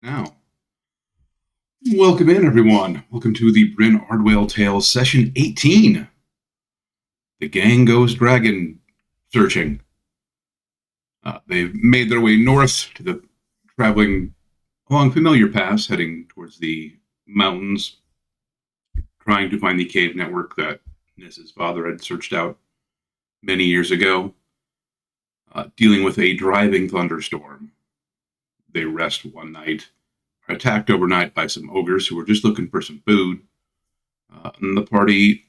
Now, welcome in, everyone. Welcome to the Bryn Ardwell Tales Session 18. The gang goes dragon searching. They've made their way north to the traveling along familiar paths, heading towards the mountains, trying to find the cave network that Niss's father had searched out many years ago. Dealing with a driving thunderstorm, they rest one night, are attacked overnight by some ogres who were just looking for some food. And the party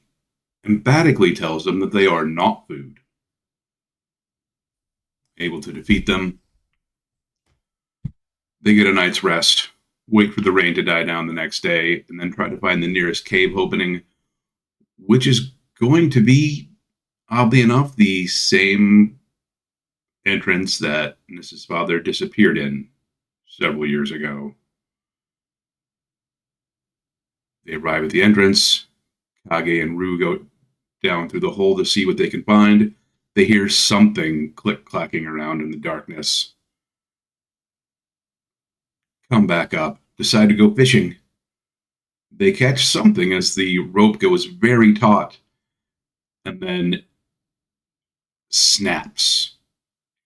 emphatically tells them that they are not food. Able to defeat them, they get a night's rest, wait for the rain to die down the next day, and then try to find the nearest cave opening, which is going to be, oddly enough, the same entrance that Mrs. Father disappeared in several years ago. They arrive at the entrance. Kage and Rue go down through the hole to see what they can find. They hear something click-clacking around in the darkness. Come back up, decide to go fishing. They catch something as the rope goes very taut and then snaps.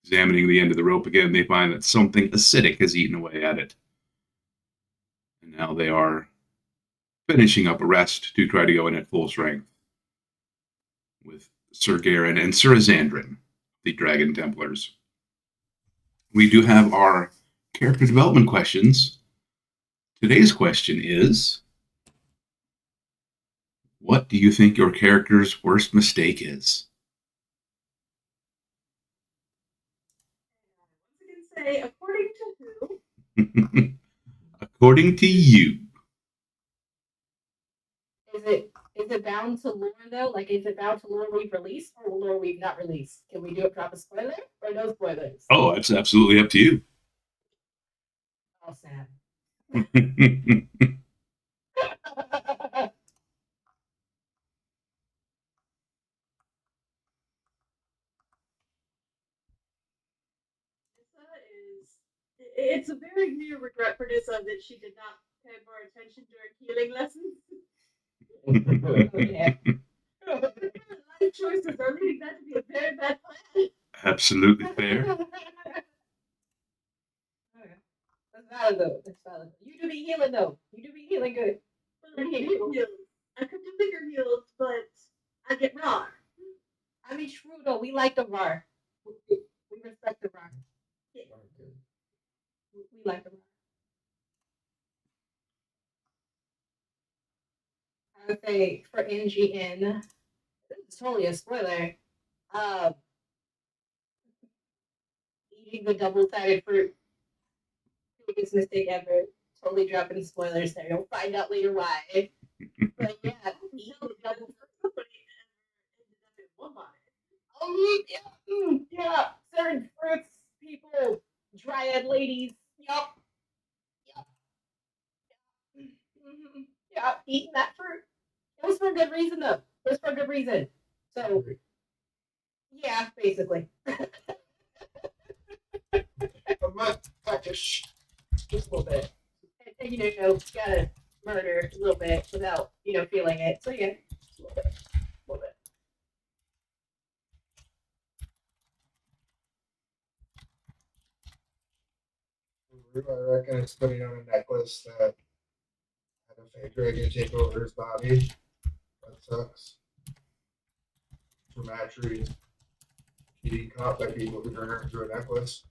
Examining the end of the rope again, they find that something acidic has eaten away at it. And now they are finishing up a rest to try to go in at full strength with Sir Garen and Sir Azandrin, the Dragon Templars. We do have our character development questions. Today's question is, what do you think your character's worst mistake is? Say, according to who? According to you. Is it bound to lore though? Like, is it bound to lore we've released or lore we've not released? Can we do a drop a spoiler or no spoilers? Oh, it's absolutely up to you. Oh, sad. It's a very near regret for Nissa that she did not pay more attention during healing lessons. Oh, yeah. Life choices are leading that to be a very bad plan. Absolutely fair. That's valid though. That's valid. You do be healing though. You do be healing good. I could do bigger heals, but I get raw. I mean, true though. We like the raw. We respect the raw. Yeah. We like the raw. I would say for NGN, it's totally a spoiler. Uh, Eating the double-sided fruit, biggest mistake ever. Totally dropping spoilers there. You'll find out later why. But yeah, eating the double fruit. Oh yeah, yeah. Certain fruits, people, dryad ladies. Yup, yup. Mm-hmm. Yeah, eating that fruit. It was for a good reason though. It was for a good reason. So yeah, basically. Just a little bit. And you know, gotta murder a little bit without, feeling it. So yeah, just a little bit. A little bit. I reckon it's putting on a necklace that had a fake dragon take over his body. That sucks. From actually getting caught by people who turn into a necklace.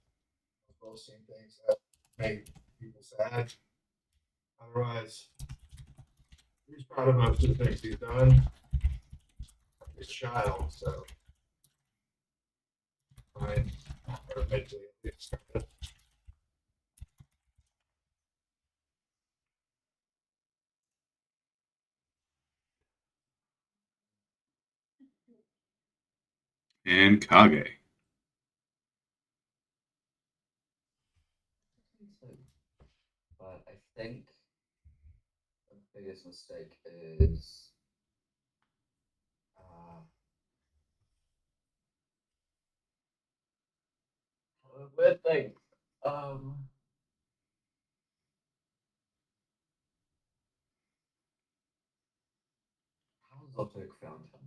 Both seem things that make people sad. Otherwise, he's proud of most of the things he's done. His child, so fine. Or mentally at least. And Kage. But I think the biggest mistake is weird thing. exotic fountain.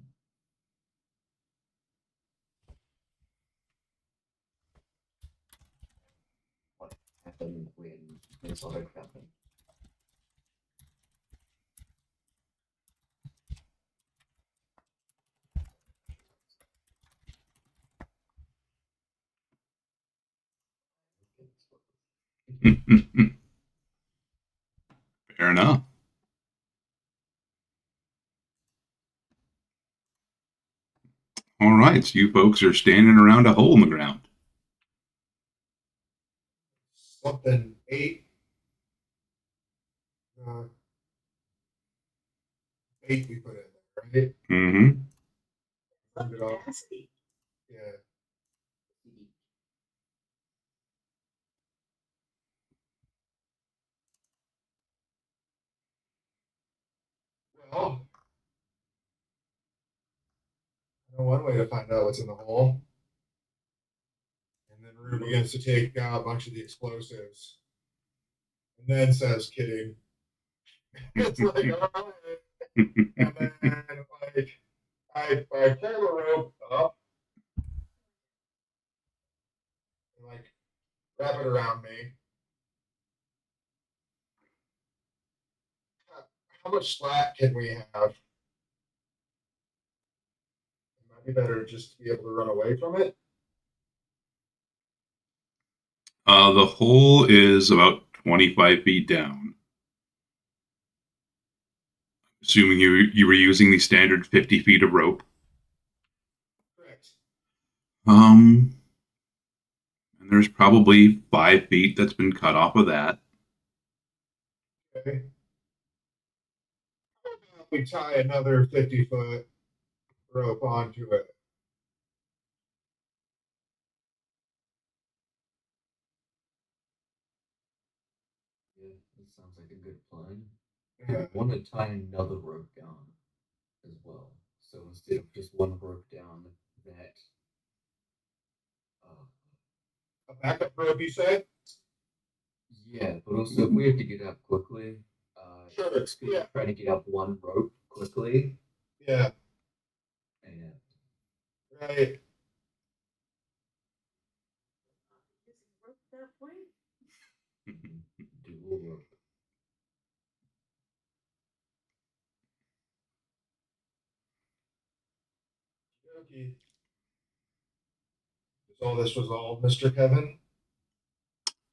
What happened when the exotic fountain? Fair enough. All right, so you folks are standing around a hole in the ground. Something 8. Eight we put in there, right? Mm-hmm. Turned it off. Capacity. Yeah. Well, I know one way to find out what's in the hole. And then Rue begins to take a bunch of the explosives. And then says, kidding. It's like, all right. And then, like, I pull the rope up and, like, wrap it around me. How much slack can we have? It might be better just to be able to run away from it. The hole is about 25 feet down. Assuming you were using the standard 50 feet of rope. Correct. And there's probably 5 feet that's been cut off of that. Okay. How about we tie another 50-foot rope onto it? Yeah, that sounds like a good plan. Yeah. I want to tie another rope down as well. So instead of just one rope down, that A backup rope, you said? yeah, but also if we have to get up quickly, Sure, it's good yeah. to try to get up one rope quickly. Yeah, And right. Using rope at that point. dual rope. Okay. Is all this resolved, Mr. Kevin?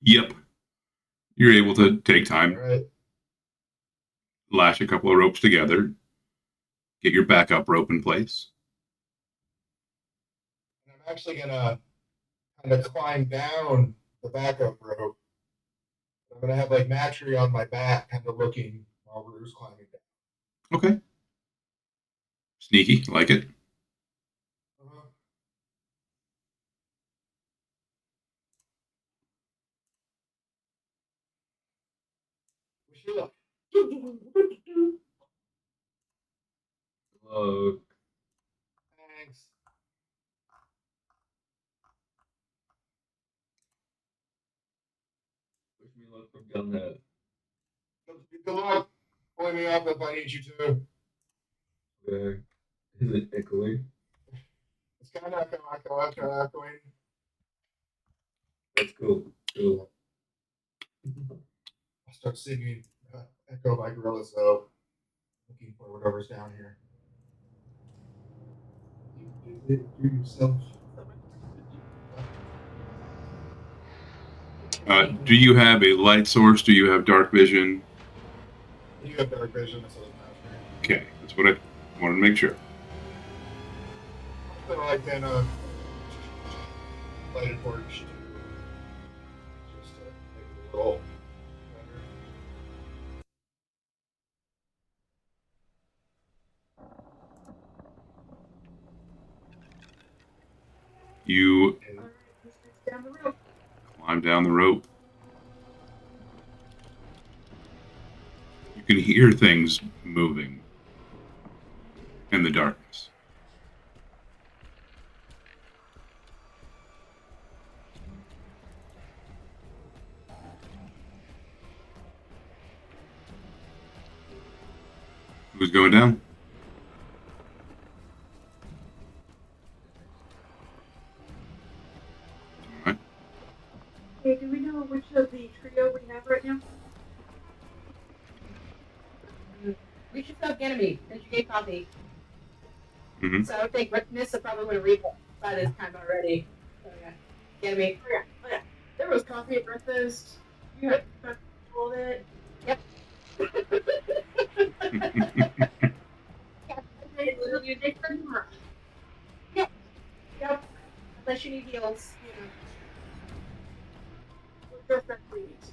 Yep. You're able to take All time, right. lash a couple of ropes together, get your backup rope in place. And I'm actually gonna kind of climb down the backup rope. I'm gonna have like Matry on my back, kind of looking while Rue's climbing down. Okay. Sneaky, like it. Uh-huh. Wish you luck. Hello. Thanks. Wish me luck from down there. Good luck. Pull me up if I need you to. Okay. Is it echoing? It's kind of echoing. That's cool. Cool. I'll start singing Echo by Gorillas, though. Looking for whatever's down here. You did it to yourself. Do you have a light source? Do you have dark vision? You have dark vision, so it's Matry. Okay, that's what I wanted to make sure. So I can light a torch to just make it a little better. You Okay. All right, who's next down the rope? climb down the rope. You can hear things moving in the darkness. Who's going down? right now? We should stop Ganymede, since you gave coffee. Mhm. So I would think Nissa probably would have read by this time already. So yeah, Ganymede. Oh yeah. There was coffee at breakfast. You had all of it. Yep. It's literally a day for tomorrow. Yep. Unless you need heals, you know. We'll just that please.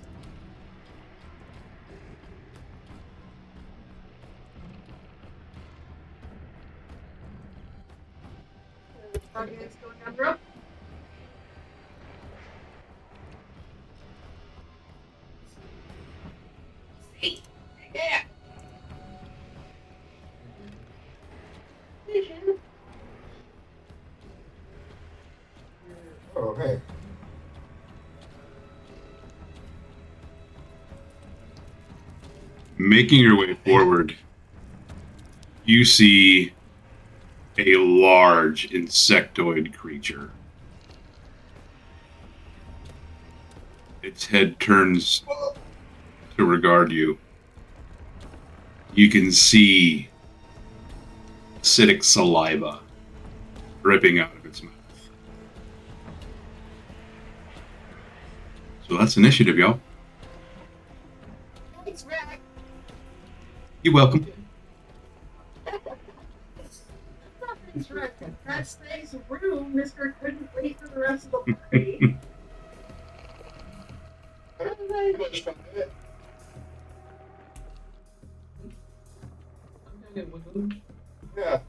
The target is going down the road. Yeah. Vision. Oh, hey. Making your way forward, you see a large insectoid creature. Its head turns to regard you. You can see acidic saliva dripping out of its mouth. So that's initiative, y'all. Thanks, Rack. You're welcome. Nothing's right. That stays room. Mr. couldn't wait for the rest of the party. I don't know much about it. I'm doing it with them. Yeah.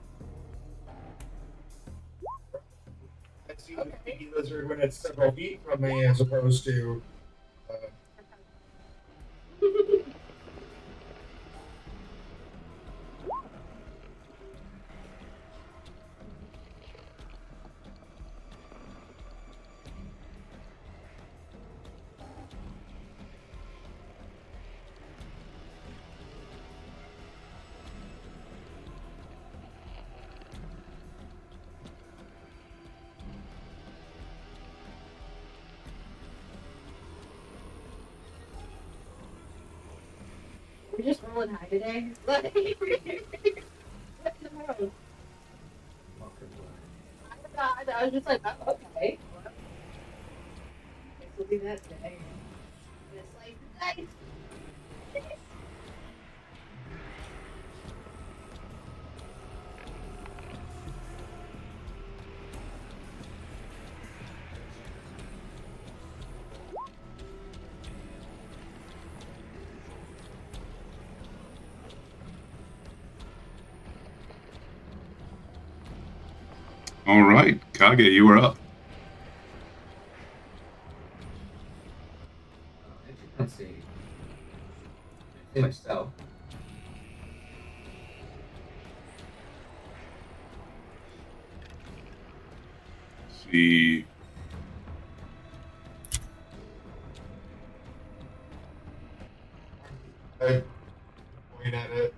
I see the sticky lizard when it's several feet from me as opposed to. We're just rolling high today. What in the world? I was just like, oh, okay. Well, this will be that day. This like nice. All right, Kage, you are up. Let's see. See myself. See. I point at it.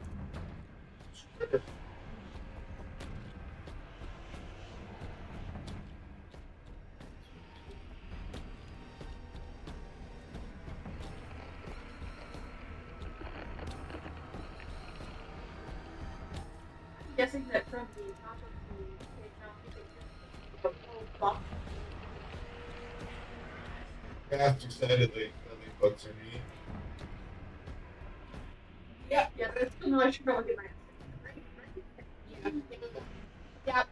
I'm guessing that from the top of the cake now, you can the whole box. Gasped excitedly. These books are neat. Yeah, that's something I should probably get my Yep.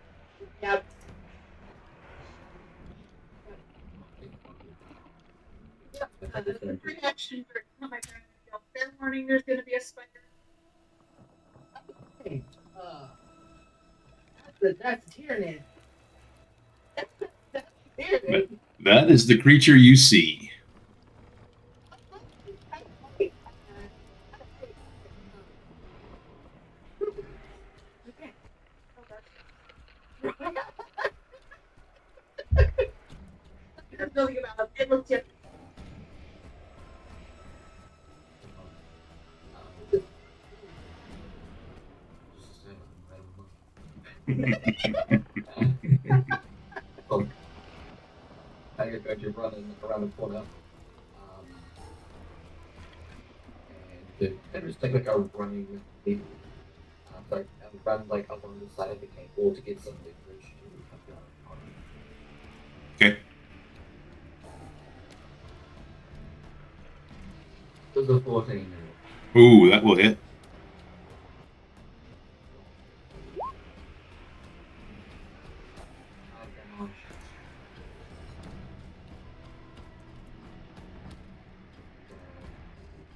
Yep. The reaction for oh my god, fair warning, there's gonna be a spider. Hey, that's a Tyranid. That's a Tyranid. That is the creature you see. Okay. There's nothing about it. It looks different. I get back to running around the corner. to kind of just take like a running leap. Like and run like along the side of the cable to get some leverage to come down on it. Okay. There's a 14 now. Ooh, that will hit.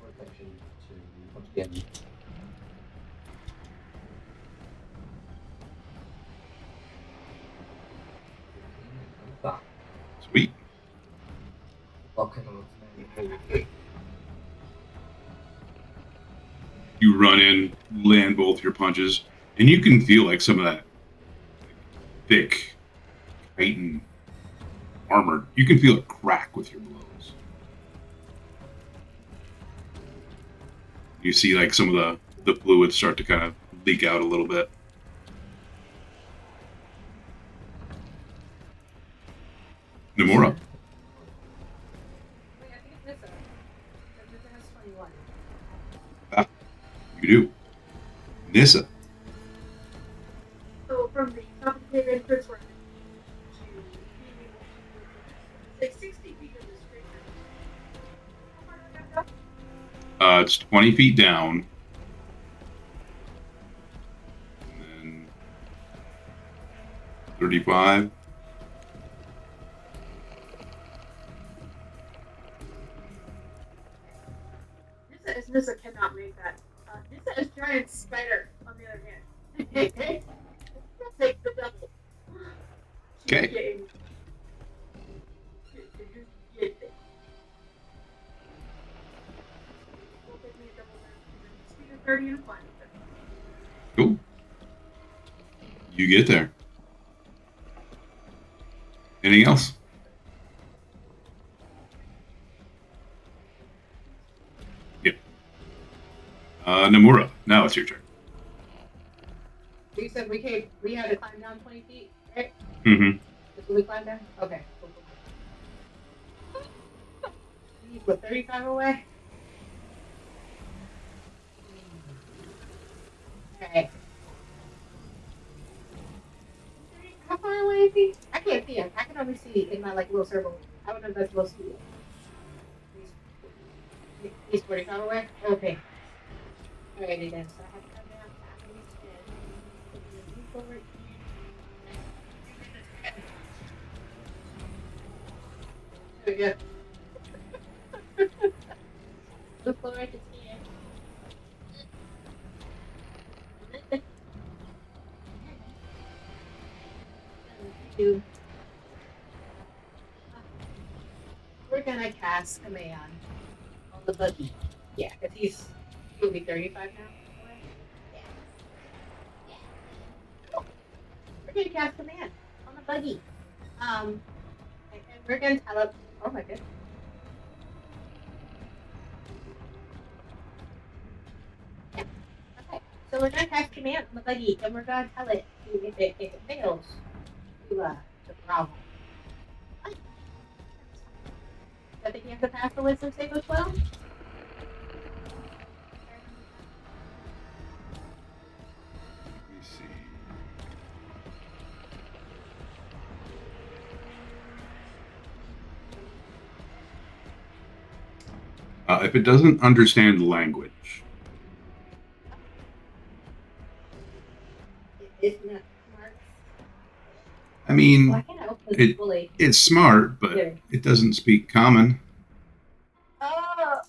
Protection to once again. Sweet. You run in, land both your punches, and you can feel like some of that thick, chitin armor. You can feel it crack with your blows. You see like some of the fluids start to kind of leak out a little bit. Nomura. Wait, I think it's Nissa. Because Nissa has 21. You do. Nissa. So from the top of the entrance where to being able to say 60 feet of this creature. How far did that go? It's 20 feet down. And then 35. Nissa cannot make that. Nissa is giant spider, on the other hand. Take the double. Okay. Get it. Will take me a double damage. Speed of 30 and a flying. Cool. You get there. Anything else? Yep. Nomura, now it's your turn. You said we had to climb down 20 feet, right? Mm-hmm. That's what we climbed down? Okay. Cool. You put 35 away? Alright. How far away is he? I can't see him. I can only see in my like little circle. I don't know if that's supposed to be. He's 45 away? Okay. Alrighty then. So I have to come down. I can reach it. Move forward. There we go. Look forward to seeing. Do. We're gonna cast command on the buggy. Yeah, because he'll be 35 now. Yeah. Yeah. Cool. We're gonna cast command on the buggy. And we're gonna tell him. Oh my goodness. Yeah. Okay. So we're gonna cast command on the buggy, and we're gonna tell it to, if it fails, to problem. I think you have to pass the wisdom save as well. Let me see. If it doesn't understand language, It's not smart. I mean, Why can't I open this fully? it's smart, but Yeah. it doesn't speak common. Oh,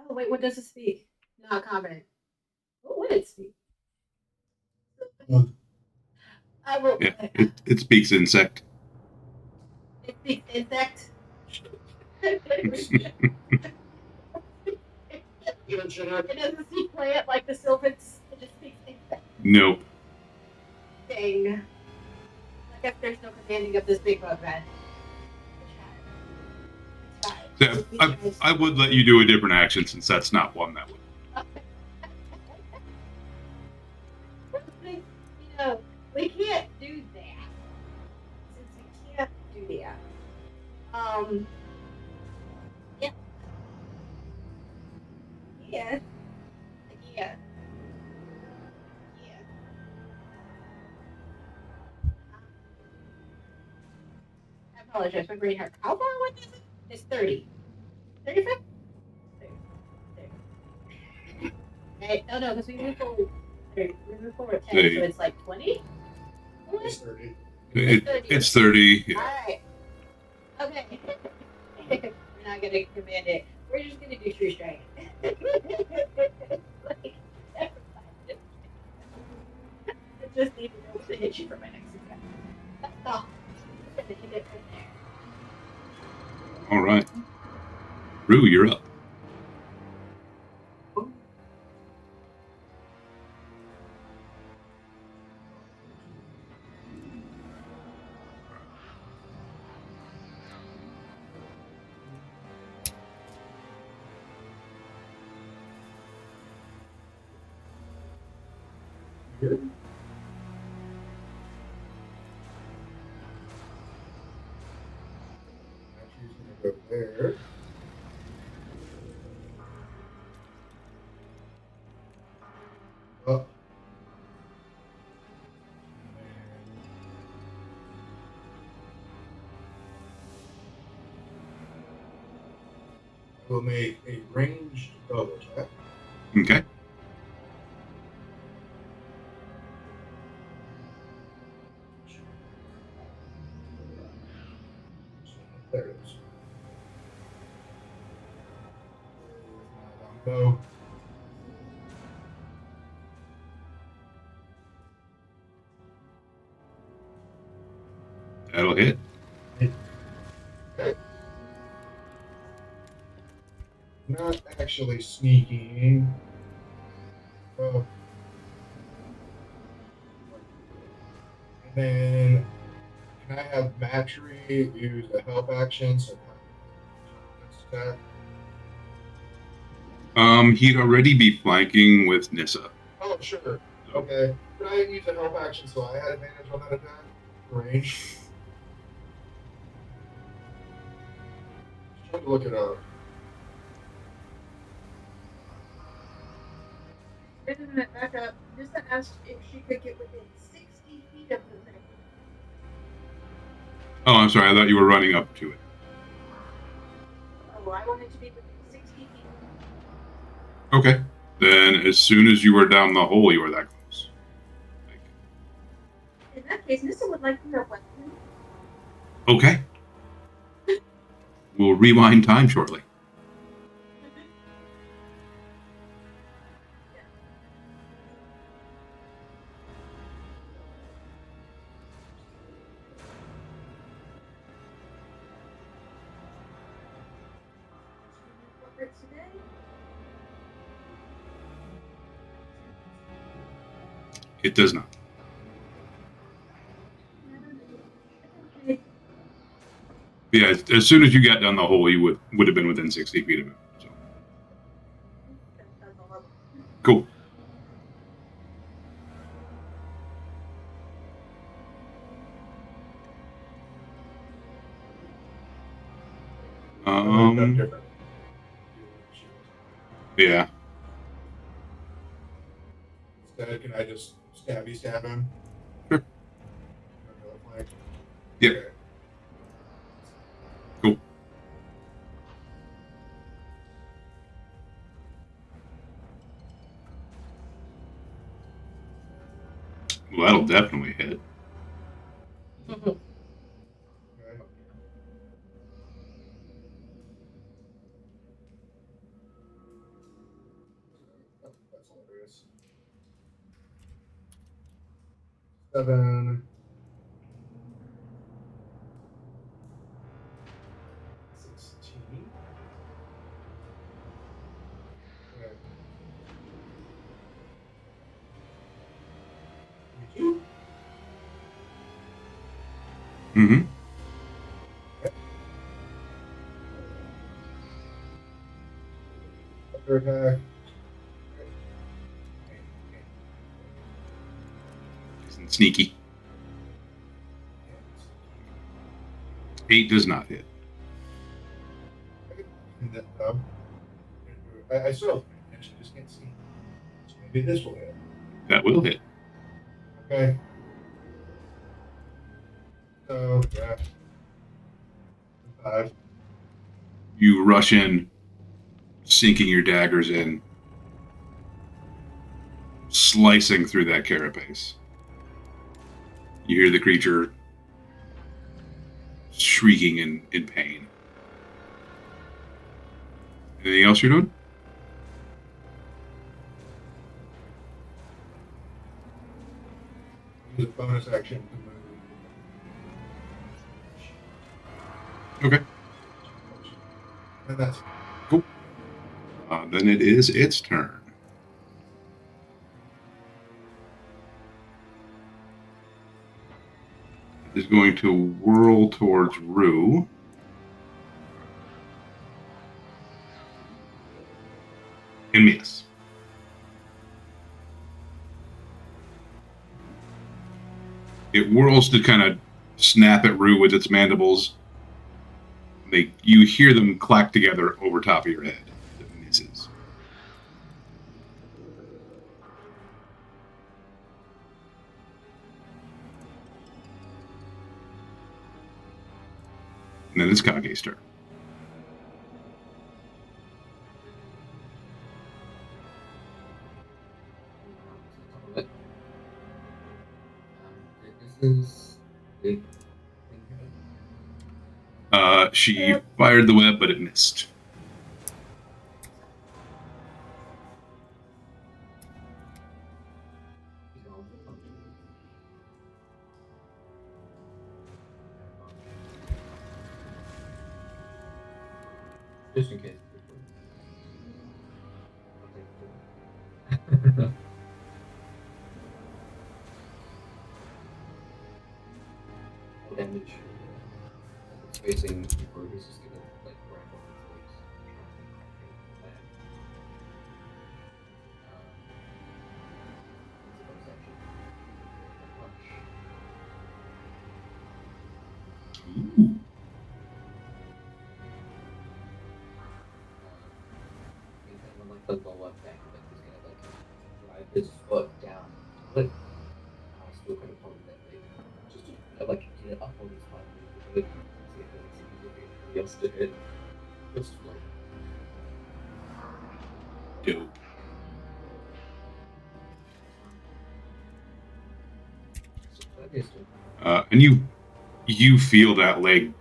wait, what does it speak? Not common. What would it speak? I will. Yeah, it speaks insect. It speaks insect. It doesn't speak plant like the sylphants. It just speaks insect. Nope. Dang. I guess there's no commanding of this big bug then. So I would let you do a different action since that's not one that would. You know, we can't do that. Since we can't do that. Yeah. Yes. Yeah. Yeah. I apologize. My brain hurt. How far away is it? It's 30. 35? 30. Okay. Oh no, because we moved forward. We moved forward 10, They- so it's like 20? It's 30. It's 30. Yeah. Alright. Okay. We're not gonna command it. We're just gonna do true strike. Like, never mind. I just need to know what to hit you for my next attack. That's all. I'm gonna hit it from there. All right. Rue, you're up. Good. She's gonna go there. Up. I will make a ranged double attack. Okay. There it is. With my longbow. That'll hit. Okay. Not actually sneaking. And then can I have Matry use a help action? So attack. He'd already be flanking with Nissa. Oh, sure. Okay. Could I use a help action so I had advantage on that attack? Range. Just trying to look it up. Wait a minute, back up. Nissa asked if she could get within 60 feet of the thing. Oh, I'm sorry. I thought you were running up to it. Oh, I wanted to be within 60 feet. Okay. Then as soon as you were down the hole, you were that close. In that case, Nissa would like to know what. Okay. We'll rewind time shortly. What hurts today? It does not. Okay. Yeah, as soon as you got down the hole, you would have been within 60 feet of it. So That's all. cool. Different. Yeah. Instead, can I just stab him? Sure. Like, Yep. okay. Cool. Well, that'll definitely hit. Okay. Oh, that's hilarious. 7. 16. Okay. 22. Mm-hmm. Other attack. Isn't sneaky. 8 does not hit. And then, I still have advantage, I just can't see. Maybe this will hit. That will hit. Okay. So, yeah. 5. You rush in, sinking your daggers in, slicing through that carapace. You hear the creature shrieking in pain. Anything else you're doing? Use a bonus action to move. Okay. And that's Cool. Then it is its turn. It is going to whirl towards Rue. And miss. It whirls to kind of snap at Rue with its mandibles. You hear them clack together over top of your head. It misses. And then it's Kage's turn. But, this is big. She fired the web, but it missed. Just in case. Damage. It's facing before he's just gonna like grab on his legs. Ooh. Like the low up back, like he's gonna like drive his foot down. But I still could have pulled that leg. Just to like get it up on his body. See if anybody else to hit. Just like Dope. And you feel that leg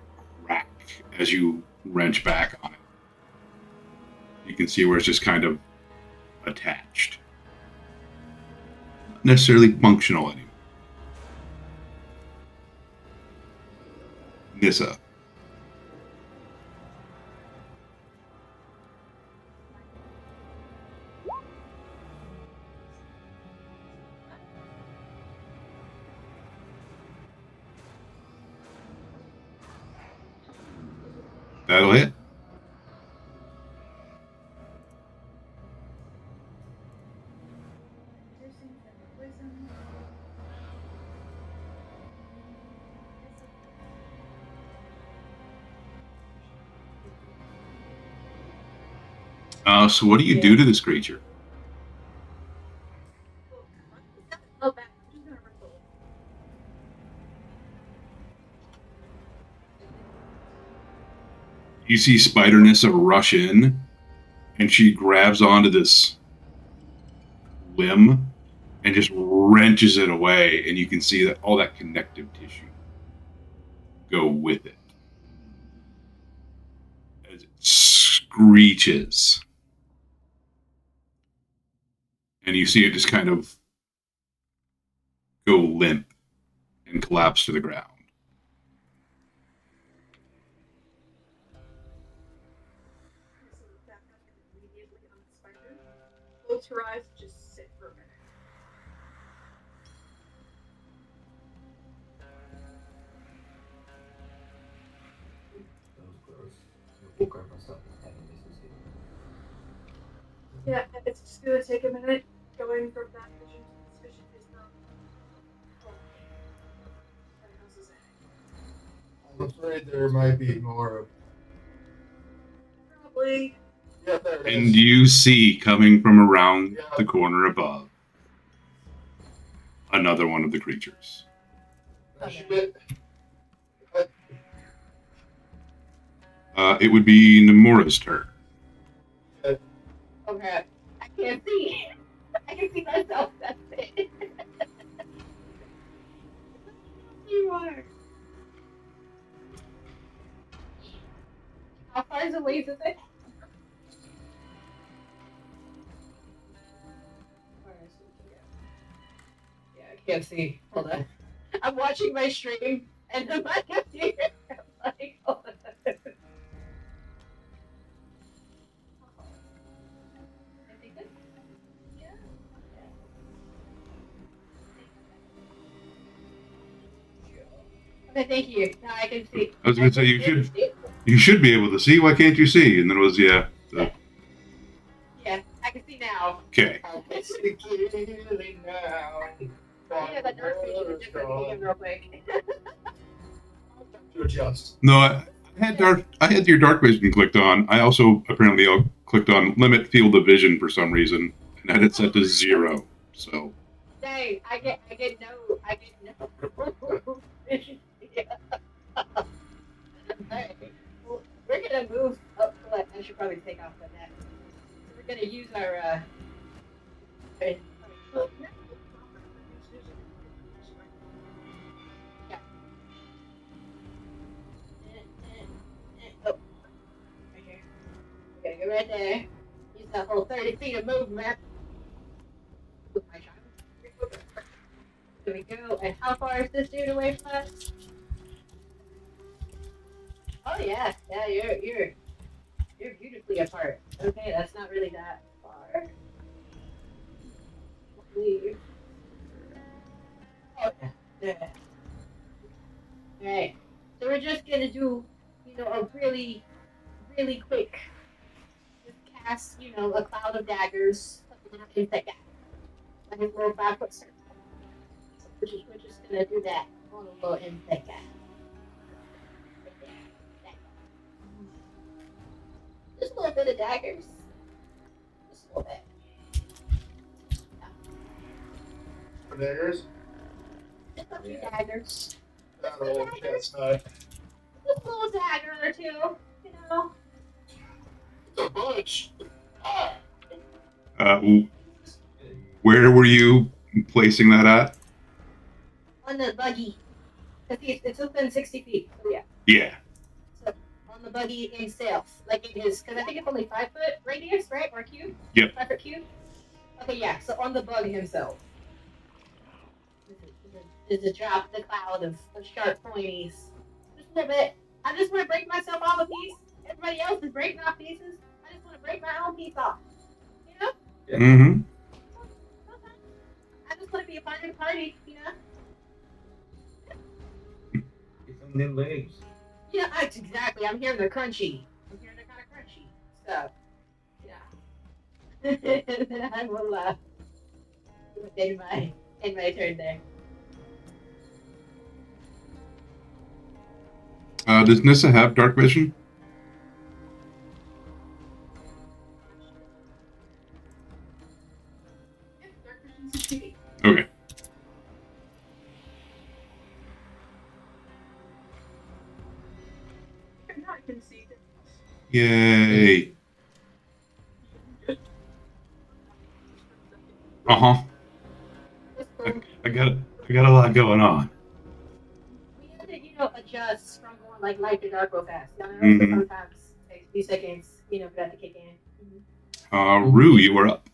crack as you wrench back on it. You can see where it's just kind of attached. Not necessarily functional anymore. Nissa. That'll hit. Piercing, poison. So what do you do to this creature? Oh, back. I'm just gonna wrestle. You see Spider Nissa rush in, and she grabs onto this limb and just wrenches it away, and you can see that all that connective tissue go with it as it screeches, and you see it just kind of go limp and collapse to the ground. So back up immediately on the spider. Close her eyes, just sit for a minute. that was gross. We'll grab myself and have this is Yeah, it's just gonna take a minute going from that vision to this vision is not. Oh. What else is it? I'm afraid there might be more of Probably. Yeah, there it And is. you see coming from around Yeah. the corner above another one of the creatures. Can I shoot it? It would be Nomura's turn. Okay. I can't see. I can see myself. That's it. You are. How far is away is it? Yeah, I can't see. Hold on. I'm watching my stream and then my computer. I'm like, hold on. I think that's, yeah. Okay, thank you. Now I can see. I was going to say you should be able to see. Why can't you see? And then it was Yeah, I can see now. Okay. I can see clearly now. Yeah, that dark vision is just looking real quick. To adjust. No, I had your dark vision clicked on. I also apparently clicked on limit field of vision for some reason and had it set to 0. So Dang, I get no vision. Yeah. Alright. Well, we're gonna move up. But I should probably take off the net. So we're gonna use our oh, right here. We gotta go right there. Use that whole 30 feet of movement. With my child. There we go. And how far is this dude away from us? Oh yeah, yeah. You're beautifully apart. Okay, that's not really that far. Leave. Oh yeah, there. All right. So we're just gonna do, a really, really quick, just cast, a cloud of daggers. Into that guy. Like a little 5-foot circle. So we're just gonna do that on a little insect guy. Right there. Just a little bit of daggers. Just a little bit. For daggers? Just a few daggers. That old chestnut. Just a little dagger or two, It's a bunch. where were you placing that at? On the buggy. It's within 60 feet. So yeah. Yeah. So on the buggy himself. Like it is, because I think it's only 5-foot radius, right? Or cube? Yep. 5-foot cube? Okay, yeah. So on the bug himself. Is to drop the cloud of sharp pointies. Just a little bit. I just want to break myself off a piece. Everybody else is breaking off pieces. I just want to break my own piece off. You know? Yeah. Mm-hmm. I just want to be a part of the party, Get some new legs. Yeah, exactly. I'm hearing the crunchy. I'm hearing the kind of crunchy. So, yeah. Then I will end my turn there. Does Nissa have dark vision? Yeah, dark vision 60 feet. Okay. Now I can see that. Yay. Uh-huh. I got a lot going on. We had to, adjust from going like light to dark real fast. So Mhm. sometimes it takes a few seconds, for that to kick in. Rue, you were up.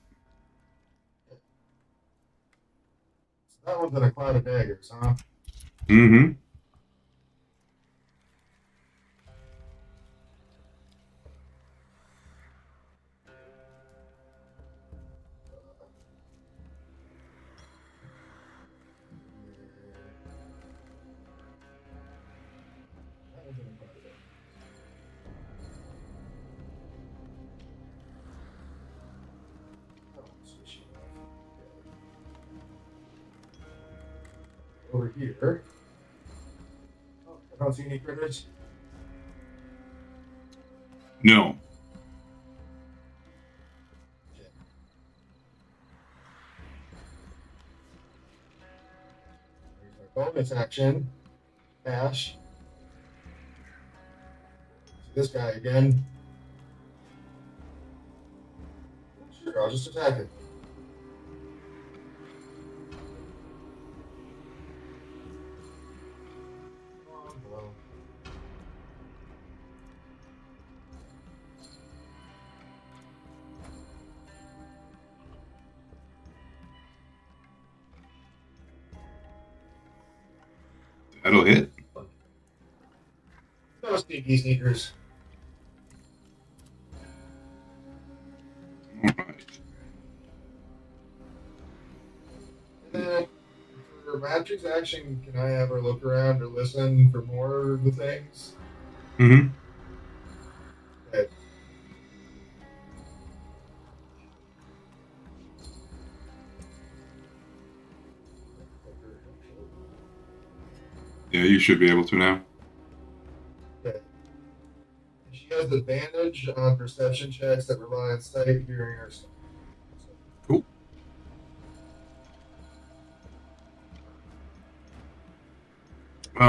So that one's in a cloud of daggers, huh? Mm-hmm. That one's in a cloud of daggers. Oh, switch it off. Over here. Oh, I don't see any critters. No. Bonus action. Dash. See this guy again. Sure, I'll just attack it. Oh, well. That'll hit. No sneaky sneakers. All right. And then for Matrix action, can I have her look around or listen for more of the things? Mm-hmm. Okay. Yeah, you should be able to now. Okay. She has advantage on perception checks that rely on sight, hearing, or smell. Cool.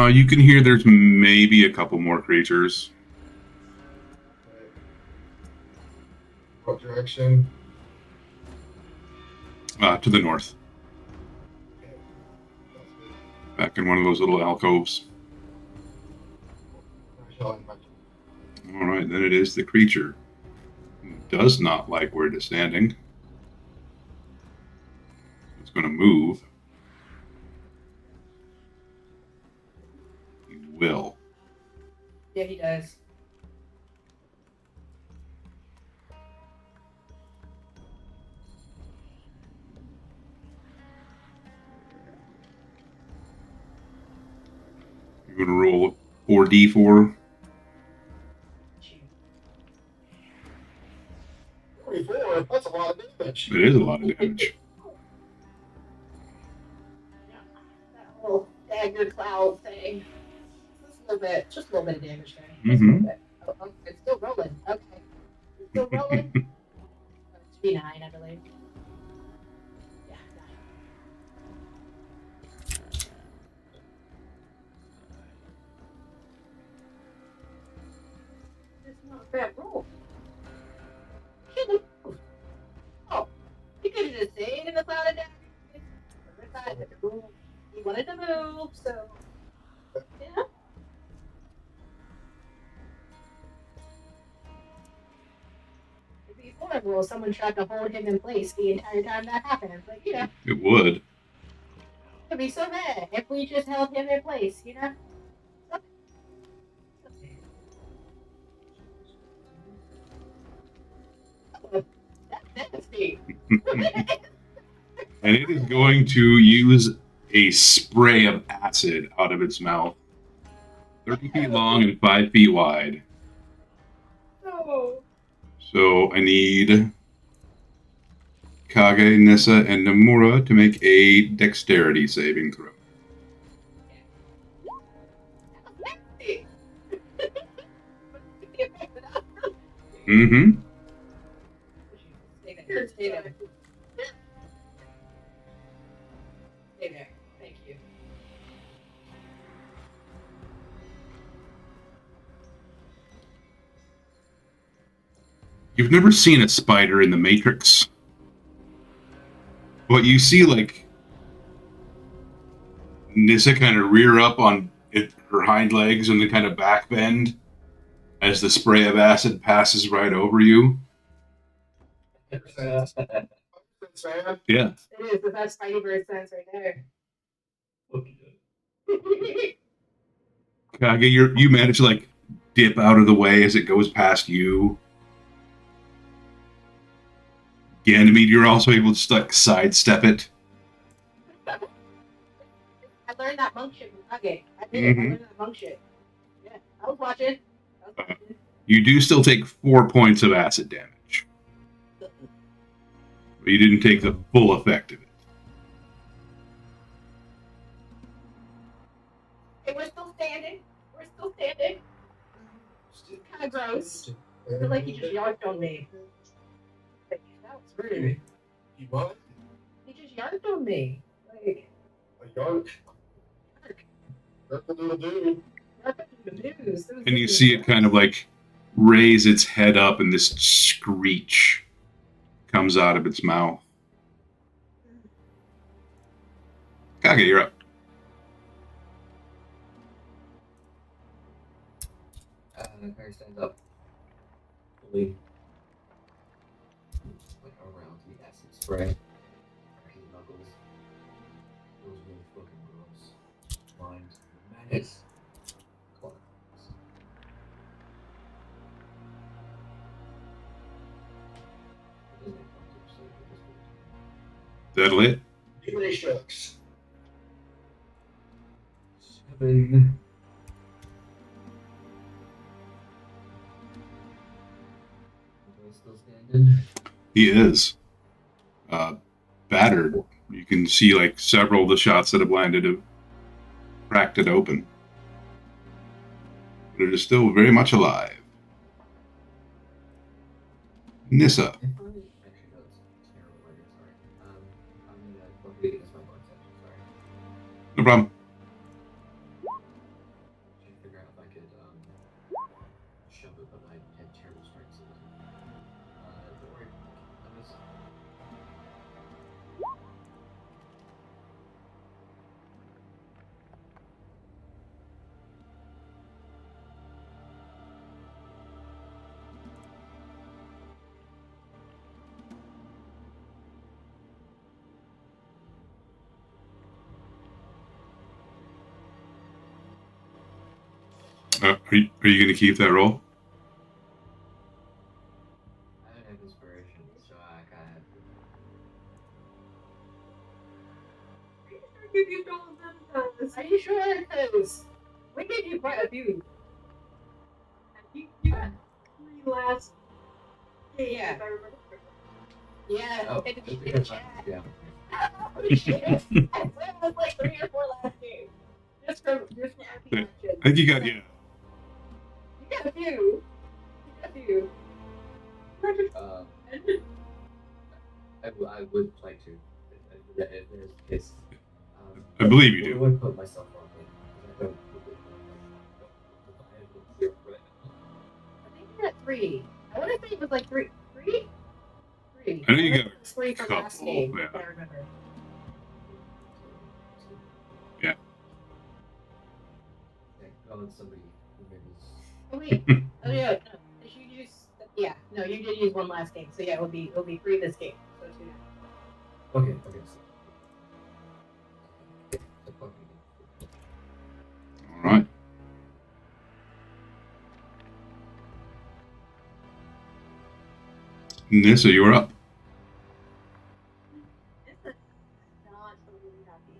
You can hear there's maybe a couple more creatures. Okay. What direction? To the north, Okay. That's good. back in one of those little alcoves. I shall imagine. All right, then it is the creature who does not like where it is standing. It's going to move. He will. Yeah, he does. You're going to roll 4d4. 24? That's a lot of damage. It is a lot of damage. That whole dagger cloud thing. Just a little bit of damage there. Just a Mhm. little bit. Oh, it's still rolling. Okay. It's still rolling. It should be 9, I believe. Yeah, 9. It's not a bad roll. Shouldn't have moved. Oh, he could have just stayed in the cloud of daggers. He wanted to move, so yeah. It'd be horrible if someone tried to hold him in place the entire time that happened. Like, you know, It would. I'd be so mad if we just held him in place, you know? That's nasty. And it is going to use a spray of acid out of its mouth. 30 feet long and 5 feet wide. No. So I need Kage, Nissa, and Nomura to make a dexterity saving throw. Nasty. Mm-hmm. Stay there. Stay there. Stay there. Thank you. You've never seen a spider in the Matrix, but you see like Nissa kind of rear up on her hind legs and then kind of back bend as the spray of acid passes right over you. Man. Yeah. It is the best Spideyverse sense right there. Okay. Kage, you manage to like dip out of the way as it goes past you. Ganymede, you're also able to just like sidestep it. I learned that monk shit from Kage. I did. I learned that monk shit. Yeah, I was watching. You do still take 4 points of acid damage, but you didn't take the full effect of it. Hey, we're still standing. We're still standing. It's kind of gross. I feel like he just yarked on me. Like, that was rude. You what? He just yarked on me. Like, A yard? Nothing to do. Nothing to lose. And you see it kind of like raise its head up, and this screech comes out of its mouth. Kage, you're up. Mary stands up. Fully. Like around the acid spray. His knuckles. Those really fucking gross. Mind. Menace. Claws. That'll it. Too many shucks. 7. Still standing. He is battered. You can see like several of the shots that have landed have cracked it open. But it is still very much alive. Nissa. Actually, no, it's terrible writing, sorry. I'm gonna look at it as my bonus action, sorry. No problem. Trying to figure out if I could shove it, but I had terrible strength, so don't worry. I miss. Are you going to keep that roll? I don't have inspiration, so I kind of have to. Give you all of them. Are you sure? Because we gave you quite a few. You got 3 last games, Yeah. if I remember correctly. Yeah. Oh, It I think I found it. Yeah. Oh, shit. I swear it was like 3 or 4 last game. Just for Yeah. RPG action. I think you got, yeah. You got a few. You got a few. I would like to, if there's a case. I believe you What do. do I put myself on? Because I don't put I have a 0 right now. I think you got 3. I want to say it was like 3. 3? 3. I know you wanna got say it was 3 from last couple, game, yeah. if I remember. Yeah. Call in somebody who maybe is. Oh wait. Oh yeah. No. Did you use? Yeah. No, you did use 1 last game. So yeah, it'll be 3 this game. So 2 now. Okay. All right. Nissa, you're up. This is not totally happy.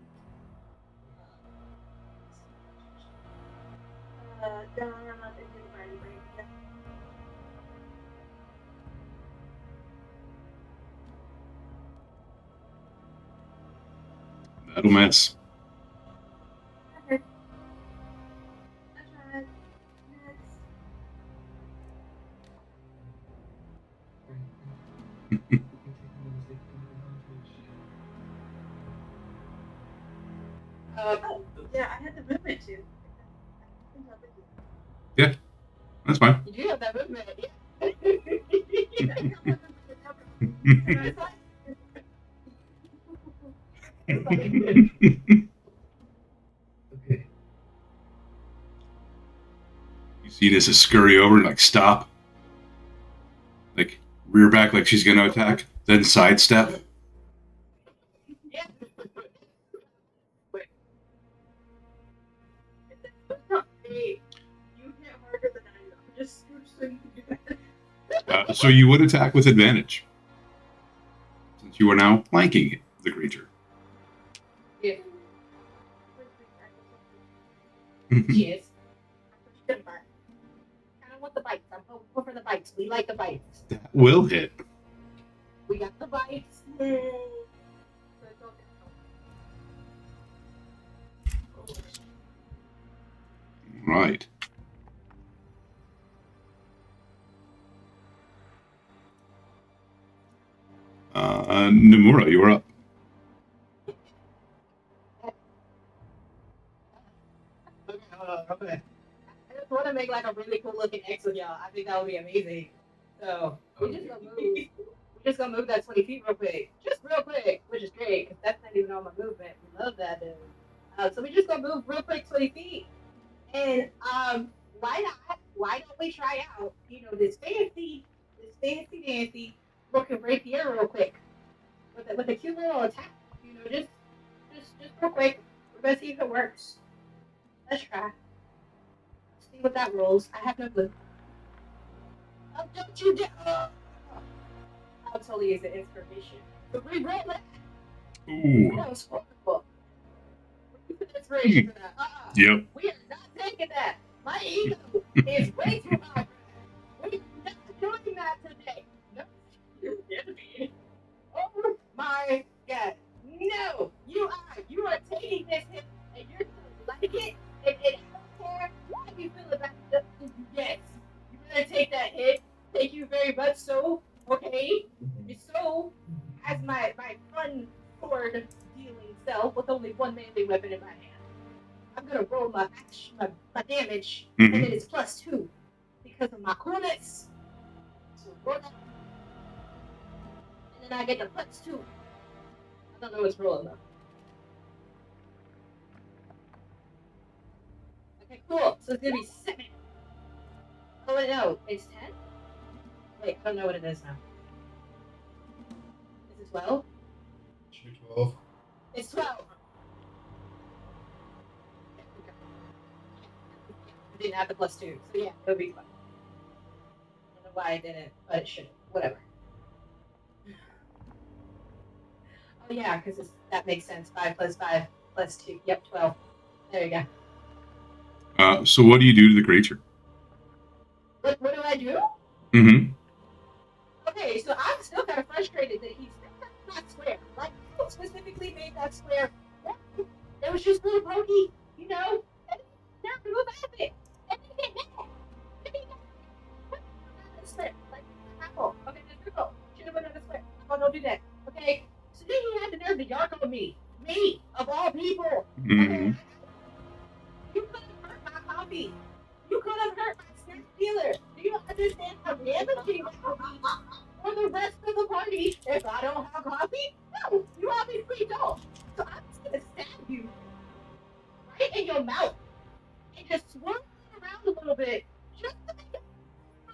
Gonna run up and do my break. That'll miss. Okay. I tried. Next. Oh, yeah, I had the movement too. That's fine. You do have that movement. Okay. You see Nissa scurry over and like stop. Like rear back like she's going to attack. Then sidestep. Yeah. It's not me. You hit harder than I do. Just scooch so you can do that. So you would attack with advantage. Since you are now flanking the creature. Yeah. All Yes. Kind of want the bites. I'm hoping for the bites. We like the bites. That will hit. We got the bites. Yay. Right. Nomura, you're up. Okay. I just want to make like a really cool looking X with y'all. I think that would be amazing. So we just gonna move. We just gonna move that 20 feet real quick, just real quick, which is great because that's not even on my movement. We love that, dude. So we just gonna move real quick 20 feet, and why not? Why don't we try out, this fancy dancy looking rapier real quick with a cute little attack, just real quick. We're gonna see if it works. Let's try. See what that rolls. I have no clue. Oh, don't you dare! I'll totally use the inspiration. But re-roll that. Ooh. That was horrible. We're using inspiration for that. Yep. We are not taking that. My ego is way too high for that. We are not doing that today. No, you're enemy. Oh my god. No, you are taking this hit and you're gonna like it. And I don't care how you feel about it. Yes, you're gonna take that hit. Thank you very much. So, okay, so as my fun sword dealing self with only one melee weapon in my hand, I'm gonna roll my damage, and Mhm. it is +2 because of my coolness. So roll that, and then I get the +2. I don't know what's rolling though. Okay, cool. So it's gonna be 7. Oh wait, no, it's 10. Wait, I don't know what it is now. Is it 12? Should be 12. It's 12. I didn't have the +2, so yeah, it'll be fun. I don't know why I didn't, but it should. Whatever. Oh yeah, because that makes sense. 5 + 5 + 2. Yep, 12. There you go. So what do you do to the creature? What do I do? Mm-hmm. Okay, so I'm still kind of frustrated that he's not square. Like, who specifically made that square? It was just really pokey, and never move out of it. And then get mad. And he got another square. Like, apple. Okay, that's your fault. Should have put another square. Oh, don't do that. Okay? So then he had the nerve to yark on me. Me, of all people. Mm-hmm. Okay? You could have hurt my coffee. You could have hurt my snack dealer. Do you understand how damaging that would be for the rest of the party if I don't have coffee? No, you obviously don't. So I'm just gonna stab you right in your mouth and just swirl it around a little bit, just to make it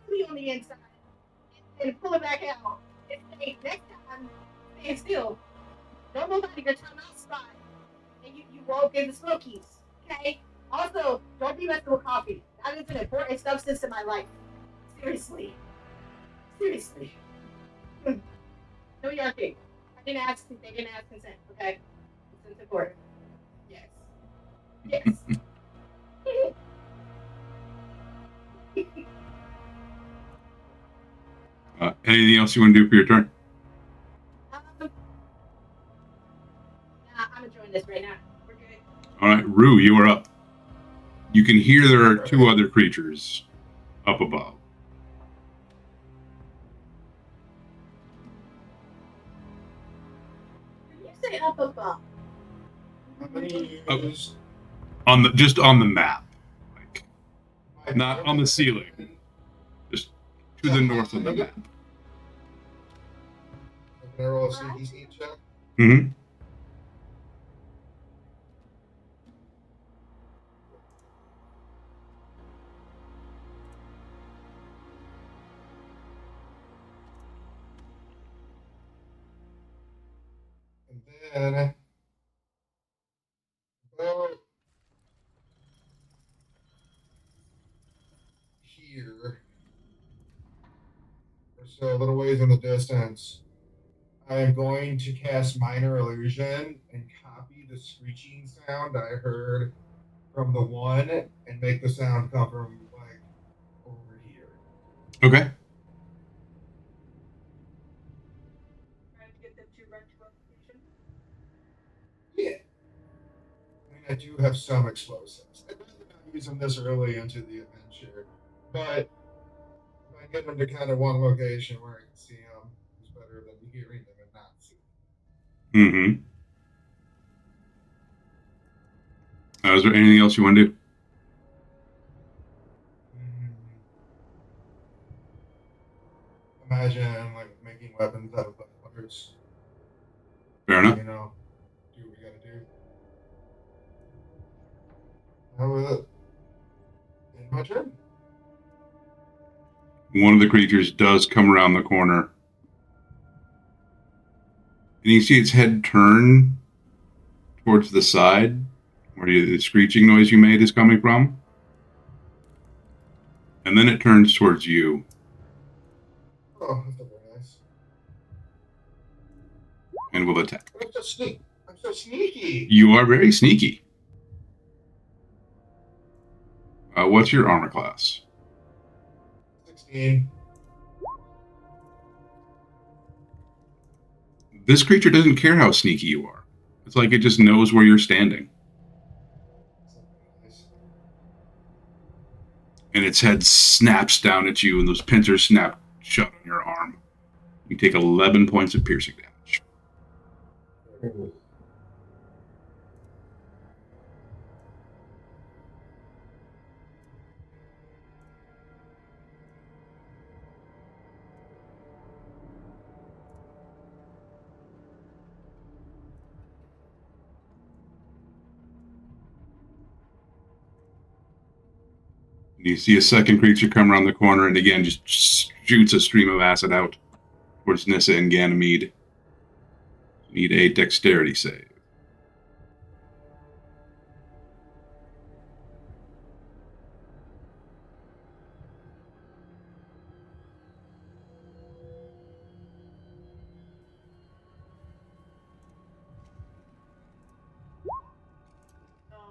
really on the inside, and pull it back out. And say, next time, stand still. Don't move out of your timeout spot, and you won't get the smokies. Okay. Also, don't be messing with coffee. That is an important substance in my life. Seriously. Seriously. No yarking. They didn't ask consent, okay? Consent important. Yes. Yes. Anything else you want to do for your turn? Nah, I'm enjoying this right now. We're good. All right, Rue, you are up. You can hear there are 2 other creatures up above. When you say up above, How many Oh. use Just on the map, like my not on the ceiling. Just to the north of the map. Can I roll a CDC check? Mm-hmm. And then about here, or so a little ways in the distance, I am going to cast Minor Illusion and copy the screeching sound I heard from the one and make the sound come from like over here. Okay. trying to get them to run to a location. Yeah. I mean, I do have some explosives. I'd rather not use them this early into the adventure, but if I get them to kind of one location where I can see them, it's better than hearing them and not seeing them. Mm-hmm. Is there anything else you want to do? imagine like making weapons out of bug parts. Fair enough. You know, do what we gotta do. How will it? In my turn. One of the creatures does come around the corner. And you see its head turn towards the side where the screeching noise you made is coming from. And then it turns towards you. Oh, that's not very nice. And will attack. I'm so sneaky. I'm so sneaky. You are very sneaky. What's your armor class? 16. This creature doesn't care how sneaky you are. It's like it just knows where you're standing. That's not very nice. And its head snaps down at you, and those pincers snap shut on your arm. You take 11 points of piercing damage. Ooh. You see a second creature come around the corner and again just shoots a stream of acid out towards Nissa and Ganymede. Need a dexterity save.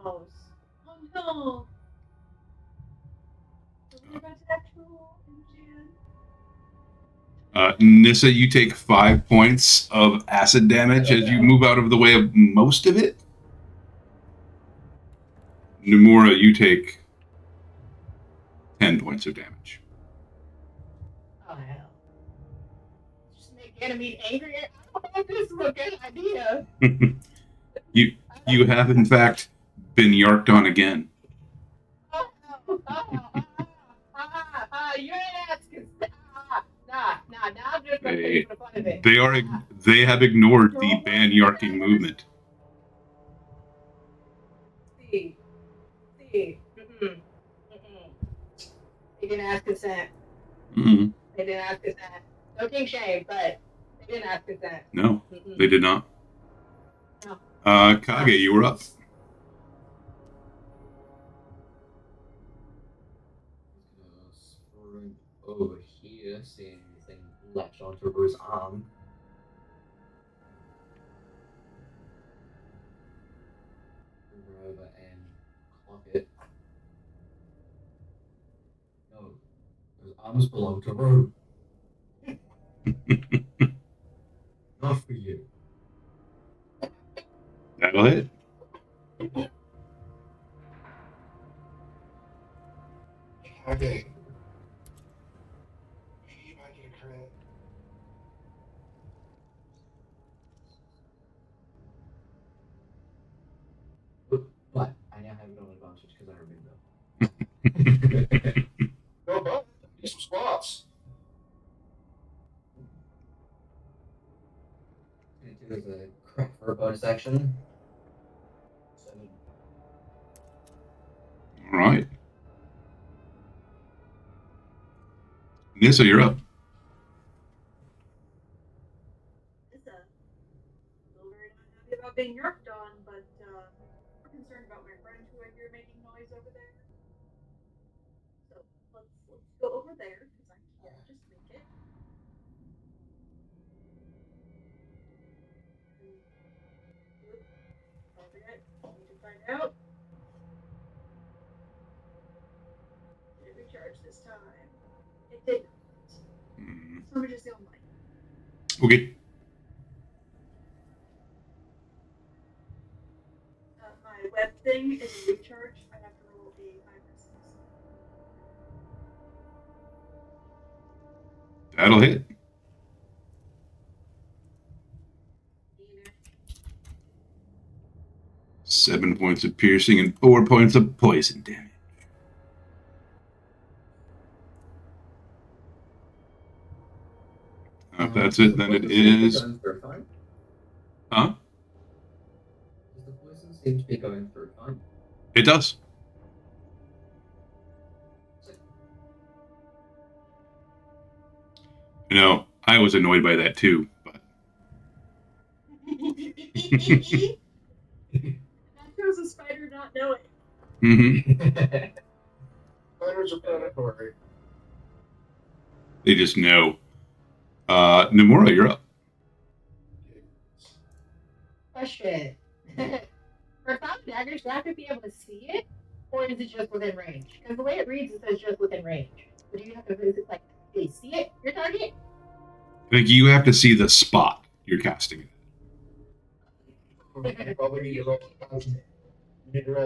Oh, oh no. So we're about to actual in Jan. Nissa, you take 5 points of acid damage as you move out of the way of most of it. Nomura, you take 10 points of damage. Oh hell. Just make Ganymede angry. I don't know if this is a good idea. You have, in fact, been yarked on again. You ain't asking. Nah, now I'm just gonna They- make fun of it. They have ignored the ban yarking movement. See. Mm-mm. They didn't ask consent. Mm-mm. They didn't ask consent. No king shame, but they didn't ask consent. No, Mm-mm. they did not. No. Kage, you were up. Gonna sprint over here, seeing the thing latch onto Ru's arm. Go over and clock it. No, those arms belong to Ru. Not for you. That'll hit. Okay. Maybe I get a crit. But I now have it on advantage because I remember. No, but do some squats. Gonna do as a crack for a bonus action. 7. All right. Nissa, you're up. It's still very not happy about being yarked on, but we're concerned about my friend who I hear making noise over there. So let's go over there because I can't just make it. Alright, I need to find out. Did it recharge this time? It did not. So I'm just the online. Okay. My web thing is a recharge. I have to roll a 5 or 6. That'll hit. Damn it. 7 points of piercing and 4 points of poison damage. that's it. Then it is. Going through fine? Huh? Does the poison seem to be going through fine? It does. You know, I was annoyed by that too, but That shows a spider not knowing. Spiders are predatory. They just know. Nomura, you're up. Question. For cloud daggers, do I have to be able to see it? Or is it just within range? Because the way it reads, it says just within range. But do you have to like really see it, your target? I think you have to see the spot you're casting it. You probably need to roll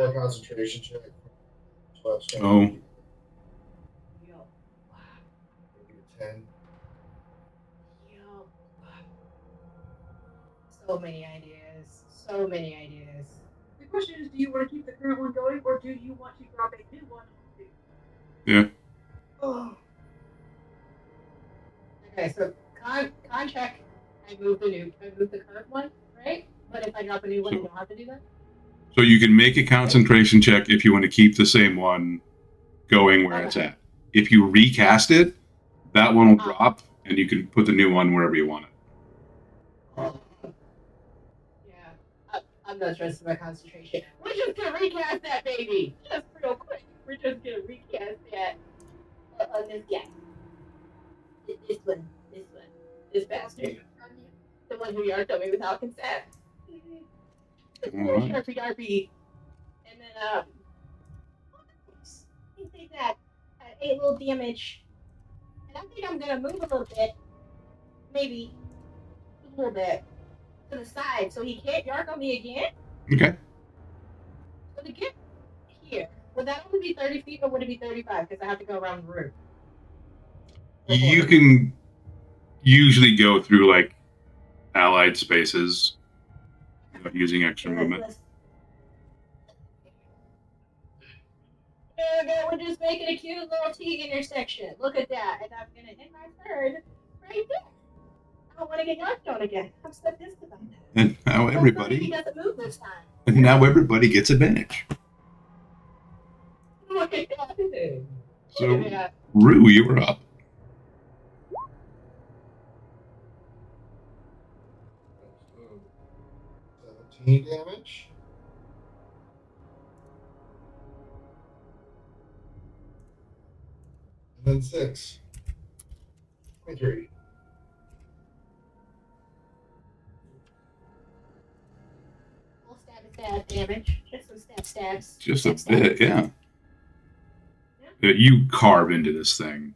a concentration check. 12 strength. Oh. Yo. Maybe a 10. Yo. So many ideas. So many ideas. The question is, do you want to keep the current one going, or do you want to drop a new one? Yeah. Oh. Okay, so con check. I move the current one, right? But if I drop a new one, I don't have to do that. So you can make a concentration check if you want to keep the same one going where it's at. If you recast it, that one will drop, and you can put the new one wherever you want it. Yeah, I'm not stressed about concentration. We're just gonna recast that baby, just real quick. We're just gonna recast that on this guy. This bastard, the one who yarked on me without consent. This little Alright. sharpie darpy, and then he take that 8 little damage, and I think I'm gonna move a little bit, maybe a little bit to the side, so he can't yark on me again. Okay. So to get here, would that only be 30 feet or would it be 35? Because I have to go around the room. You can usually go through like allied spaces using extra movement. There we go. We're just making a cute little T intersection. Look at that. And I'm going to hit my turn right there. I don't want to get knocked on again. I'm so pissed about that. And now He everybody. doesn't move this time. And now everybody gets advantage. Look at that. So, Rue, you were up. So 17 damage. And then 6. 23. We'll stab damage. Just some stabs. Just a bit, yeah. You carve into this thing.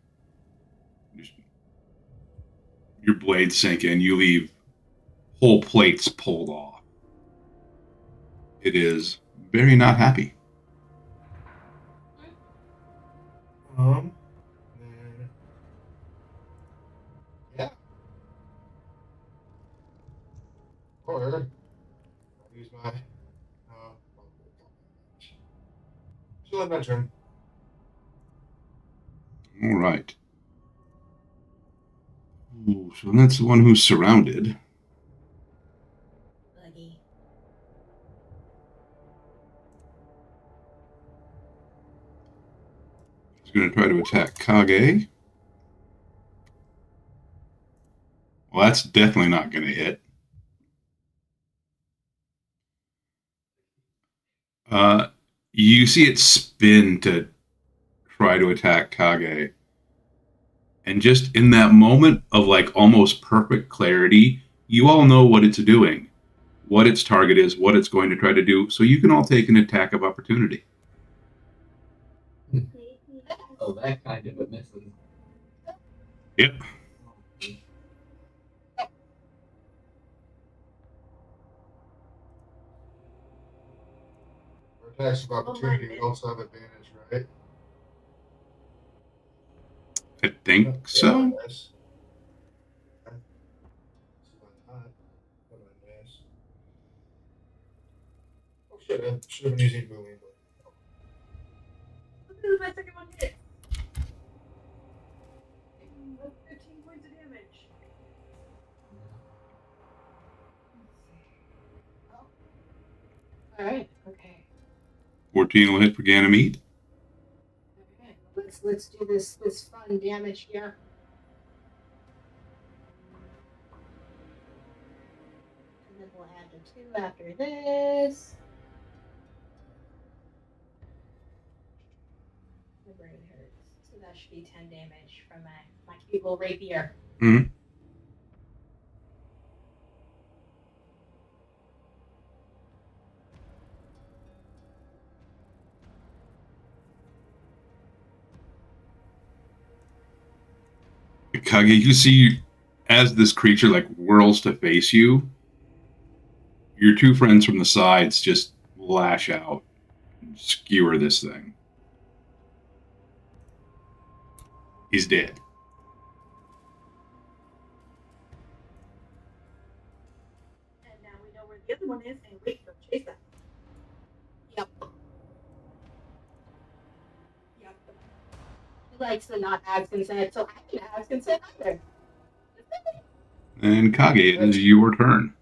Your blades sink in. You leave whole plates pulled off. It is very not happy. Then, yeah. Or I'll use my. Still have my turn. All right. Ooh, so that's the one who's surrounded. Buggy. He's going to try to attack Kage. Well, that's definitely not going to hit. You see it spin to try to attack Kage. And just in that moment of like almost perfect clarity, you all know what it's doing, what its target is, what it's going to try to do, so you can all take an attack of opportunity. Oh, that kind of a misses. Yep. For attacks of opportunity, we also have advantage, right? I think so. Yes. What did I miss? Oh shit, I should have been using booming. My second one hit. That's 15 points of damage. All right. Okay. 14 will hit for Ganymede. All right. Let's do this fun damage here. And then we'll add the 2 after this. My brain hurts. So that should be 10 damage from my cute little rapier. Mhm. Kage, you see as this creature like whirls to face you, your 2 friends from the sides just lash out and skewer this thing. He's dead. And now we know where the other one is, and we can go chase that. Yep. He likes to not ask consent, so I can ask consent either. And Kage, it is your turn.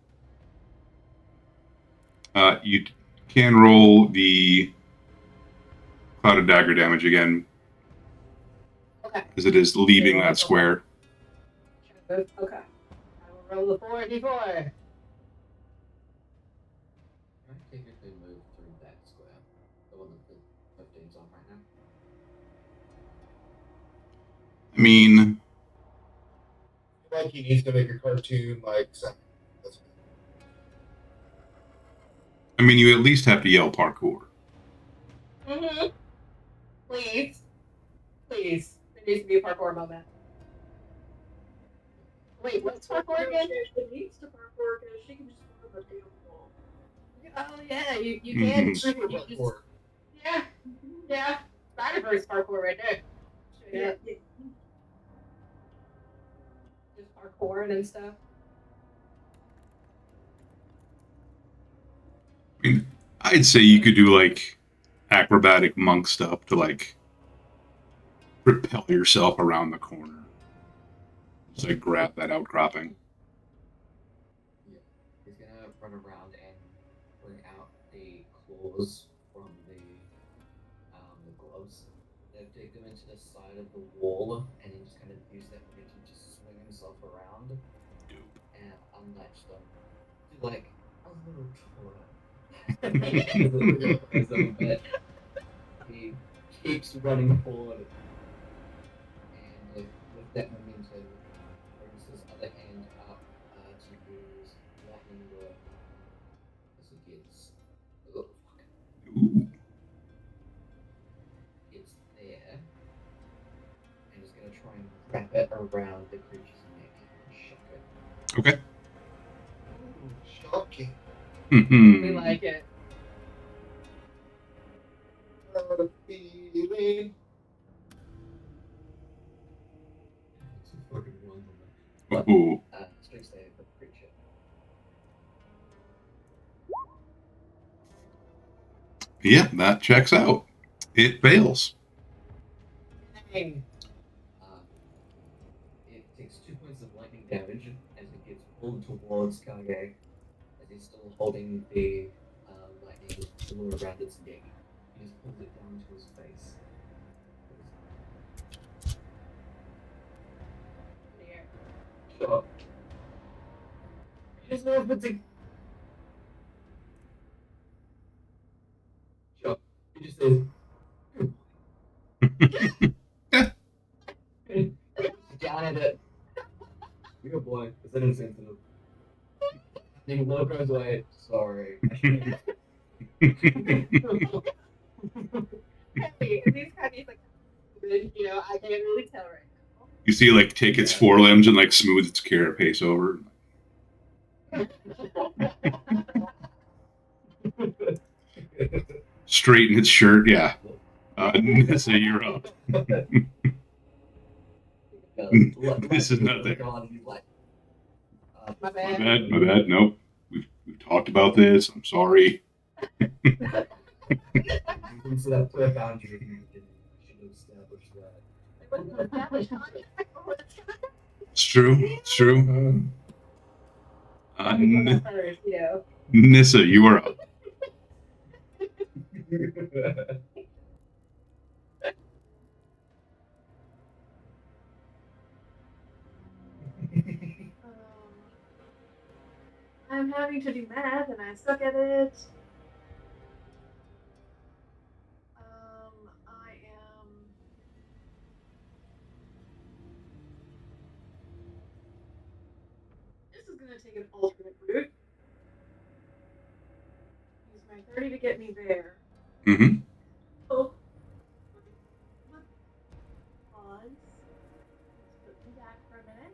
You can roll the clouded dagger damage again, Okay. because it is leaving that square. Okay. I will roll the 4d4. Can I technically move through that square? The one that the 15's on right now? I mean, Like he needs to make a cartoon like second. That's you at least have to yell parkour. Mm-hmm. Please. Please. There needs to be a parkour moment. Wait, what's parkour again? She needs to parkour because she can just go to the damn wall. Oh, yeah, you can. Mhm. super You just- parkour. Yeah. Spider-Verse parkour right there. Yeah. Just parkouring and stuff. I mean, I'd say you could do like acrobatic monk stuff to like propel yourself around the corner. Just like grab that outcropping. Yeah. He's gonna run around and bring out the claws from the gloves. Dig them into the side of the wall and then just kind of use that momentum to swing himself around and unlatch them to like a little tour. He keeps running forward and with that momentum brings his other hand up to use lightning word as he gets Ooh. it's there and is going to try and wrap it around the creature's neck and shock it. Okay. Shocking. We like it. What a feeling. It's a fucking wonderment. Ooh. Strength save for the creature. Yeah, that checks out. It fails. Dang. It takes 2 points of lightning damage as it gets pulled towards Kage as he's still holding the lightning tool around its neck. He just pulls it down to his face. Here. Sure. He just knows what's a... Sure. He just says, down at it. Good boy. Is that insensitive? The low goes away. Sorry. Hey, and these kind of like, you know, I can't really tell right now. You see, like, take its forelimbs and like smooth its carapace over. Straighten its shirt. Yeah. Nissa, you're up. This is not there. My My bad. bad. My bad. Nope. We've talked about this. I'm sorry. So that clear boundary, you should have established that. It's true. It's true. First, you know. Nissa, you are up. I'm having to do math and I suck at it. I am. This is gonna take an alternate route. Use my 30 to get me there. Mm-hmm. Oh. Pause. Let's put me back for a minute.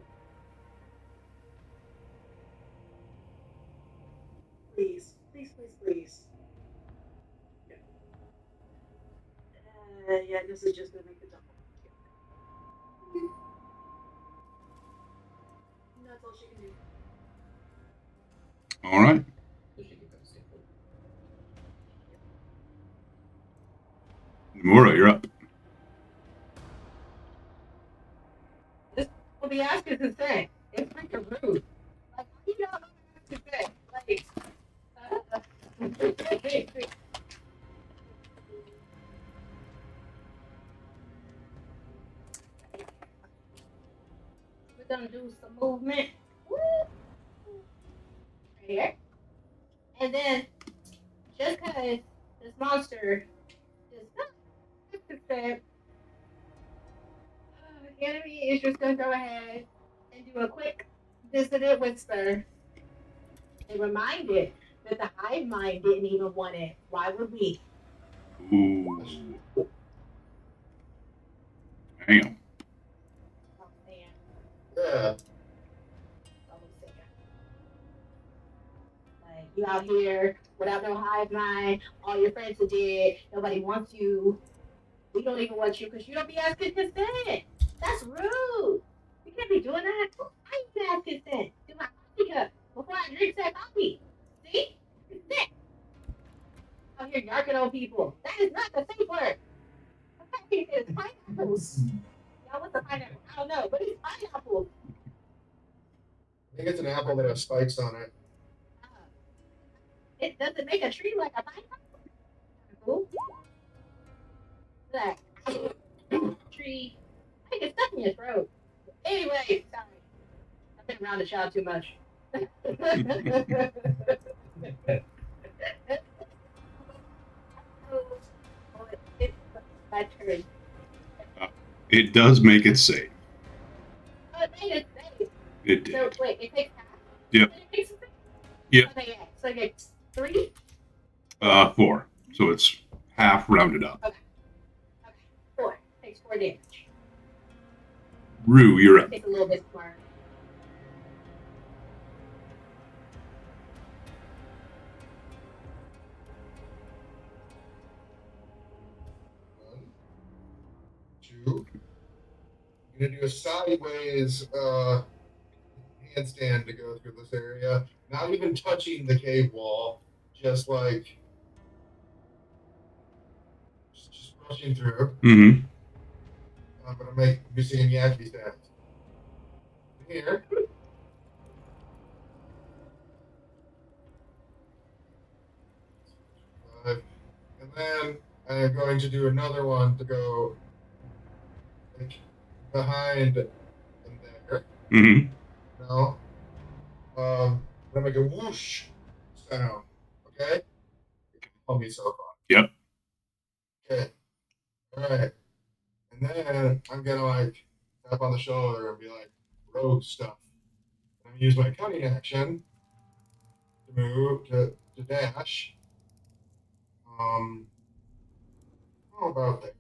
Please, please, please, please. Yeah, this is just gonna make the double. And that's all she can do. All right. So she can kind of stay put. Nomura, you're up. Well, the ask is insane. It's freaking rude. Like, how do you not know what to say? Like, we're gonna do some movement. Woo! Right here. And then, just because this monster is not 50%, the enemy is just gonna go ahead and do a quick dissonant whisper and remind it that the hive mind didn't even want it. Why would we? Ooh. Damn. Oh, man. Yeah. Double sick. Like, you out here without no hive mind, all your friends are dead, nobody wants you. We don't even want you because you don't be asking consent. That's rude. You can't be doing that. I even ask consent. Do my coffee cup before I drink that coffee. See? Consent. Out here yarking on people. That is not the safe word. Okay, it's pineapples. Y'all, what's a pineapple? I don't know, but it's pineapple. I think it's an apple that has spikes on it. It doesn't make a tree like a pineapple. Cool. That tree. I think it's stuck in your throat. Anyway, sorry. I've been around the child too much. It's my turn. It does make it safe. Oh, it made it safe. It did. So wait, it takes half? Yep. And it takes it? Yep. Okay, yeah. So it gets 3? 4. So it's half rounded up. Okay. 4. Takes 4 damage. Rue, you're up. It's a little bit smart. One, two. I'm gonna do a sideways handstand to go through this area. Not even touching the cave wall, just like just rushing through. Mm-hmm. I'm gonna make you singing Yankee stats. Here. Five. And then I'm going to do another one to go like behind in there. Mm-hmm. No. I'm gonna make a whoosh sound. Okay? Call me so far. Yep. Okay. Alright. And then I'm gonna like tap on the shoulder and be like, rogue stuff. And I'm gonna use my cunning action to move to dash. How about that?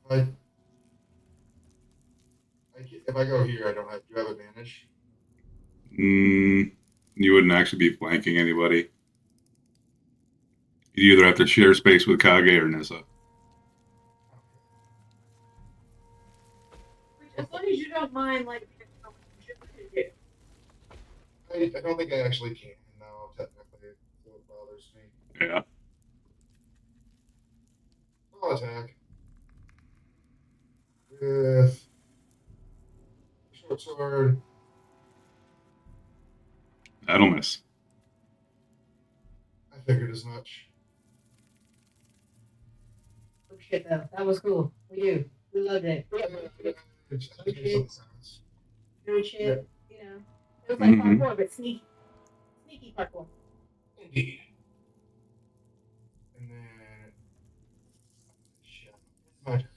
I, if I go here, I don't have. Do you have advantage? You wouldn't actually be flanking anybody. You either have to share space with Kage or Nissa. As long as you don't mind, like, I don't think I actually can. No, technically, so it bothers me. Yeah. I'll attack with short sword. That'll miss. I figured as much. Oh shit, though. That was cool. We do. We loved it. I think it makes some sense. Good shit. Yeah. You know, it was like Mhm. parkour, but sneaky parkour. Indeed. And then shit. My turn.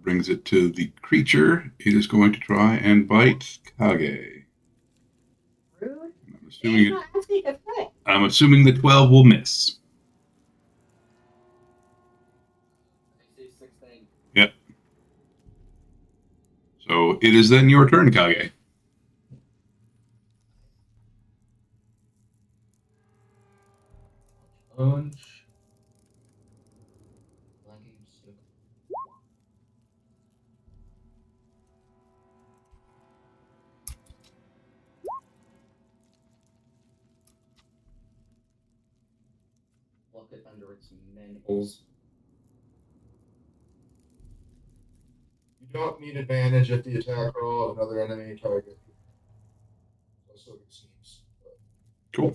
Brings it to the creature. It is going to try and bite Kage. Rude. I'm assuming It's not asking a threat. I'm assuming the 12 will miss. AC 16. Yep. So it is then your turn, Kage. Punch. Blanking stick. Lock it under its mandibles. You don't need advantage if the attack roll of another enemy target. So still get sneaks. Cool.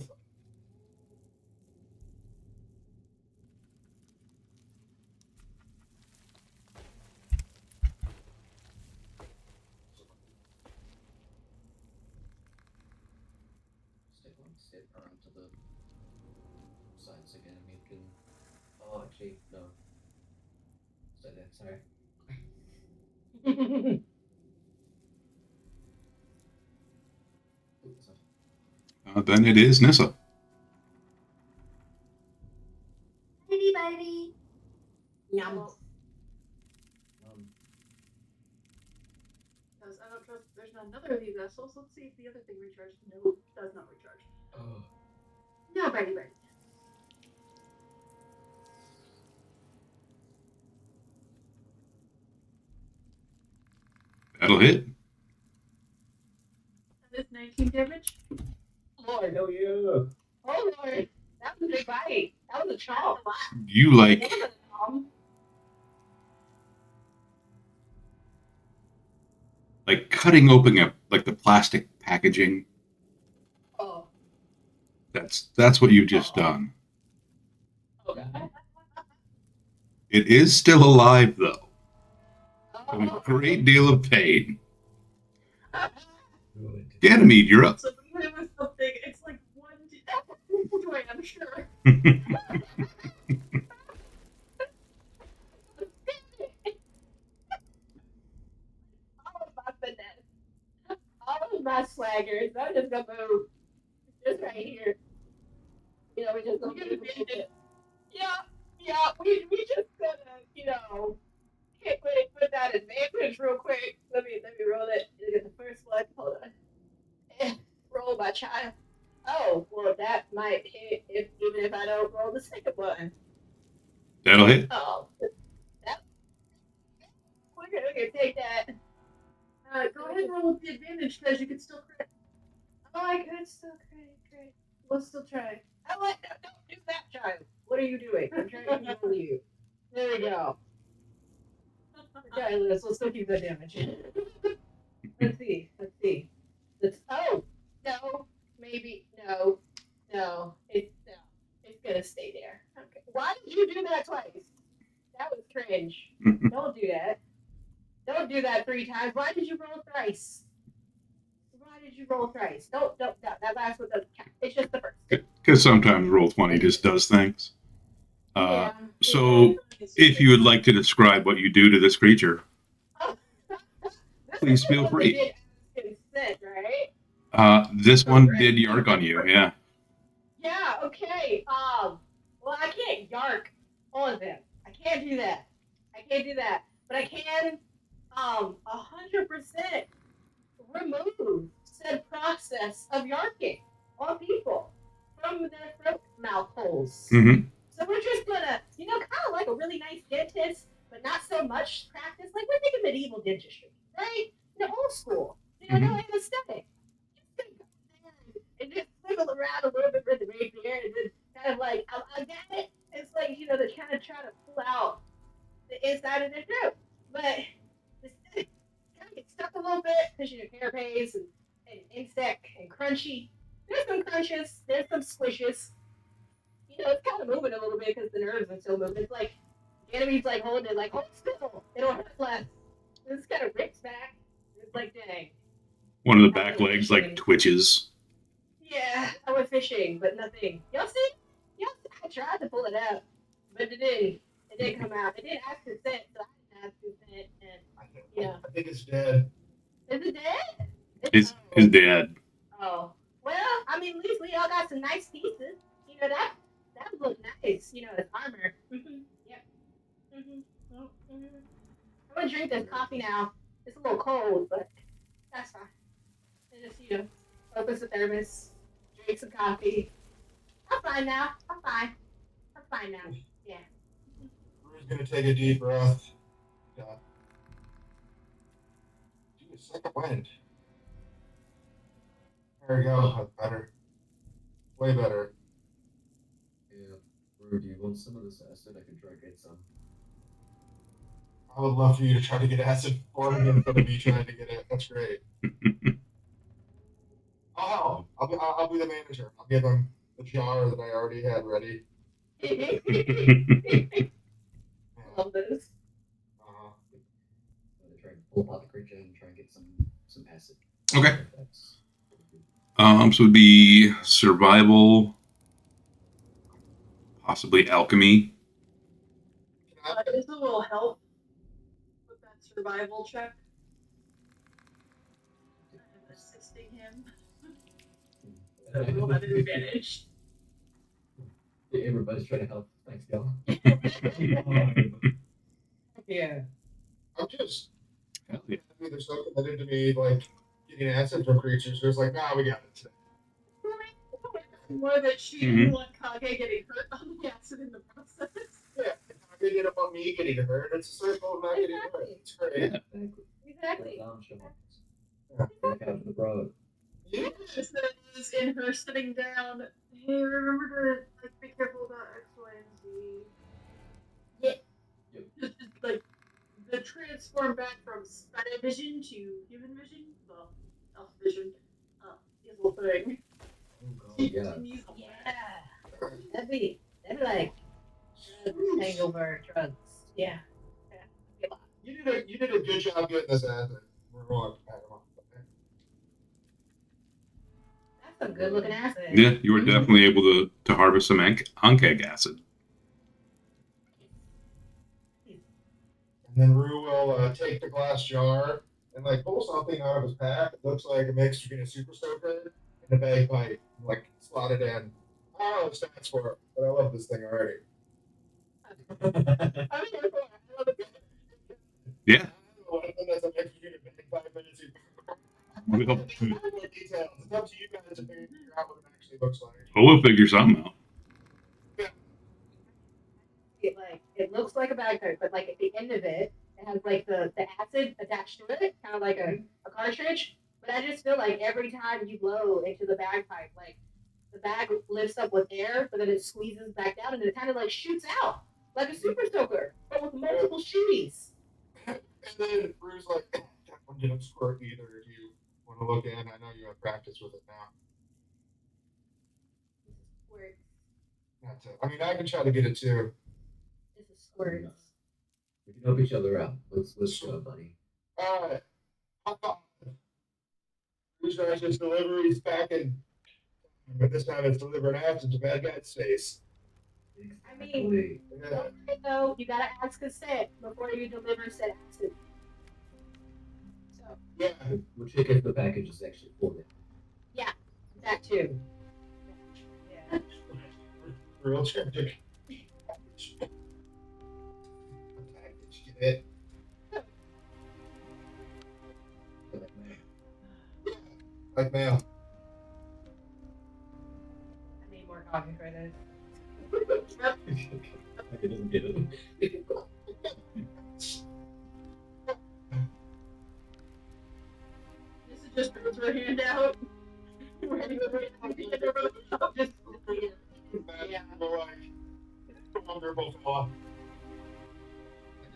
Step around to the sides again. You can. Oh, actually, no. Stay there. Sorry. Then it is Nissa. Baby, baby. Yum. Because I don't trust there's not another of these vessels. Let's see if the other thing recharges. No, it does not recharge. Oh. No, baby, baby. That'll hit. That is 19 damage. Lord, Oh yeah. oh Lord, that was a big bite. That was a chomp. You That like was a chomp. cutting open like the plastic packaging. Oh, That's what you've just done. okay. It is still alive though. Oh. In a great deal of pain. Good. Ganymede, you're up. So even if it's something, it's like 1 to wait, I'm sure. All of my finesse, all of my swaggers. I'm just gonna move. Just right here. You know, we just gonna We move gotta a manage little it. bit. Yeah. We just gonna, hit put that advantage real quick. Let me roll it. Look at the first one. Hold on. Roll my child. Oh, well, that might hit even if I don't roll the second one. That'll hit. Oh, that. We're gonna take that. Go ahead and roll with the advantage because you can still crit. Oh, I could still crit. Let's still try. Oh, what? No, don't do that, child. What are you doing? I'm trying to heal you. There we go. Okay, let's still keep the damage. Let's see. Oh no, maybe no. It's gonna stay there. Okay. Why did you do that twice? That was cringe. Don't do that. Don't do that 3 times. Why did you roll thrice? Don't. That last one doesn't count. It's just the first. Because sometimes Roll20 just does things. Yeah. So, if you would like to describe what you do to this creature, please feel free. Consent, right? This one did yark on you, yeah. Yeah. Okay. Well, I can't yark on them. I can't do that. But I can 100% remove said process of yarking on people from their throat mouth holes. Mm-hmm. So we're just gonna, kind of like a really nice dentist, but not so much practice. Like we think of medieval dentistry, right? Old school. No anesthetic. And just wiggle around a little bit with the rapier, and then kind of like I got it. It's like to kind of try to pull out the inside of their throat, but it's kind of get stuck a little bit because carapace and insect and crunchy. There's some crunches, there's some squishes. it's kind of moving a little bit because the nerves are still moving. It's like the enemy's like holding it, like hold still. It'll hurt less. It's kind of rips back. It's like dang. One of the back legs like twitches. Yeah, I went fishing, but nothing. Y'all see? I tried to pull it out, but it didn't. It didn't come out. It didn't ask consent, so I didn't ask consent, and I think it's dead. is it dead? His dad. Oh, well, I mean, at least we all got some nice pieces. That would look nice. As armor. Yep. I'm gonna drink this coffee now. It's a little cold, but that's fine. And just open the thermos, drink some coffee. I'm fine now. I'm fine now. Yeah. Drew's gonna take a deep breath. God. Do a second wind. There we go. That's better. Way better. Yeah. Brew, do you want some of this acid? I can try to get some. I would love for you to try to get acid for me instead of me trying to get it. That's great. I'll help. I'll be the manager. I'll give him the jar that I already had ready. Love this. I'm gonna try and pull out the creature and try and get some acid. Okay. So it'd be survival, possibly alchemy. Is a little help with that survival check? I'm assisting him. So we'll have an advantage. Everybody's trying to help. Thanks, y'all. Yeah. I'm just Hell yeah. happy they're so committed to me, like getting acid from creatures. There's like, nah, we got it today. More that she didn't want Kage getting hurt on the acid in the process. Yeah, they did it about me getting hurt. It's a circle of not getting hurt. It's great. Yeah. Exactly. Back out to the road. Yeah. Just that it is in her sitting down. Hey, remember to be careful about X, Y, and Z. Yeah. Just like the transform back from spider vision to human vision, well, elf vision, is a thing. Oh god, She yeah. continues on that. That'd be like hangover drugs. Yeah. You did a good job getting this acid. We're going. That's some good looking acid. Yeah, you were definitely able to harvest some ankeg acid. And then Rue will take the glass jar and like pull something out of his pack. It looks like a mix between a super soaker and a bagpipe. Like slot it in. I don't know what it stands for, but I love this thing already. Yeah. One of them that's a mix between a bagpipe and a super soaker. We'll, More details. It's up to you guys to figure out what it actually looks like. we'll figure something out. It looks like a bagpipe, but like at the end of it, it has like the acid attached to it, kind of like a cartridge. But I just feel like every time you blow into the bagpipe, like the bag lifts up with air, but then it squeezes back down and it kind of like shoots out like a super soaker, but with multiple shooties. And then Rue's like, that one didn't squirt either. If you want to look in, I know you have practice with it now. Squirt. That's it. I mean, I can try to get it too. This is squirts. We can help each other out. Let's go, buddy. All right. Who's just deliveries back in, but this time it's delivering acid to bad guy's face. I mean, Yeah. so you gotta ask consent before you deliver said acid. So Yeah. We'll check if the package is actually for them. that too. Yeah. Real tragic. Get it? Like mail. I need more coffee credit. It doesn't get it. This is just throws her hand out. Ready to read just Yeah. Like, vulnerable fella.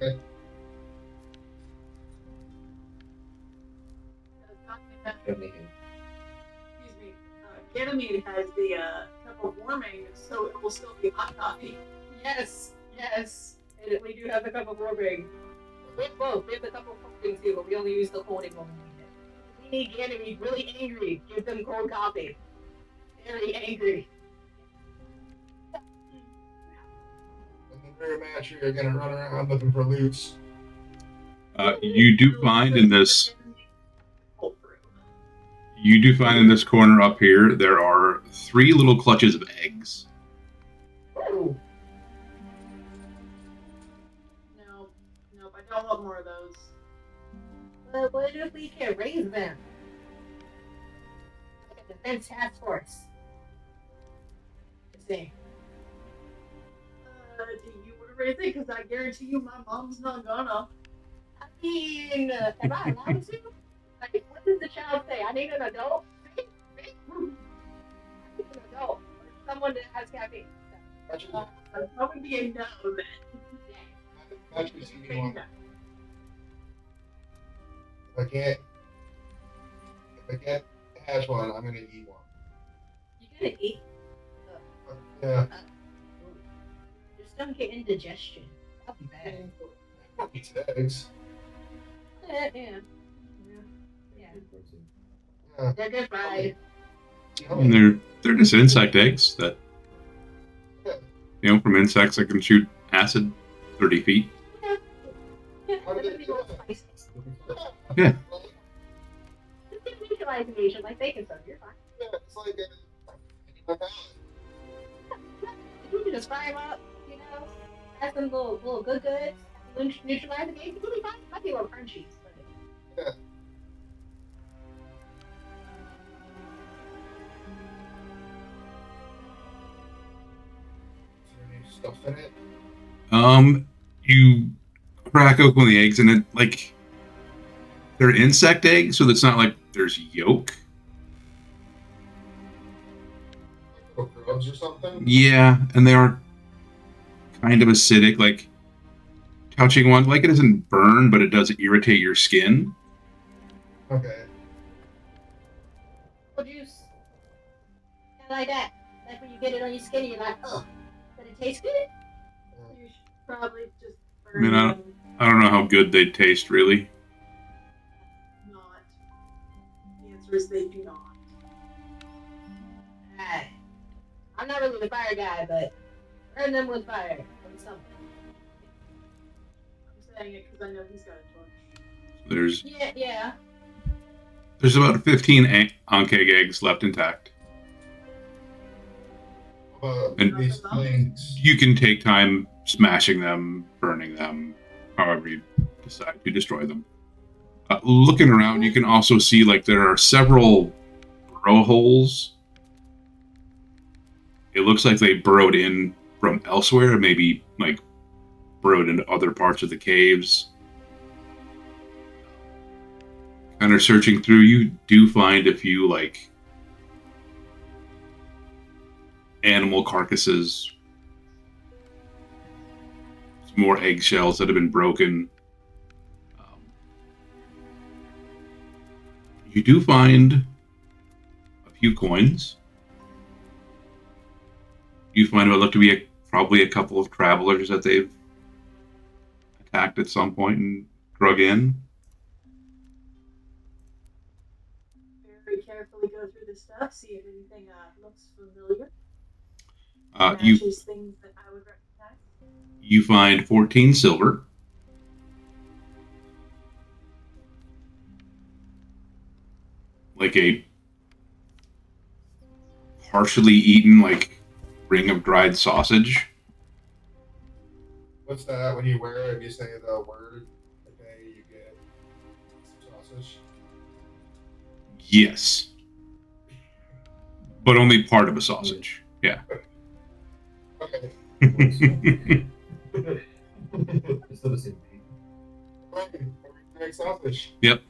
Okay. Excuse me. Ganymede has the cup of warming, so it will still be hot coffee. Yes, yes. And we do have the cup of warming. We have both. We have the cup of warming too, but we only use the colding when we need it. We need Ganon to be really angry. Give them cold coffee. Very angry. And the rear match, you're gonna run around looking for loots. You do find in this corner up here, there are 3 little clutches of eggs. Ooh. No, nope, I don't want more of those. But what if we can raise them? Like a defense task force. See. Do you want to raise it? Because I guarantee you my mom's not gonna. I mean, am I allowed to? Like, what does the child say? I need an adult? I need an adult. Or someone that has caffeine. That'd probably be a no then. Match is Okay, one. no. If I can't hatch one, I'm gonna eat one. You're gonna eat. Yeah. Just don't get indigestion. That'll be bad. Eat eggs. Yeah. Yeah. They're good fried. And they're just insect eggs that, from insects that can shoot acid 30 feet. Yeah, How do they're they gonna be do more that? spicy. Yeah. Just get neutralizing agent like bacon stuff. You're fine. Yeah, it's like You can just fry them up, add some little good goods, neutralizing agent. You'll be fine. Might be a little crunchy, but yeah. Is there any stuff in it? You crack open the eggs, and they're insect eggs, so it's not like there's yolk. Like little grubs or something? Yeah, and they are kind of acidic. Like touching one, it doesn't burn, but it does irritate your skin. Okay. apple juice. Kind of like that. Like when you get it on your skin, and you're like, ugh, but it tastes good. You should probably just I mean, burn them. I don't know how good they taste, really. Not. The answer is they do not. Alright. I'm not really the fire guy, but burn them with fire or something. I'm saying it because I know he's got a torch. Yeah. There's about 15 Ankeg eggs left intact. And These things. You can take time smashing them, burning them, however you decide to destroy them. Looking around, you can also see there are several burrow holes. It looks like they burrowed in from elsewhere, maybe burrowed into other parts of the caves. Kind of searching through, you do find a few animal carcasses, some more eggshells that have been broken. You do find a few coins. You find what look to be probably a couple of travelers that they've attacked at some point and drug in. Very carefully go through the stuff, see if anything looks familiar. You Matches things that I would recognize. You find 14 silver. A partially eaten ring of dried sausage. What's that when you wear it? If you say the word, okay, you get sausage. Yes, but only part of a sausage. Yeah. Okay. It's still the same thing. Right, sausage. Yep.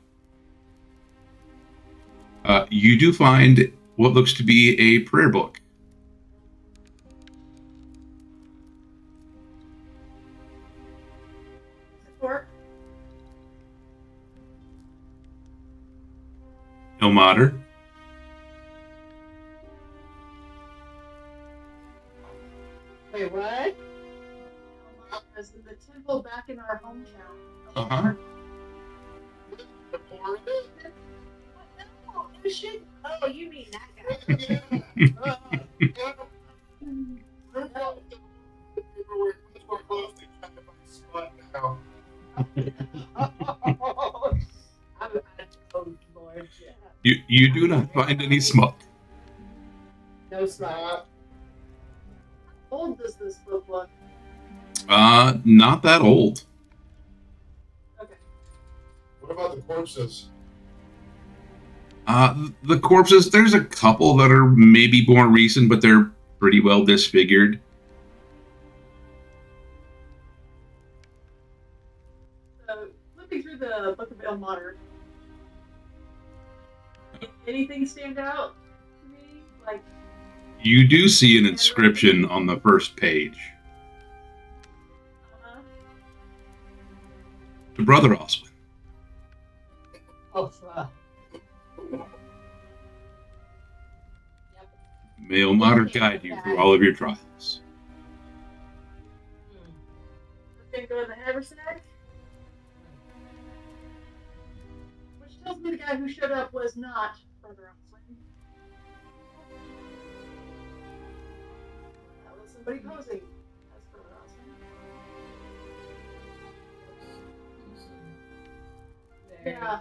You do find what looks to be a prayer book. Or Ilmater. the temple back in our hometown. Uh-huh. No, it should. Oh, you mean that guy? Now. Oh, Lord, yeah. You do not find any smut. No smile. Uh, How old does this book look? Not that old. Okay. what about the corpses? The corpses, there's a couple that are maybe more recent, but they're pretty well disfigured. So, flipping through the Book of Ilmater, anything stand out to me? Like, You do see an inscription on the first page. To Brother Oswin. Oh, May Ilmater guide you through all of your trials. Thing go in the haversack? Which tells me the guy who showed up was not Brother Oswin. That was somebody posing as Brother Oswin. Yeah.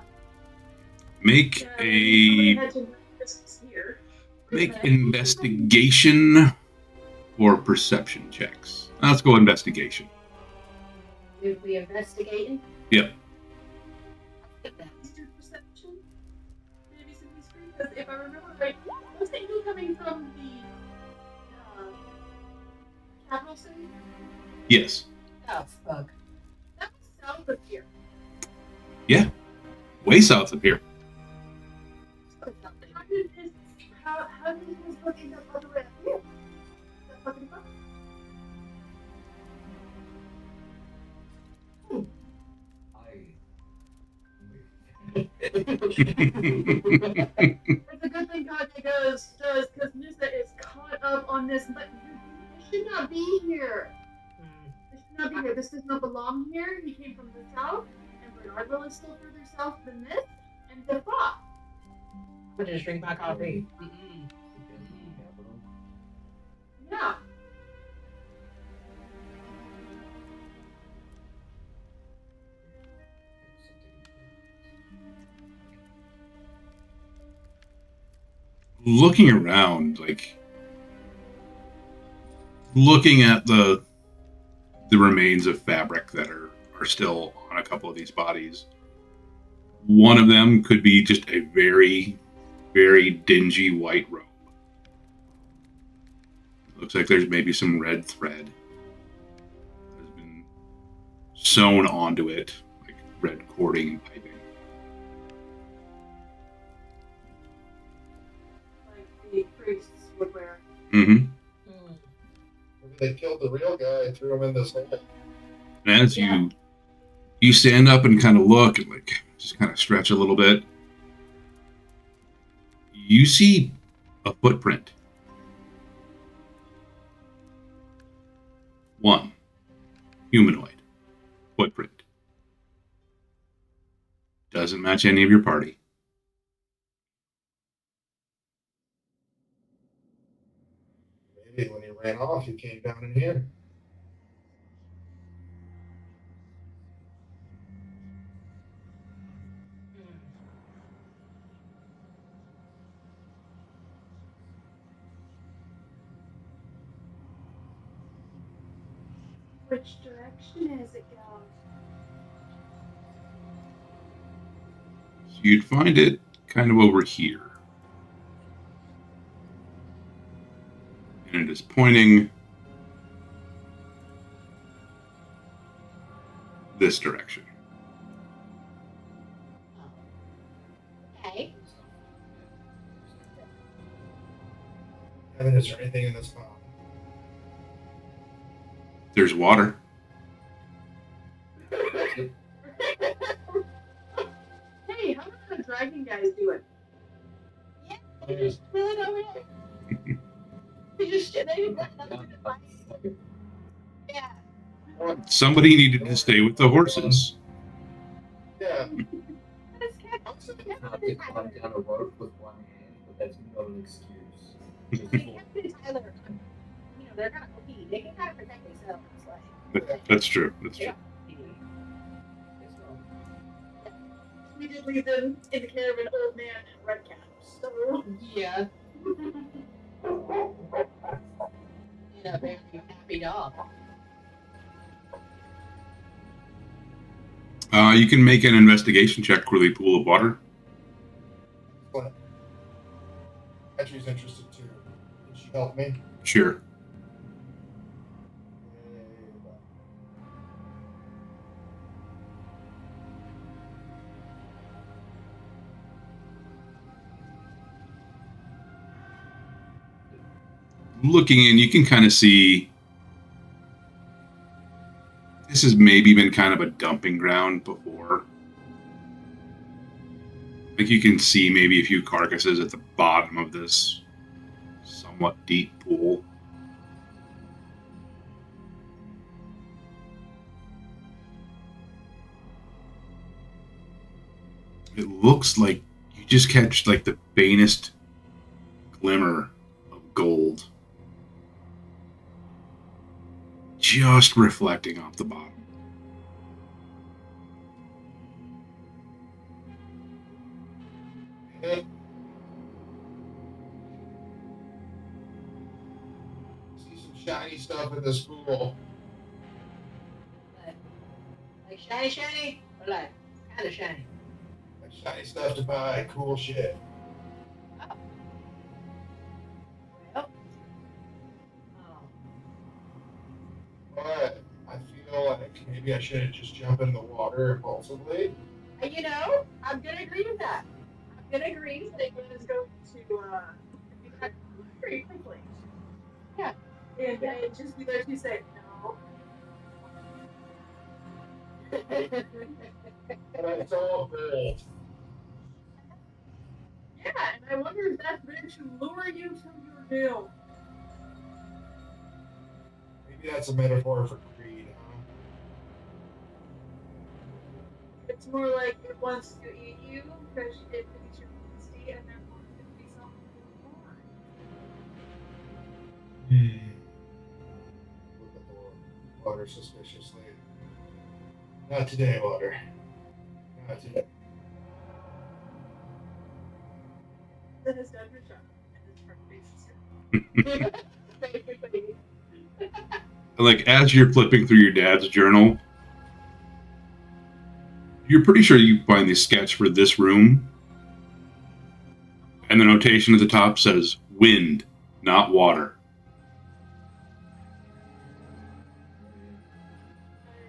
Make Somebody a had to this here. make investigation or perception checks. Let's go investigation. If we investigating? Yep. History perception? Maybe some history? Because if I remember right, was he coming from the capital city? Yes. Oh, fuck. That was south of here. Yeah. Way south of here. How did his book end up all the way up here? That fucking book? It's a good thing Kanye does because Nissa is caught up on this, but this should not be here. This should not be here. This does not belong here. He came from the south, and Ardwell is still further south than this, and the fuck. I'm gonna just drink my coffee. Yeah. Looking around, like looking at the remains of fabric that are still on a couple of these bodies. One of them could be just a very, very dingy white robe. Looks like there's maybe some red thread that has been sewn onto it, like red cording and piping. Like the priests would wear. Mm-hmm. Maybe they killed the real guy and threw him in this hole. And as you stand up and kind of look and like just kind of stretch a little bit, you see a footprint. One humanoid footprint. Doesn't match any of your party. Maybe when he ran off, he came down in here. Which direction is it going? So you'd find it kind of over here. And it is pointing this direction. Okay. Kevin, is there anything in this pond? There's water. Hey, how are the dragon guys doing? Yeah, they're just chilling over there. They just Yeah. Somebody needed to stay with the horses. Yeah. This cat- Not to climb down a rope with one hand, but that's not an excuse. I mean, Captain and Tyler, you know, they're not OP. They can kind of protect themselves. Like, That's true. That's they true. are OP. It's not. We did leave them in the care of an old man in red cap. So Yeah. And a very happy dog. You can make an investigation check for the pool of water. But Patrick's interested too. Can she help me? Sure. Looking in, you can kind of see this has maybe been kind of a dumping ground before. Like you can see maybe a few carcasses at the bottom of this somewhat deep pool. It looks like you just catch like the faintest glimmer of gold just reflecting off the bottom. Yeah. See some shiny stuff in this pool. Like shiny, or like kind of shiny. Like shiny stuff to buy, cool shit. Well, But I feel like maybe I shouldn't just jump in the water impulsively. you know, I'm gonna agree with that. I'm gonna agree. Sigmund is going to do that very quickly. Yeah. And just be there to say no. But it's all gold. Yeah, and I wonder if that's meant to lure you to your doom. Maybe that's a metaphor for greed, huh? It's more like it wants to eat you because it thinks you're tasty and therefore it can be something more. Look at the water suspiciously. Not today, water. Not today. That has done her job and his heart faces her. Like as you're flipping through your dad's journal, you're pretty sure you find the sketch for this room, and the notation at the top says wind, not water.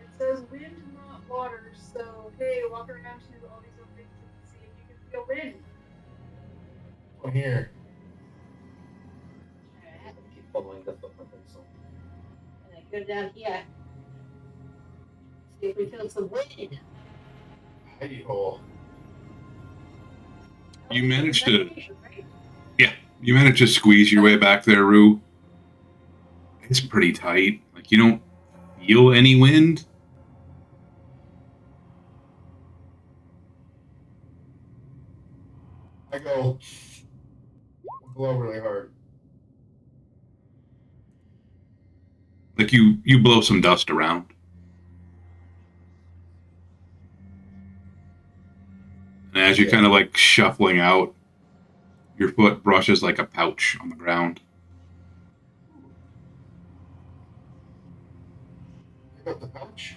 It says wind, not water. So hey, walk around to all these other things and see if you can feel wind. One here. Alright, Keep following the footprint pencil. and I go down here. See if we feel some wind. Hidey hole. You managed to, Investigation, right? you managed to squeeze your way back there, Rue. It's pretty tight. Like you don't feel any wind. I go blow really hard. Like you blow some dust around. And as you're kind of like shuffling out, your foot brushes like a pouch on the ground. Pick up the pouch.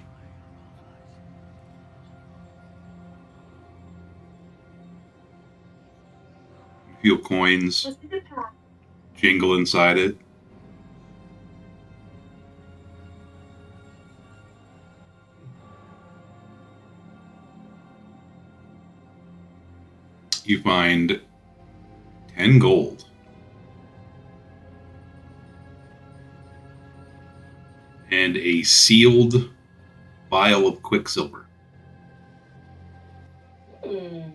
You feel coins Let's get the pack. jingle inside it. You find 10 gold. And a sealed vial of quicksilver. Hmm.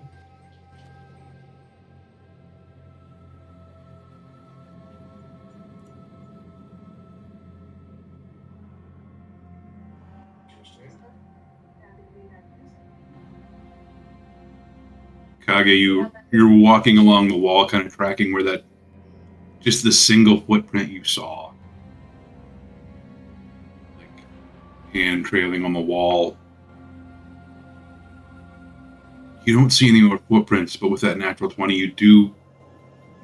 Kage, you're walking along the wall, kind of tracking where that, just the single footprint you saw, like hand trailing on the wall. You don't see any more footprints, but with that natural 20, you do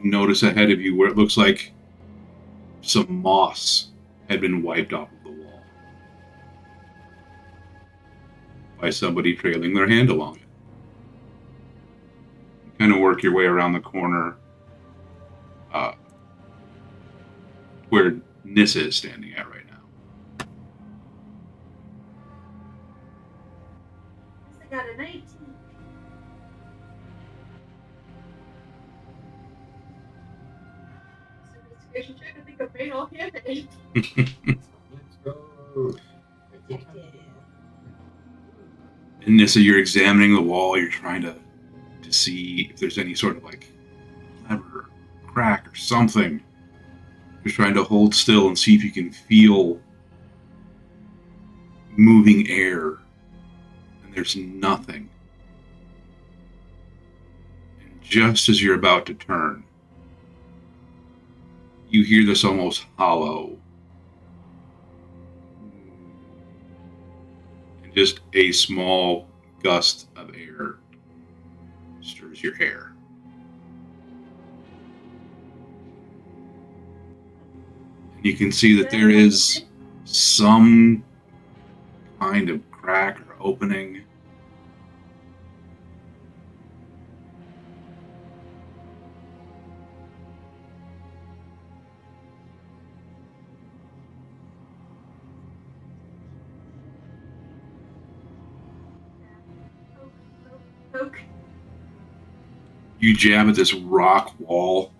notice ahead of you where it looks like some moss had been wiped off of the wall by somebody trailing their hand along it. You kind of work your way around the corner where Nissa is standing at right now. I got a 19. Investigation check. I think I made all campaign. Let's go. And Nissa, you're examining the wall. You're trying to see if there's any sort of like lever, crack, or something. You're trying to hold still and see if you can feel moving air. And there's nothing. And just as you're about to turn, you hear this almost hollow. And just a small gust of air stirs your hair. And you can see that there is some kind of crack or opening. Poke. You jab at this rock wall,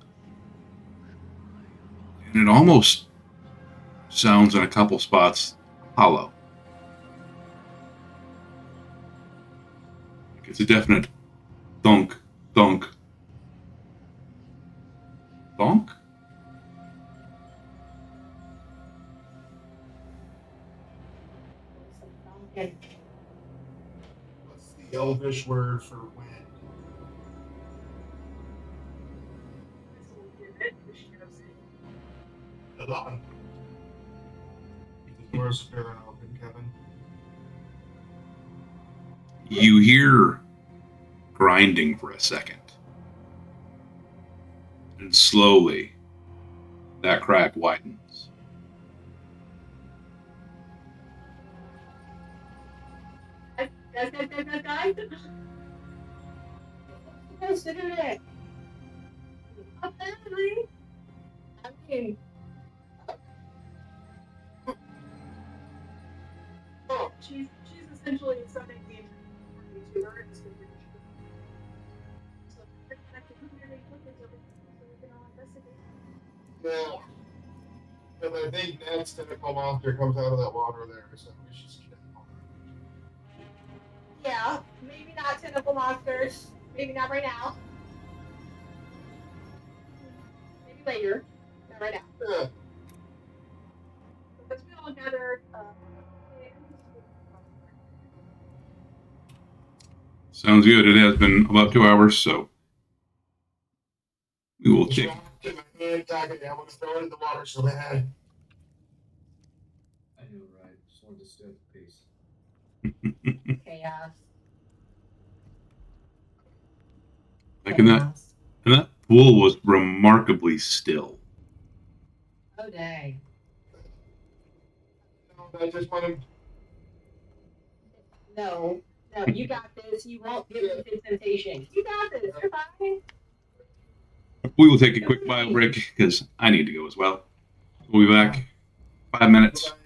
and it almost sounds in a couple spots hollow. It's a definite thunk, thunk, thunk. What's the Elvish word for wind? Elon. The door's fair and open, Kevin. You hear grinding for a second. And slowly, that crack widens. Guys. Supposed to do that. Apparently. I mean, She's essentially summoning the entire to her investigation. So we're connecting who made clickers over here so we can all investigate. Yeah. And I think next tentacle monster comes out of that water there, so we should see that. yeah, maybe not tentacle monsters. Maybe not right now. Maybe later. Not right now. Yeah. Because we all gathered. Sounds good. It has been about 2 hours, so we will take. I want to throw it in the water so bad. I know, right? Just wanted to disturb the peace. Chaos. Like in that pool was remarkably still. Oh dang. I just wanted. No, you got this. You won't give me the temptation. You got this. You're fine. We will take a quick bio break because I need to go as well. We'll be back 5 minutes. Bye.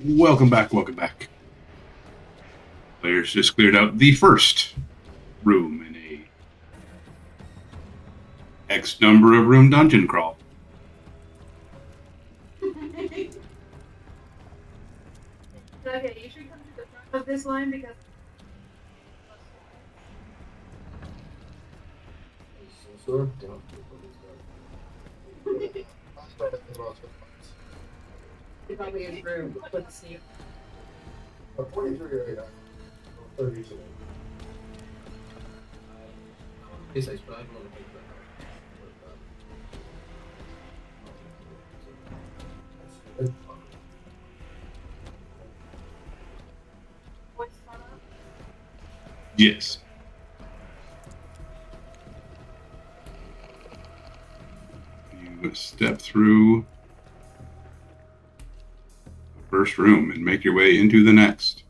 Welcome back, welcome back. Players just cleared out the first room in a X number of room dungeon crawl. Okay, you should come to the front of this line because. Sure. I started thinking about it. He probably is room. Let's see. I'm 43 right now. I'm 30 today. Yes, I tried one of the That's good. Voice spot up. Yes. You step through the first room and make your way into the next.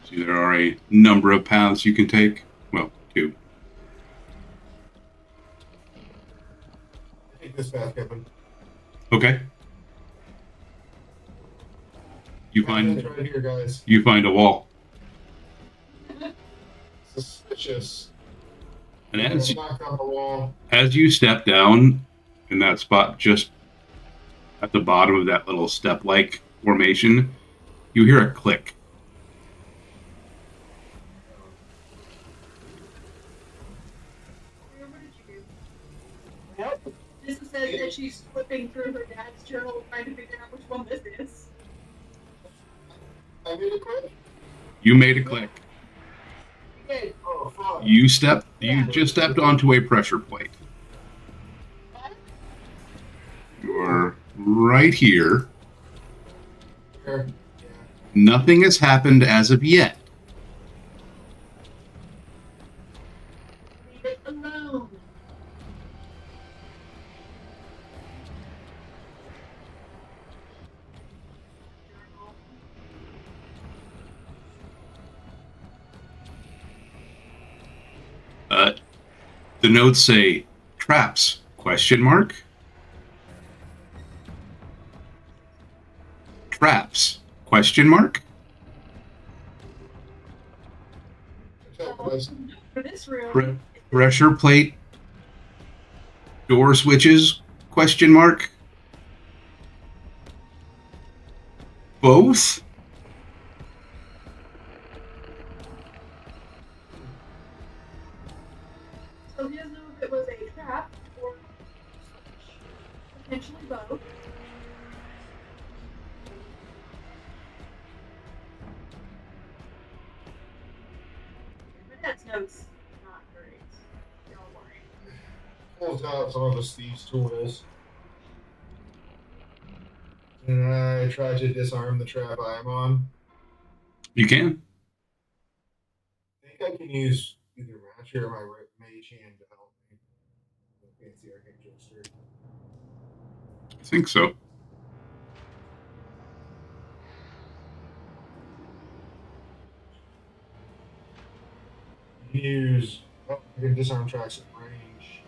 See, there are a number of paths you can take. Well, two. Take this back, Kevin. Okay. You Kevin's find right here, guys. you find a wall, Suspicious. and I knocked on the wall. as you step down in that spot just at the bottom of that little step-like formation, you hear a click. What did you do? Nope. This says that she's flipping through her dad's journal trying to figure out which one this is. I made a click. You made a click. Good. Oh, fuck. You just stepped onto a pressure plate. What? You're right here. Here. Yeah. Nothing has happened as of yet. Leave it alone. Journal. The notes say traps, question mark. Traps, question mark. Check, guys. For this room, Pre- pressure plate, door switches, question mark. Both? so he doesn't know if it was a trap or potentially both. My dad's notes not great. Don't worry. Pulls out some of the Steve's tools. And I try to disarm the trap I am on. You can. I think I can use either Match or my mage hand to help me. Fancy arcane trickster. I think so. Use. Oh, I can disarm tracks at range.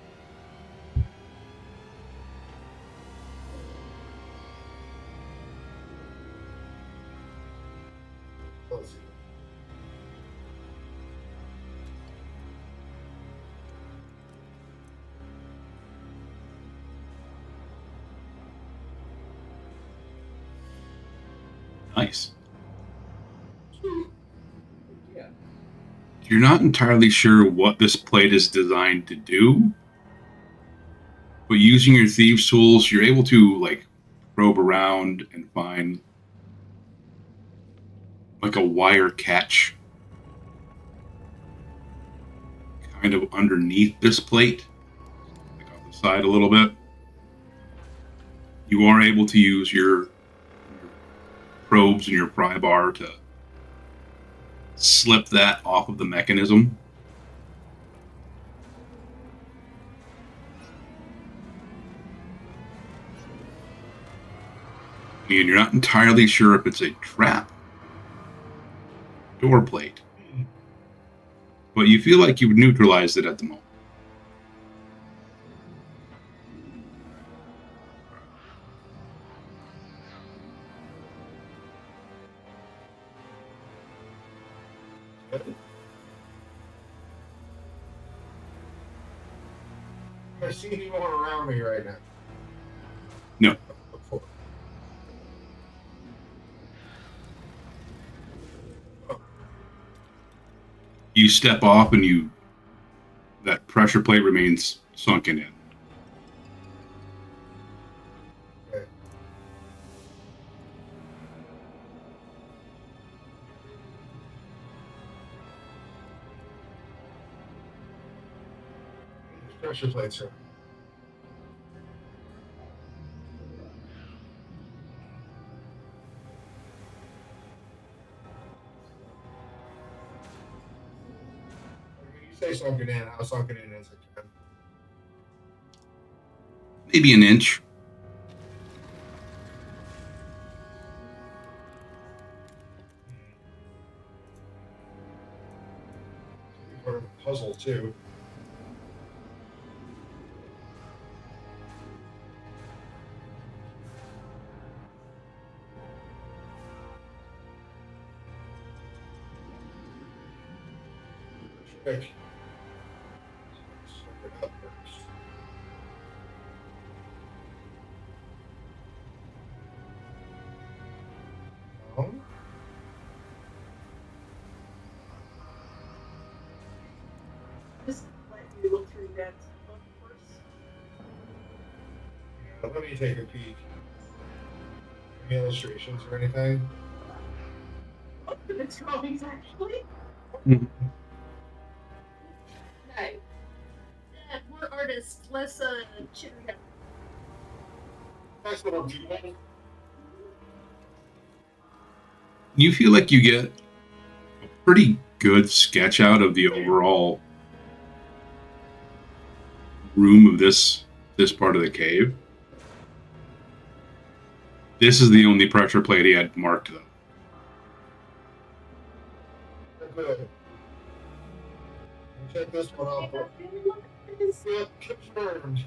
Let's see. Nice. Yeah. You're not entirely sure what this plate is designed to do, but using your thieves' tools, you're able to like probe around and find like a wire catch kind of underneath this plate, like on the side a little bit. You are able to use your probes and your pry bar to slip that off of the mechanism. And you're not entirely sure if it's a trap, door plate, but you feel like you've neutralized it at the moment. I see anyone around me right now. No. Before. You step off and that pressure plate remains sunken in. Okay. These pressure plates are. When you say sunken in, how sunken in is it? Ken? Maybe an inch. Part of a puzzle too. Check. Sort it up first. No. Just let you look through that book first. Yeah, let me take a peek. Any illustrations or anything? Look at the drawings, actually. No. Yeah, we're artists. Less chitter. Nice little detail. You feel like you get a pretty good sketch out of the overall room of this part of the cave. This is the only pressure plate he had marked, though. Good. Check this one off. Yep, confirmed.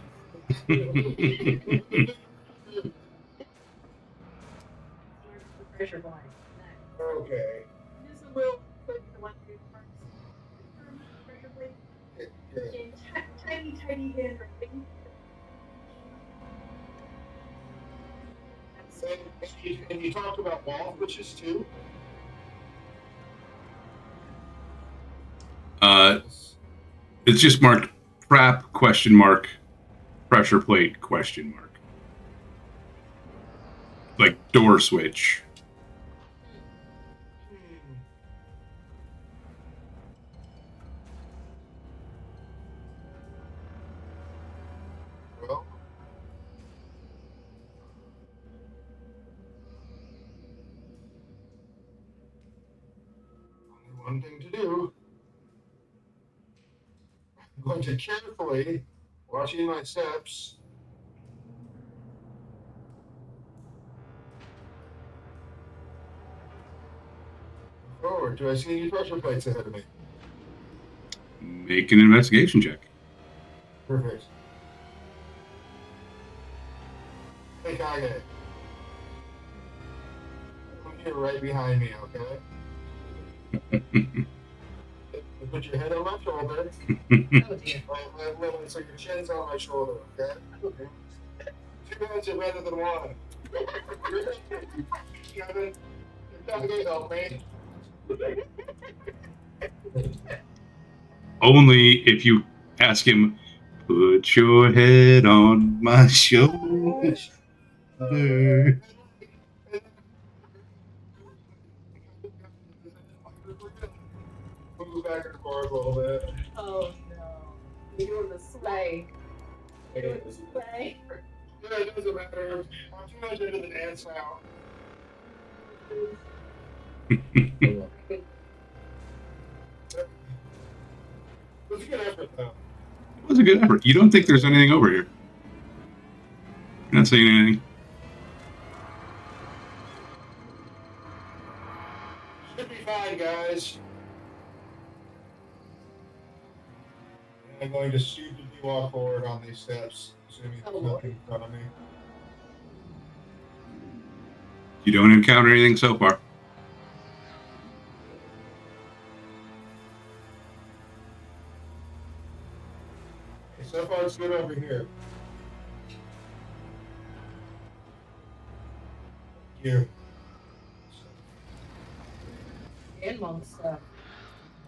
Pressure blind. Nice. Okay. Just a little quick the one through the parts. Confirm pressure plate. Good. In tiny handwriting. And you talked about wall switches too? It's just marked trap ? Pressure plate ? Like door switch. Well, only one thing to do. I'm going to carefully, watching my steps, move forward. Do I see any pressure plates ahead of me? Make an investigation check. Perfect. Hey, Kage. I'm here right behind me, okay? You put your head on my shoulder. Oh dear. So your chin's on my shoulder, okay? Two hands are better than one. Kevin, Kage, help me. Only if you ask him, put your head on my shoulder. Move back and forth a little bit. Oh no. You're doing the sleigh. You're doing the sleigh. Yeah, it doesn't matter. I'm too much into the dance now. It was a good effort, though. It was a good effort. You don't think there's anything over here? You're not saying anything. Should be fine, guys. I'm going to stupidly walk forward on these steps, assuming Oh, there's Lord. nothing in front of me. You don't encounter anything so far. Okay, so far it's good over here. Thank you. And monk stuff.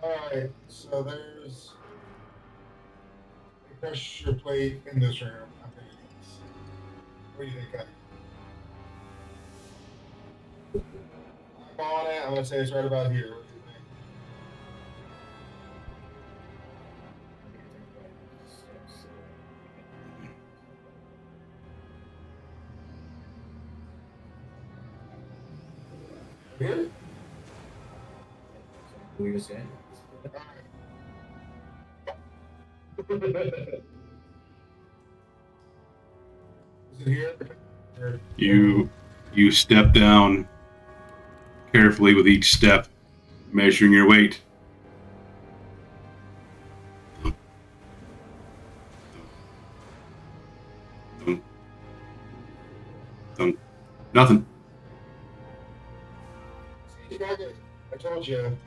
Alright, so there's a pressure plate in this room. I'm gonna guess. What do you think, Cody? I'm on it. I'm gonna say it's right about here. What do you think? Here? We were saying. Alright. Is it here? Or- You step down carefully with each step, measuring your weight. Dun, dun. Nothing. See, Chicago, I told you.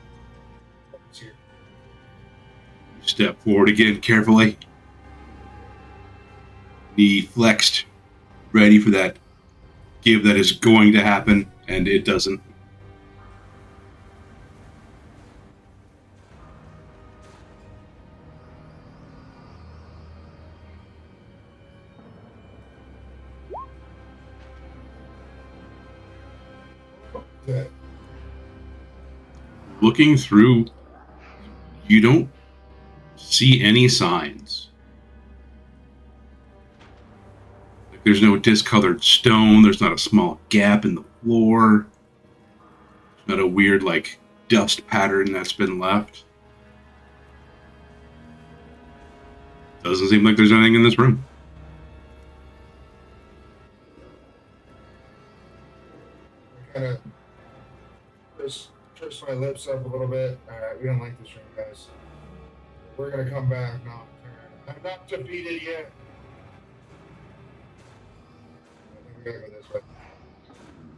It's here. You step forward again carefully. Knee flexed, ready for that give that is going to happen, and it doesn't. Good. Looking through, you don't see any signs. Like there's no discolored stone, there's not a small gap in the floor, there's not a weird, like, dust pattern that's been left. Doesn't seem like there's anything in this room. I kind of twist my lips up a little bit. Alright, we don't like this room, guys. We're gonna come back. No, I'm not defeated yet. I think we gotta go this way.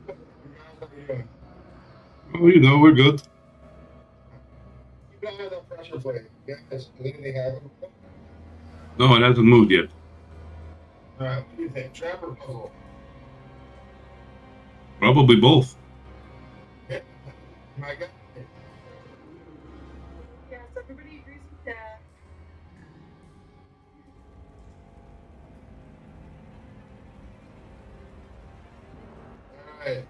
Guys, how you doing? Oh, you know, we're good. You don't have that pressure plate. Yes, does anything happen? No, it hasn't moved yet. Alright, what do you think? Trap or puzzle? Probably both. My God. Yes, everybody agrees with that. Alright.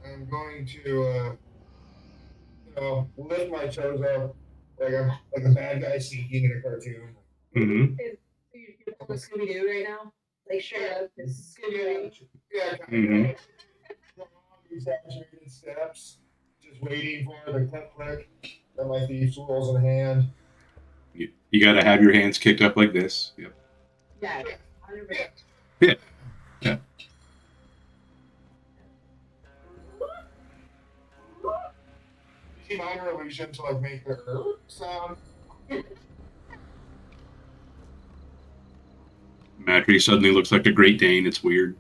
I'm going to, lift my toes up like I'm like a bad guy sneaking in a cartoon. Mm-hmm. So you're pulling Scooby Doo right now? Like straight up, this Scooby Doo. Yeah, Mm-hmm. These saturated steps, just waiting for the click click. Got my thief tools in hand. You got to have your hands kicked up like this. Yep. Yeah, 100%. Yeah. Yeah. Minor illusion to like make the sound. Matry suddenly looks like a Great Dane. It's weird.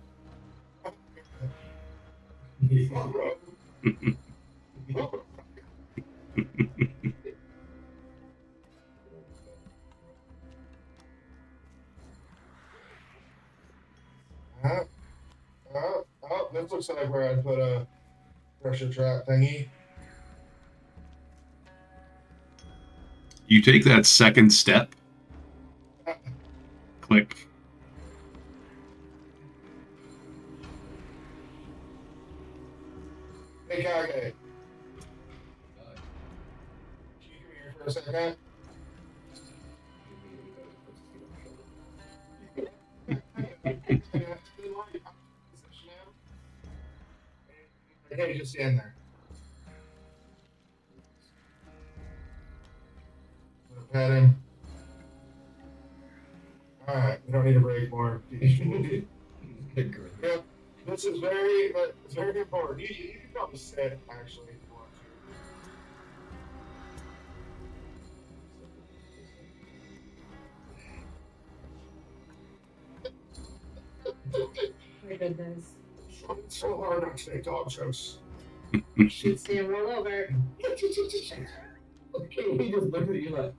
This looks like where I'd put a pressure trap thingy. You take that second step. Click. Hey, Kage. Can you come here for a second? Hey, just stand there. I'm gonna pat him. Alright, we don't need to break more. Good. Yeah, this is it's very important. You can probably sit, actually, if you want to. My goodness. It's so hard not to say dog jokes. Should stand roll over. Okay, he just looked at you like.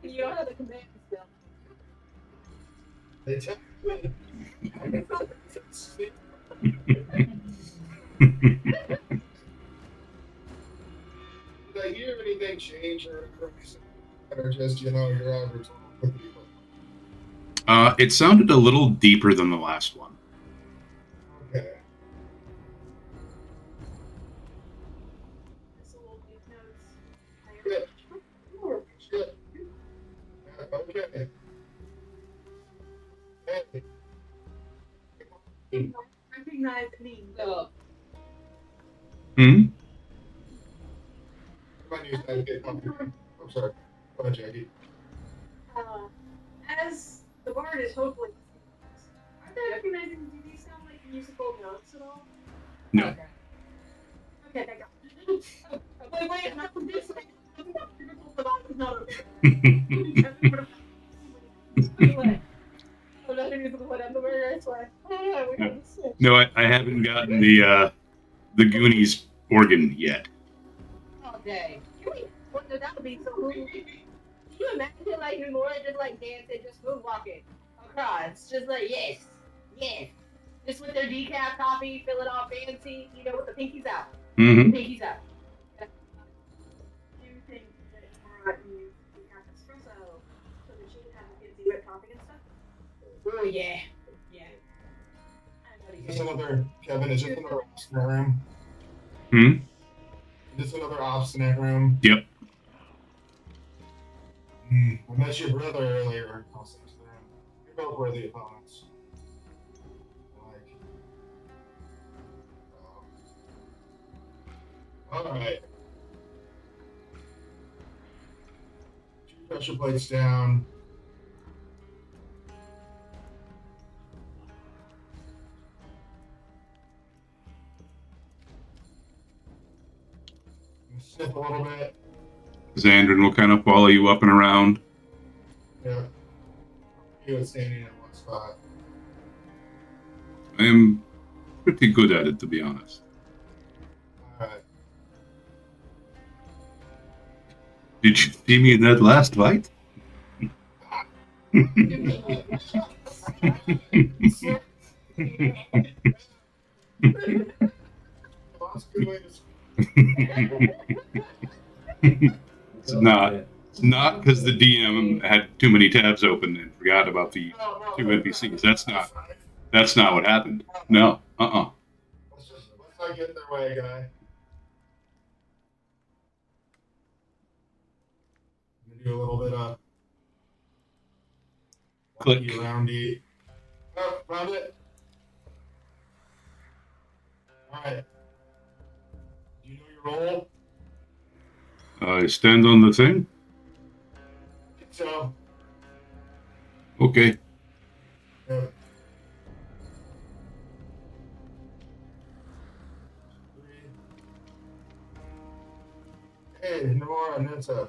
You don't have the command still. They tell me. Did I hear anything change or just, you're on your It sounded a little deeper than the last one. Okay. This will make notes. Good. Good. Yeah, okay. Hey. Recognize me. So, Hmm? My news I'm sorry. Go ahead, Jackie. As the bard is hopefully are they recognizing, do these sound like musical notes at all? No. okay. Okay, thank God. Wait, I'm not this way. I'm not critical, but I was not okay. Anyway. Another musical one on the murder, I swear. No, I haven't gotten the Goonies organ yet. All day. Can we? What that would be so cool. Can you imagine like Laura just like dancing, just moonwalking across, just like yes, yes, just with their decaf coffee, feeling all fancy, with the pinkies out. Mm-hmm. Pinkies out. Do you think that Nora needs decaf espresso so that she can have the fancy whipped coffee and stuff? Oh yeah, yeah. Is this another, Kevin, is this another obstinate room? Hmm? Is this another obstinate room? Yep. I met your brother earlier. I'll say to them. You're both worthy opponents. Alright. Two pressure plates down. Sniff a little bit. Xandrin will kind of follow you up and around. Yeah. He was standing in one spot. I am pretty good at it, to be honest. Alright. Did you see me in that last fight? It's not because the DM had too many tabs open and forgot about the two NPCs. That's not what happened. No. Let's not get in their way, guy. I'm gonna do a little bit of Click. roundy. Oh, found it. Alright. Do you know your role? I stand on the thing. So, Okay. yeah. Hey, Nora, Nessa.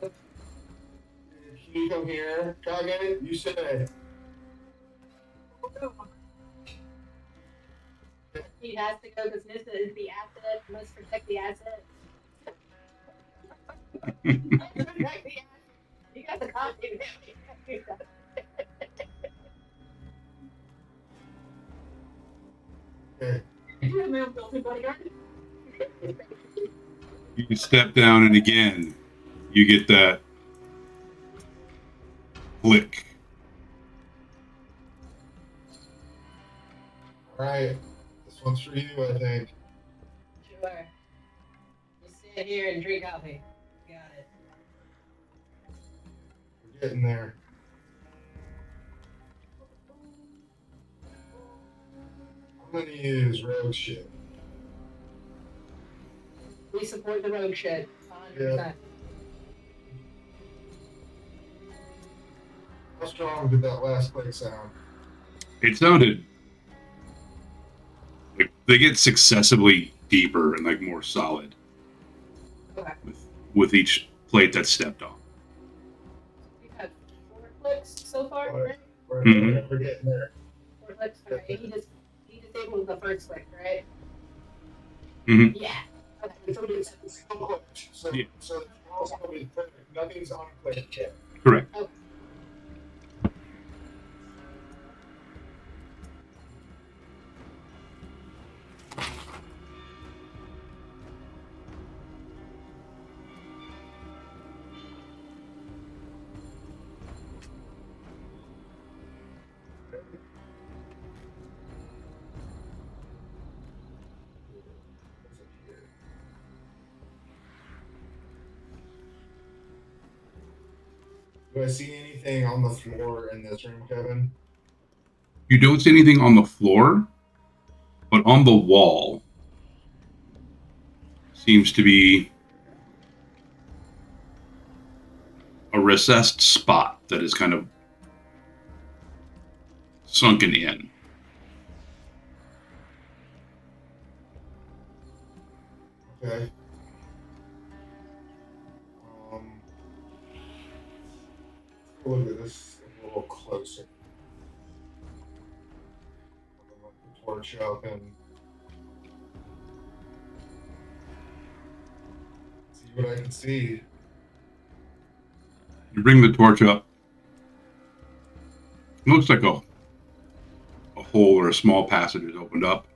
Can you come here? Kage, you say. He has to go because Nissa is the asset. Must protect the asset. Protect the asset. You got the copy. Okay. You have my own building bodyguard. You step down, and again, you get that click. Alright. This one's for you, I think. Sure. Just sit here and drink coffee. Got it. We're getting there. I'm gonna use rogue shit. We we support the rogue shit. 100%. How strong did that last click sound? It sounded like they get successively deeper and like more solid Okay. with each plate that's stepped on. We've had 4 clicks so far, right? Mhm. We're getting there. 4 clicks. All right. He disabled the first click, right? Mhm. Yeah. Okay. It's still clicked. So, Yeah. so it's also gonna be perfect. Nothing's unclicked yet. Correct. Okay. What's up here? Do I see anything on the floor in this room, Kevin? You don't see anything on the floor, but on the wall seems to be a recessed spot that is kind of sunken in. Okay. Um, look at this a little closer. I'm gonna put the torch up and see what I can see. You bring the torch up. It looks like a hole or a small passage is opened up.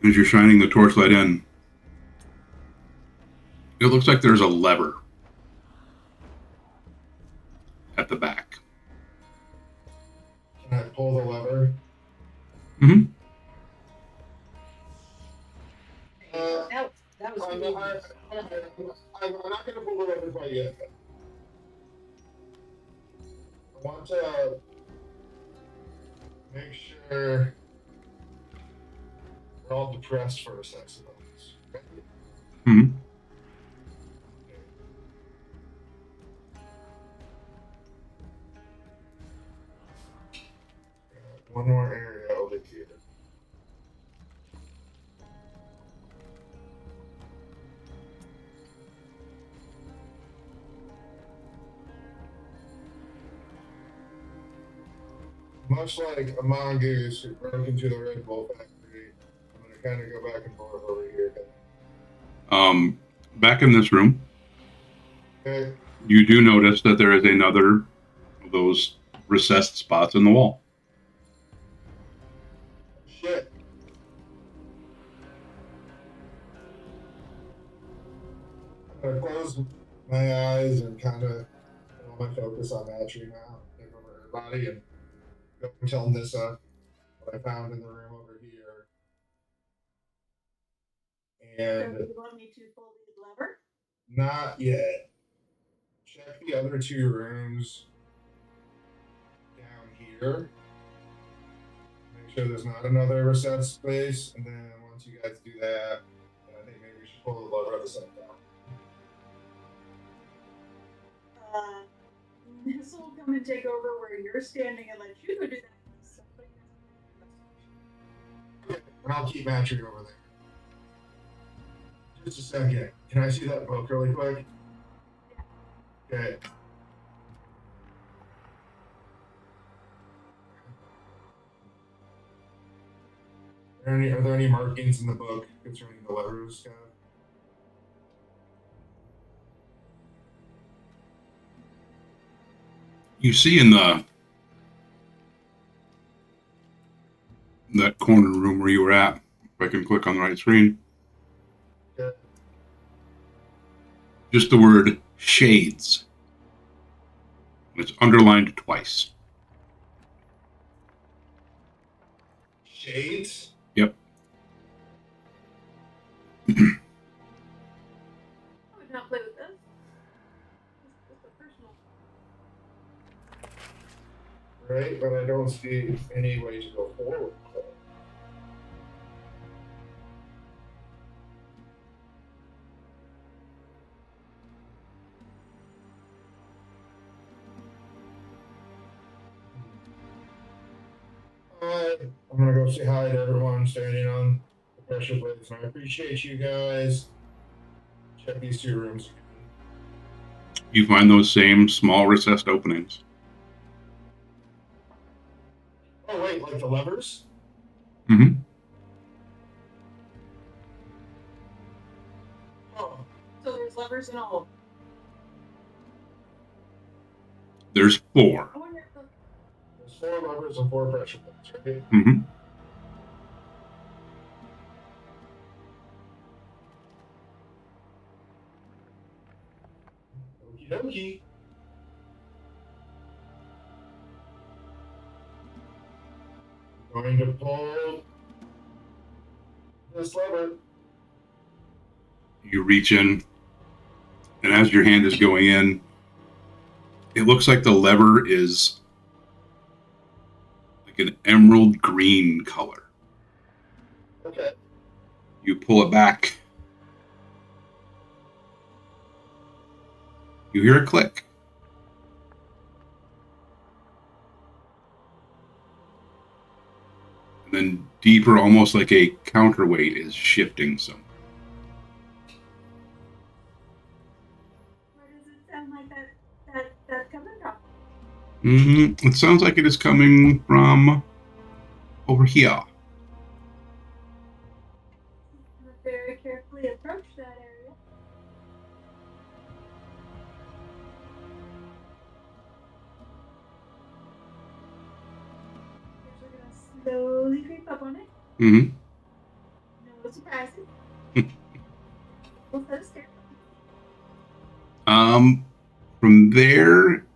As you're shining the torchlight in, it looks like there's a lever at the back. Can I pull the lever? Mm-hmm. That was I'm really not going to pull the lever quite yet. I want to make sure we're all depressed for a second. Mm-hmm. One more area over here. Much like a mongoose who broke into the Red Bull factory, I'm going to kind of go back and forth over here. Back in this room, Okay. you do notice that there is another of those recessed spots in the wall. Shit. I'm going to close my eyes and kind of put all my focus on Matry now. Take over her body and go and tell Nissa what I found in the room over here. And So you want me to pull the lever? not yet. Check the other 2 rooms down here. Make sure there's not another recessed space. And then once you guys do that, then I think maybe we should pull the lever at the same time. This will come and take over where you're standing and let you go do that. Somebody has to And I'll keep Matry over there. Just a second. Can I see that book really quick? Okay. Are there any markings in the book concerning the levers, Scott? You see in that corner room where you were at, if I can click on the right screen, Yeah. just the word shades. It's underlined twice. Shades? Yep. I would not play with this. This is a personal. Right, but I don't see any way to go forward. I'm gonna go say hi to everyone standing on the pressure plates, and I appreciate you guys. Check these 2 rooms again. You find those same small recessed openings. Oh wait, like the levers? Mm-hmm. Oh, So there's levers in all. There's 4. I wonder if the there's 4 levers and 4 pressure plates, right? Mm-hmm. Okie dokie. I'm going to pull this lever. You reach in, and as your hand is going in, it looks like the lever is like an emerald green color. Okay. You pull it back. You hear a click. And then deeper, almost like a counterweight, is shifting somewhere. where does it sound like that's coming from? It sounds like it is coming from over here. I'm gonna very carefully approach that area. We're gonna slowly creep up on it. Mm-hmm. No surprises. We'll set a stair. From there,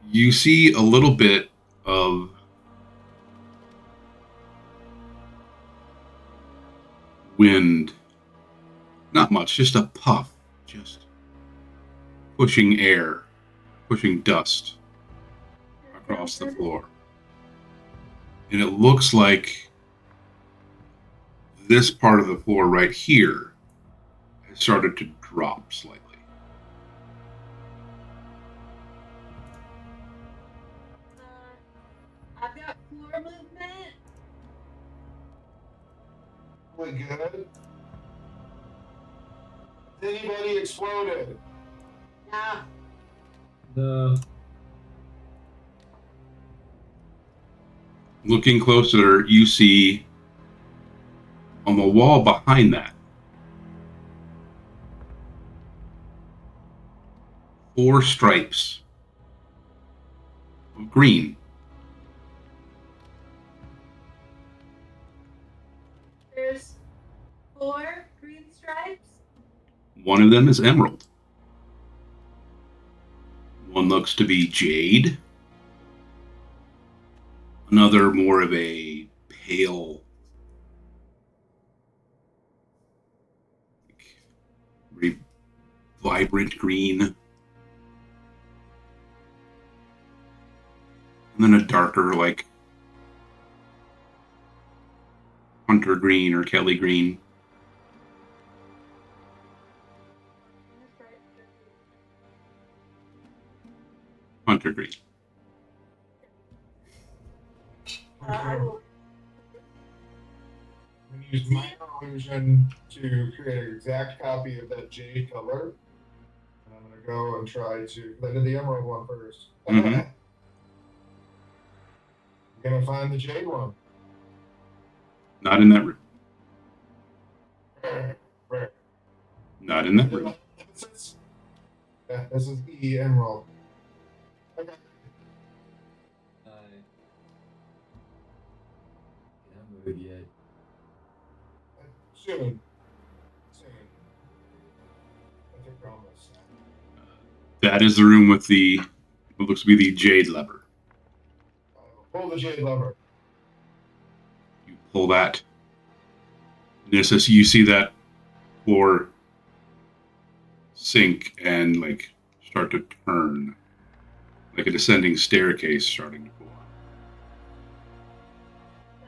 you see a little bit of wind. Not much, just a puff. Just pushing air, pushing dust across the floor. And it looks like this part of the floor right here has started to drop slightly. I've got floor movement. Really good. Has anybody exploded? Nah. No. Looking closer, you see on the wall behind that 4 stripes of green. There's 4 green stripes. One of them is emerald. One looks to be jade. Another more of a pale, very vibrant green. And then a darker, like hunter green or Kelly green. Hunter green. I will. I'm going to use my illusion to create an exact copy of that jade color. And I'm going to go and try to. I did the emerald one first. Mhm. I'm going to find the jade one. Not in that room. Right. Not in that room. Yeah, this is the emerald. Okay. I can't move yet. Soon. I think we're almost. That is the room with the what looks to be the jade lever. Pull the jade lever. You pull that. This is you see that floor sink and like start to turn, like a descending staircase starting to form.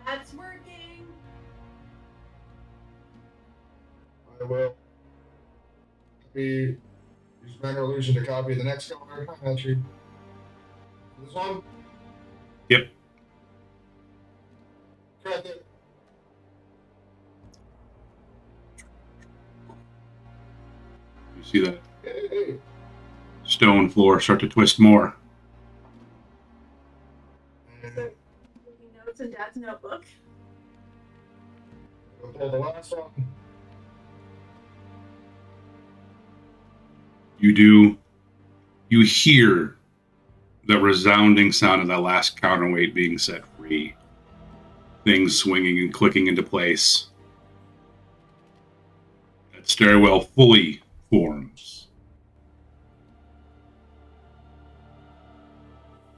That's working. I will use minor illusion to copy the next color. Actually, this one. Yep. Got it. You see that Hey. stone floor start to twist more. And So, taking notes in Dad's notebook. we'll pull the last one. You hear the resounding sound of that last counterweight being set free. Things swinging and clicking into place. That stairwell fully forms.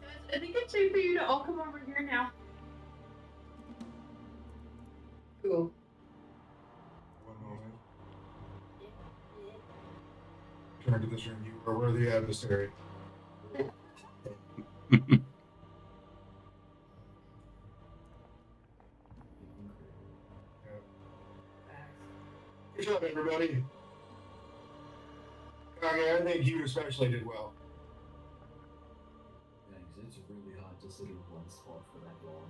Guys, I think it's safe for you to all come over here now. Cool. One moment. Turn to this room. You are worthy adversary. Good job, everybody. Kage, I think you especially did well. Thanks. It's really hard to sit in one spot for that long.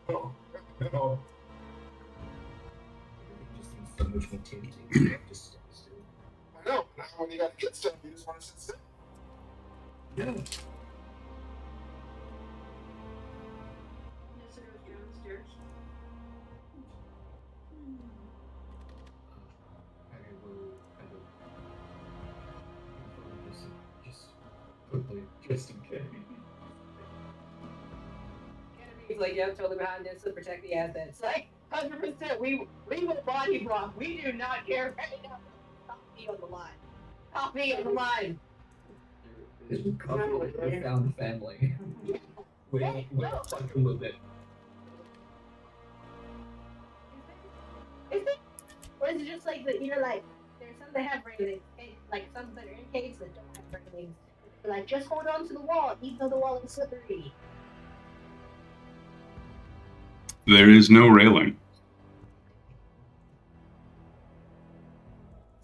Oh, no. Everything just seems so much more tempting to like just stand still. I know. Now when you got to get stuff, you just want to sit still. Yeah. Nessa goes downstairs. I will kind of confirm this just quickly, just in case. He's like, yeah, totally behind this to protect the assets. Like, 100%. We will body block. We do not care right now. Coffee on the line. Coffee on the line. We found family. We're fucking with it. Is it? Or is it just like the, like, there's some that have railings, like some that are in caves that don't have railings. They're like, just hold on to the wall, even though the wall is slippery. There is no railing.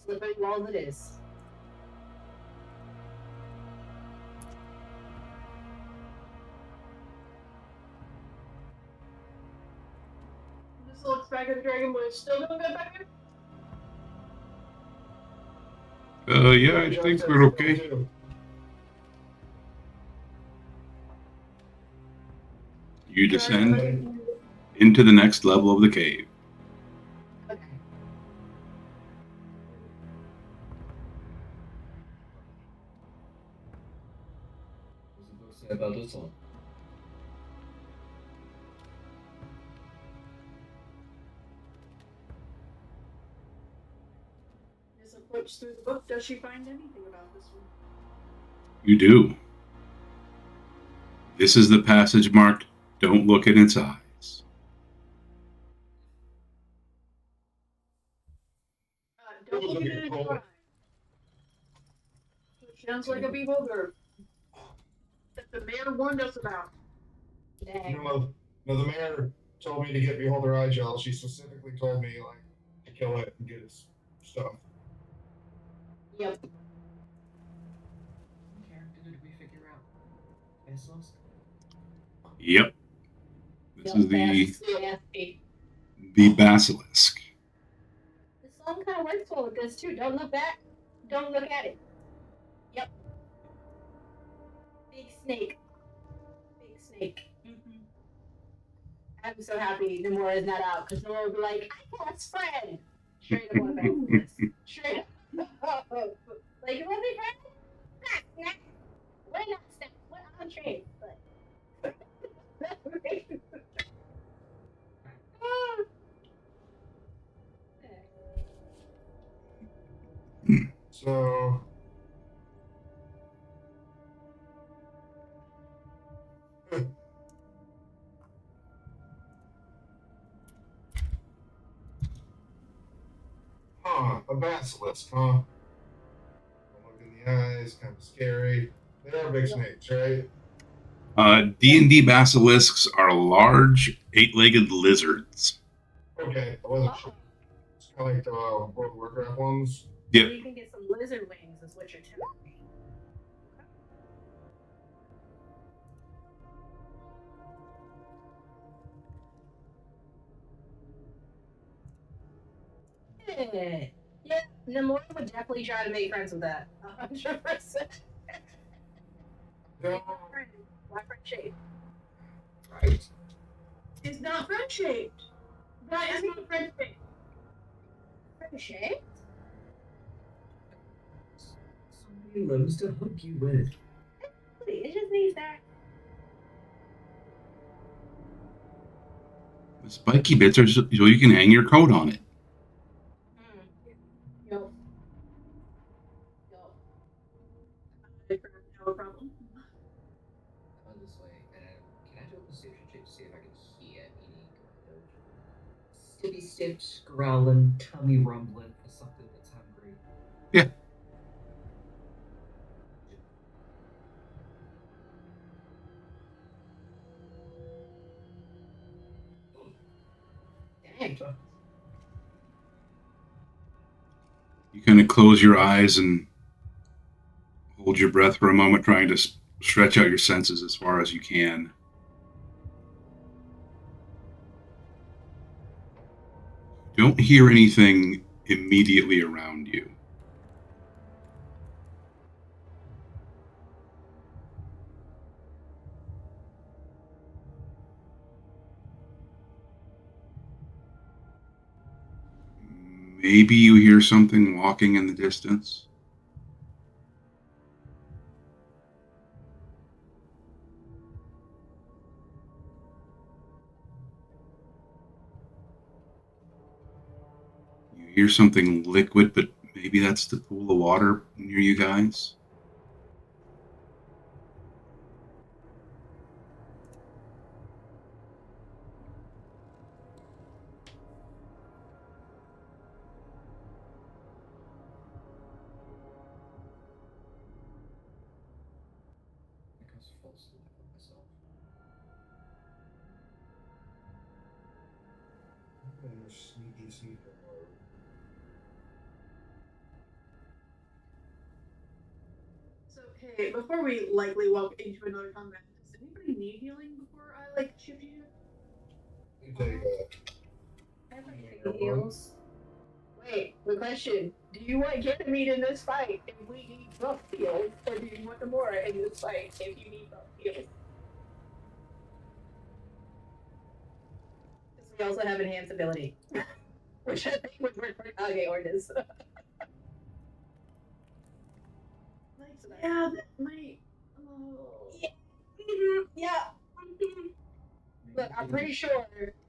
Slippery walls it is. This looks back at the dragon, but it's still doing good back there. Yeah, I think we're okay. You descend into the next level of the cave. Okay. What's the book say about this one? Nessa flips through the book. Does she find anything about this one? You do. This is the passage marked, "Don't look in its eyes." Don't look at it in your eye. Which sounds like a bewilder that the mayor warned us about. Dang. No, the mayor told me to get Beholder Eye Gel. She specifically told me, like, to kill it and get its stuff. Yep. What character did we figure out? Basilisk? Yep. This is the the basilisk. The song kind of works well with this too. Don't look back. Don't look at it. Yep. Big snake. Big snake. Mm-hmm. I'm so happy Nomura is not out because Nomura will be like, I cast friend. Straight up on the basilisk. Straight up. Like, you want me friend? Nah. We're not snap. We're on train. But. So, a basilisk, huh? Don't look in the eyes, kind of scary. They are big snakes, right? D&D basilisks are large, 8-legged lizards. Okay, I wasn't sure. It's kind of like the World of Warcraft ones. Yep. You can get some lizard wings, is what you're telling me. Yeah, Namora would definitely try to make friends with that. 100%. Don't. Why friend shape? Right. It's not friend shaped. That is not friend shaped. Friend shape? So many limbs to hug you with. It just needs that. The spiky bits are so you can hang your coat on it. Yup. I have a problem. How about this way? And can I do a perception check to see if I can hear any kind of stiffy stepped, growling, tummy rumbling for something that's hungry? Yeah. Dang. You kind of close your eyes and hold your breath for a moment, trying to stretch out your senses as far as you can. Don't hear anything immediately around you. Maybe you hear something walking in the distance. You hear something liquid, but maybe that's the pool of water near you guys. I think I was false alive with myself. You're sneaky, sneaky mode. So hey, before we likely walk into another combat, does anybody need healing before I like shift you? You take Everything heals. Wait, the question: do you want Ganymede in this fight if we need buff heals, or do you want Namora in this fight if you need buff heals? Because we also have enhanced ability, which I think would work for Kage Orders. Like, yeah, that might. Oh. Yeah. Look, I'm pretty sure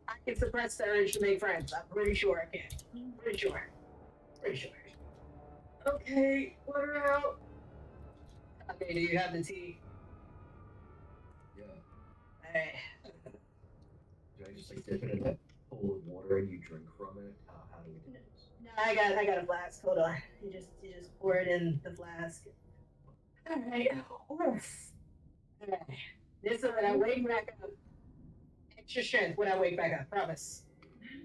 I can suppress the urge to make friends. I'm pretty sure I can. Pretty sure. Pretty sure. Okay, let her out. Okay, do you have the tea? Yeah. Alright. Do I just like dip it in that bowl of water and you drink from it? How do we do this? No, I got a flask. Hold on. You just pour it in the flask. Alright. Oof. Alright. This is when I wake back up. Extra strength when I wake back up, promise.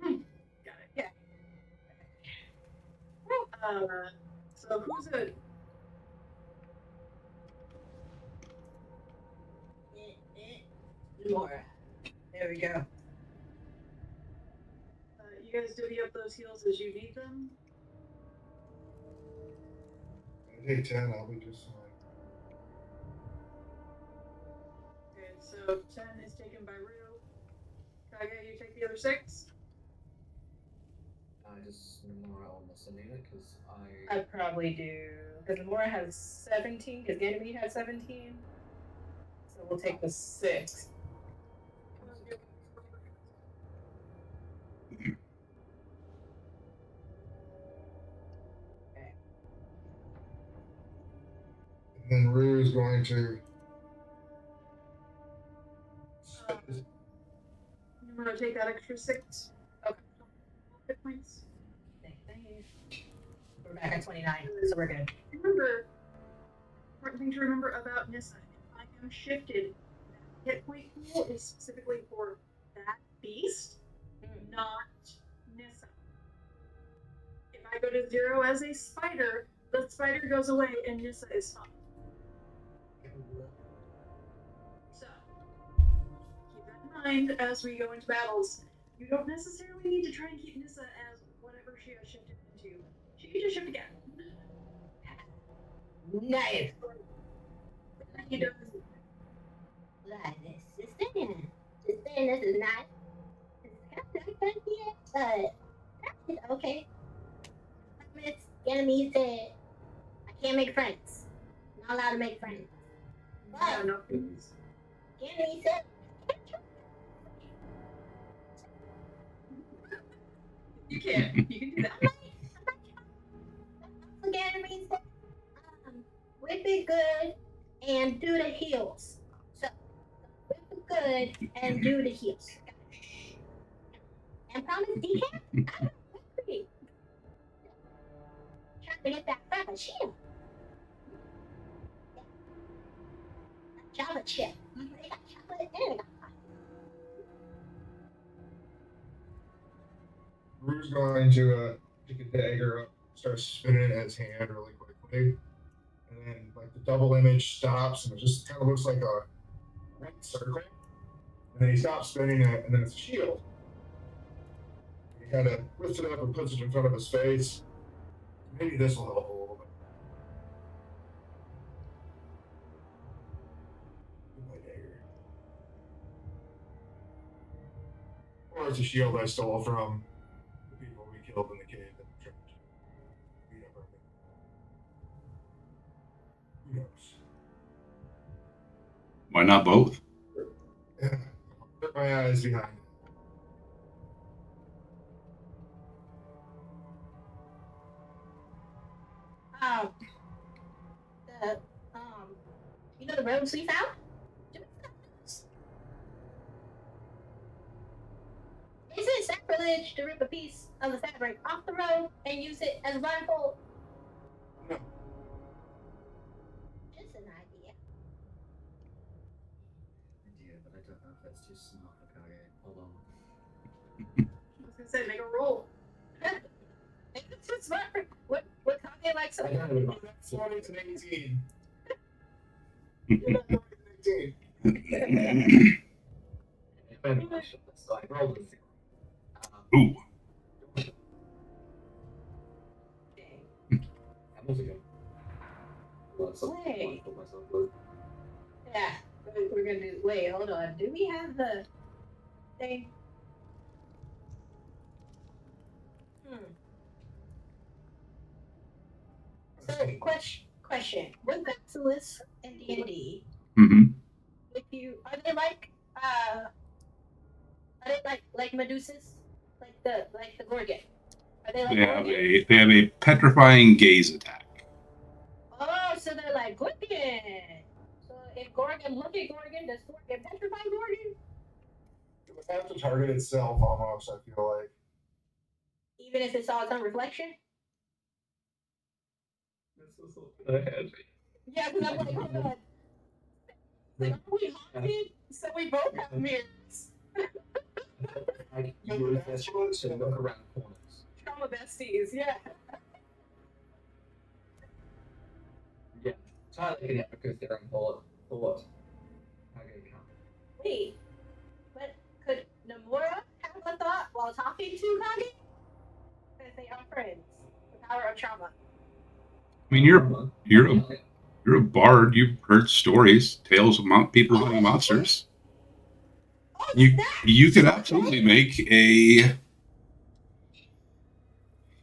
Got it. Yeah. So who's it? More. There we go. You guys divvy up those heals as you need them. I take 10, I'll be just fine. Okay, so 10 is taken by Rue. Kage, you take the other 6. Does Nomura almost need it? Because I probably do. Because Namora has 17, because Ganymede has 17. So we'll take the 6. And then Rue is going to. I'm gonna take that extra 6. Okay. Hit points. Thank you. We're back at 29, so we're good. Remember, important thing to remember about Nissa, if I am shifted, that hit point pool is specifically for that beast, not Nissa. If I go to 0 as a spider, the spider goes away and Nissa is fine. So, keep that in mind as we go into battles. You don't necessarily need to try and keep Nissa as whatever she has shifted into. You just shoot again. Nice. He does. Like this. Just saying. This is not. It's kind of good yet, but it's okay. Miss Enemy said I can't make friends. Not allowed to make friends. Yeah, But no. Enemy said You can. You can do that. Enemy said whip it good and do the heels. So whip it good and do the heels. And promise decaf? Trying to get that frappuccino. Chocolate chip. They got chocolate and they got Rue's going to pick a dagger up, start spinning it in his hand really quickly, and then like the double image stops, and it just kind of looks like a white circle. And then he stops spinning it, and then it's a shield. He kind of lifts it up and puts it in front of his face. Maybe this will help a little bit. My dagger. Or it's a shield I stole from the people we killed in the cave that tried to beat up our men. Who knows? Why not both? Yeah. Put my eyes behind it. the you know the robes we found? Is it sacrilege to rip a piece of the fabric off the robe and use it as a blindfold? No. Just an idea. Idea, but I don't know if that's too smart for Kage. Hold on. I was gonna say, make a roll. It's just smart. What Kage likes I to don't know. That's 20 to 18. You're not 20 to 18. Maybe I should. So I rolled a 0. Ooh. I'm also going. Well, Wait. I put myself with. Yeah, we're gonna do. Wait, hold on. Do we have the thing? So, question. With Basilisk and D&D, Mm-hmm. if you are they like Medusas, like the Gorgon? Are they like Gorgon? They have a petrifying gaze attack. Oh, so they're like Gorgon. So if Gorgon look at Gorgon, does Gorgon petrify Gorgon? It would have to target itself almost, I feel like. Even if it saw its own reflection? This was something I had. Yeah, because I'm like, hold on. Like, are we haunted? So we both have mirrors. I use this to look around corners. Trauma besties, yeah. Yeah. Tyler can have a good theory and thought. Kage can't. Wait, but could Nomura have a thought while talking to Kage? Because they are friends. The power of trauma. I mean, you're a bard. You've heard stories, tales of people hunting monsters. Oh, You could absolutely make a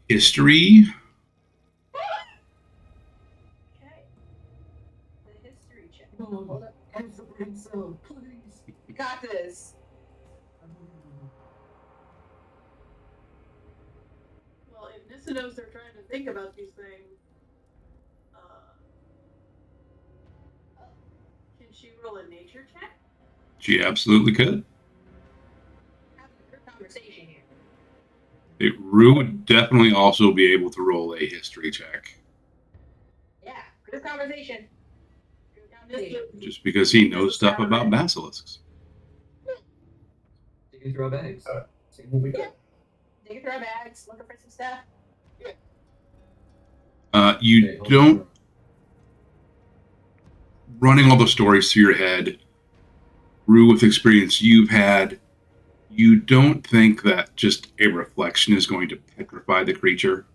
history. Okay. The history check. Hold up. Answer Bryn, so please. Got this. Well, if Nissa knows they're trying to think about these things, can she roll a nature check? She absolutely could. Having a good conversation here. Rue would definitely also be able to roll a history check, Yeah, good conversation. Good conversation. just because he knows stuff about basilisks. Digging through our bags. See what we got. Digging through our bags, looking for some stuff. You Okay, hold don't on. running all the stories through your head. Rue, with experience you've had, you don't think that just a reflection is going to petrify the creature.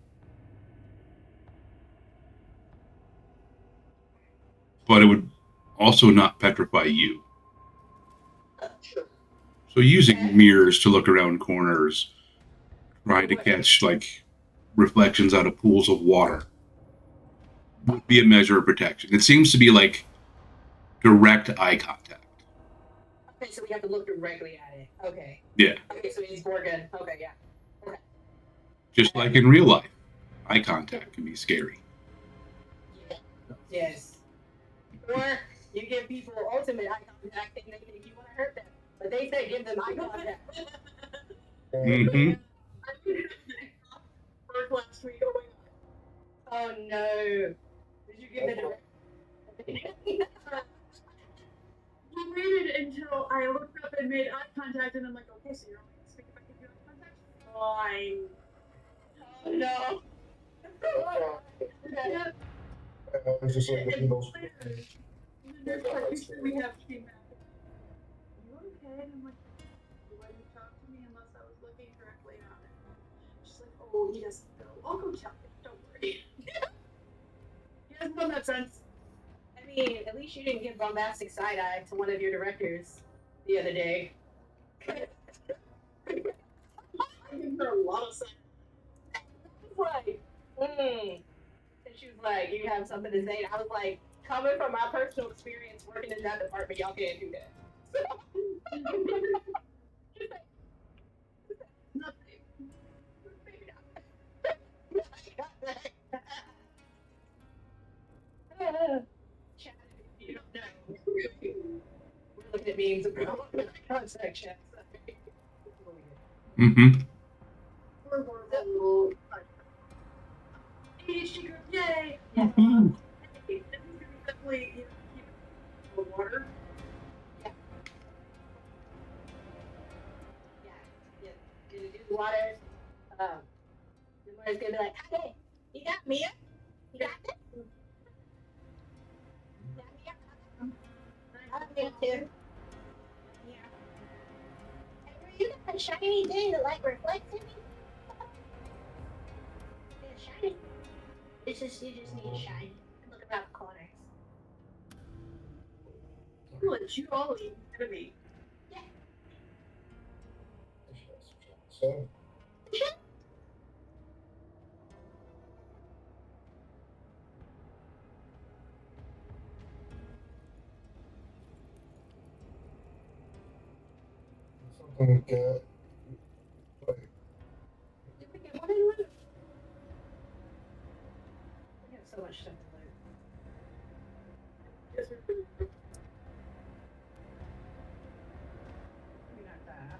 but it would also not petrify you. Sure. So using mirrors to look around corners, trying to catch like reflections out of pools of water would be a measure of protection. It seems to be like direct eye contact. Okay, so we have to look directly at it. Okay. Yeah. Okay, so it's more good. Okay, yeah. Okay. Just like in real life, eye contact can be scary. Yes. Or you give people ultimate eye contact and they think you want to hurt them. But they say give them eye contact. Mm-hmm. Work last week. Oh my god. Oh no. Did you give the direct? He waited until I looked up and made eye contact, and I'm like, okay, so you're only gonna speak if I give you eye contact? Fine. Oh no. Yeah. I was just like looking those. And then there's picture we have came back. Are you okay? And I'm like, you wouldn't talk to me unless I was looking directly at it. She's like, oh, he doesn't know. I'll go tell him. Don't worry. He doesn't know that sense. I mean, at least you didn't give bombastic side eye to one of your directors the other day. I give her a lot of sense. Like, and she was like, you have something to say. And I was like, coming from my personal experience working in that department, y'all can't do that. Nothing. Maybe not. Chad, if you don't know, we're looking at memes about contact chat. Mm-hmm. We're horrible. ADHD group, yay! Yeah. Woohoo. Hey, this is gonna definitely, keep the water. Yeah. Gonna do the water. The water's gonna be like, hey, you got Mia? You got this? You got Mia? I'm Mia too. Yeah. Hey, were you that shiny thing that like reflects in me? Yeah, shiny. It's just you just need to shine. Look around the corners. I'll let you all eat instead of me. So, something like that. Like, Did we get one in loot? We have so much stuff to loot. Yes, we're Maybe not that.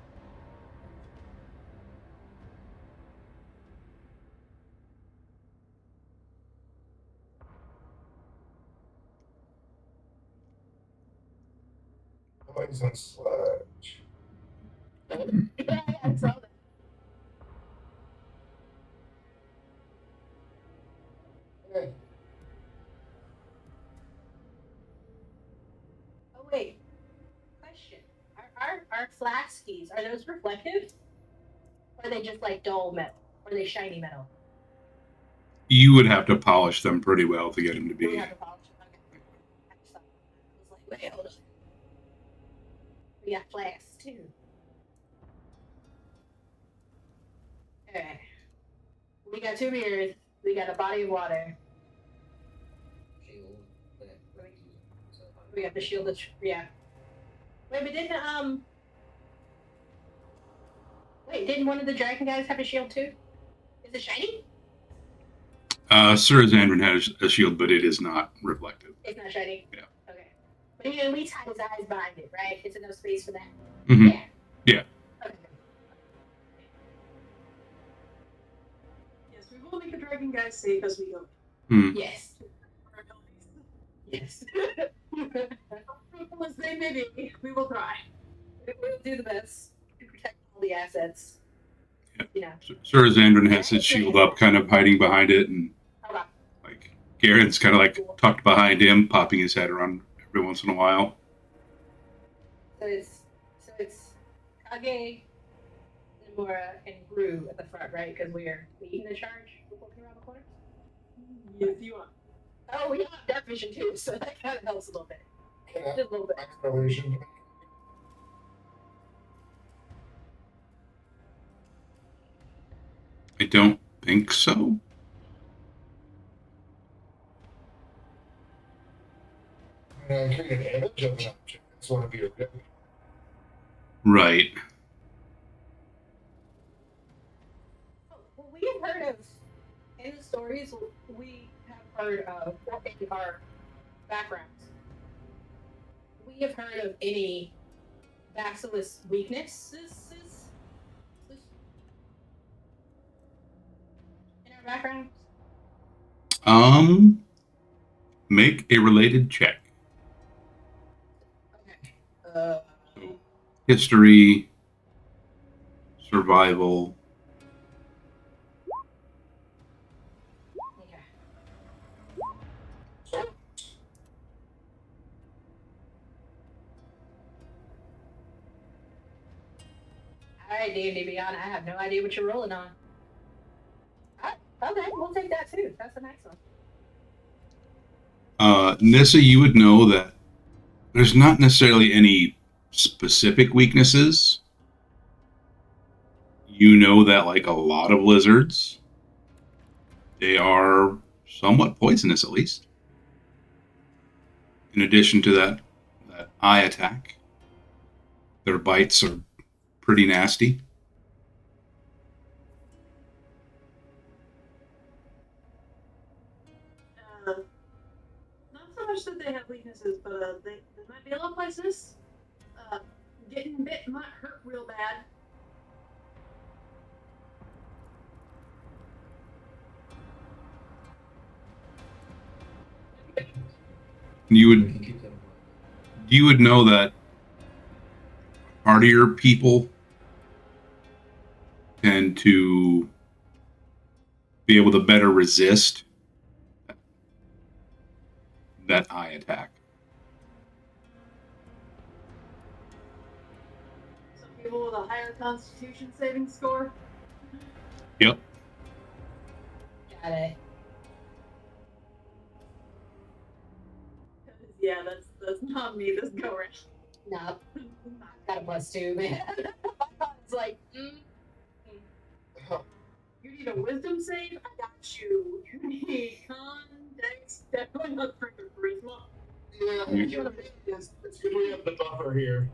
poison sludge. Yeah, I saw that. Hey, Oh wait. Question. Our flaskies, are those reflective? Or are they just like dull metal? Or are they shiny metal? You would have to polish them pretty well to get them to We be. have to polish them. Okay. I just thought I was like, wait, hold on. We got flasks too. Okay. We got 2 mirrors. We got a body of water. Shield. We got the shield. Yeah. Wait, but didn't one of the dragon guys have a shield too? Is it shiny? Sir Xandrin has a shield, but it is not reflective. It's not shiny. Yeah. Okay. But he at least had his eyes behind it, right? It's enough space for that. Mm-hmm. Yeah. Yeah. Okay. Yes, we will make the dragon guys safe as we go. Mm. Yes. Our abilities. Yes. Fruitful as they may be, we will try. We'll do the best to protect all the assets. Yeah. You know. Sir Xandrin has his shield up, kind of hiding behind it, and Okay. like Garen's kind of like tucked behind him, popping his head around every once in a while. So it's Kage, Nomura, and Gru at the front, right? Because we're leading the charge. We're looking around the corner. Yes, you are. Oh, we have that vision too, so that kind of helps a little bit. Can I Just a little bit. make an illusion to make I don't think so. I create an image of an object. That's one of your. Right. Well, we have heard of, in the stories, we have heard of, or in our backgrounds, we have heard of any basilisk weaknesses in our backgrounds. Make a related check. Okay. So, history, survival. Okay. All right, D&D Beyond. I have no idea what you're rolling on. Okay, we'll take that too. That's a nice one. Nissa, you would know that there's not necessarily any specific weaknesses. You know that, like a lot of lizards, they are somewhat poisonous, at least. In addition to that eye attack, their bites are pretty nasty. Not so much that they have weaknesses, but they might be a little poisonous. Getting bit might hurt real bad. You We would can keep that in mind. you would know that hardier people tend to be able to better resist that eye attack. Some people with a higher Constitution saving score. Yep. Got it. Yeah, that's not me this go round. No, I got a +2, man. My god's like, You need a wisdom save? I got you. You need context. Definitely not strength or charisma. Yeah, it's good we have the buffer here.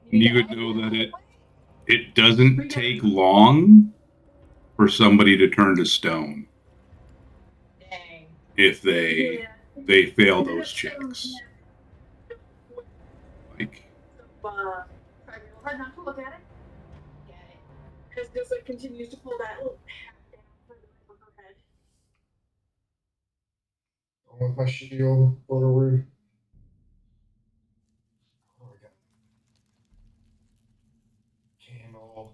You would know that it doesn't take long for somebody to turn to stone Dang. if they fail those checks. Like, So, try real hard not to look at it. Get it. As Dissa continues to pull that little hat down for the roof of her head. With my shield forward. Oh, we got candle.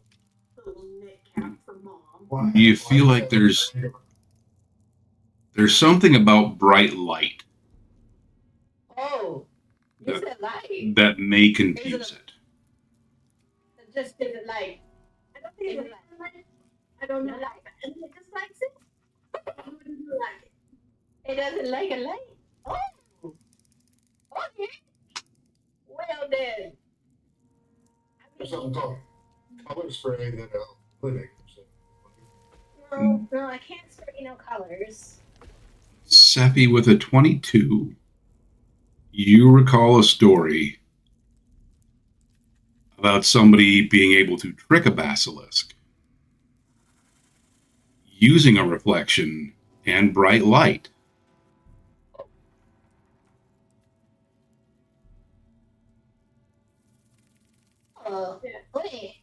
Little knit cap for mom. Why- you feel why like is that- there's something about bright light Oh, you That- said light. that may confuse it. Just is it like, I don't think Is it it like I don't know. No light. And it dislikes it. I wouldn't like it. it doesn't like a light? Oh, okay. Well then. There's something called color spray that clinic. No, I can't spray no colors. Seppi with a 22. You recall a story about somebody being able to trick a basilisk using a reflection and bright light. Oh, Yeah. wait.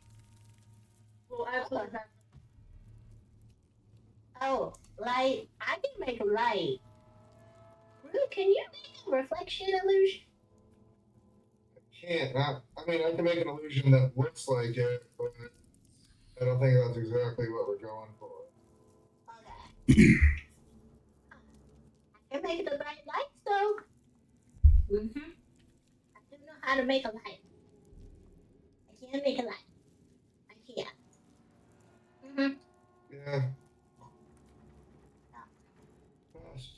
Well, absolutely. Oh, light. I can make a light. Really? Can you make a reflection illusion? Can't. I mean, I can make an illusion that looks like it, but I don't think that's exactly what we're going for. Okay. I can make the bright lights though. Mm-hmm. I do know how to make a light. I can make a light. I can. Mm-hmm. Yeah. Best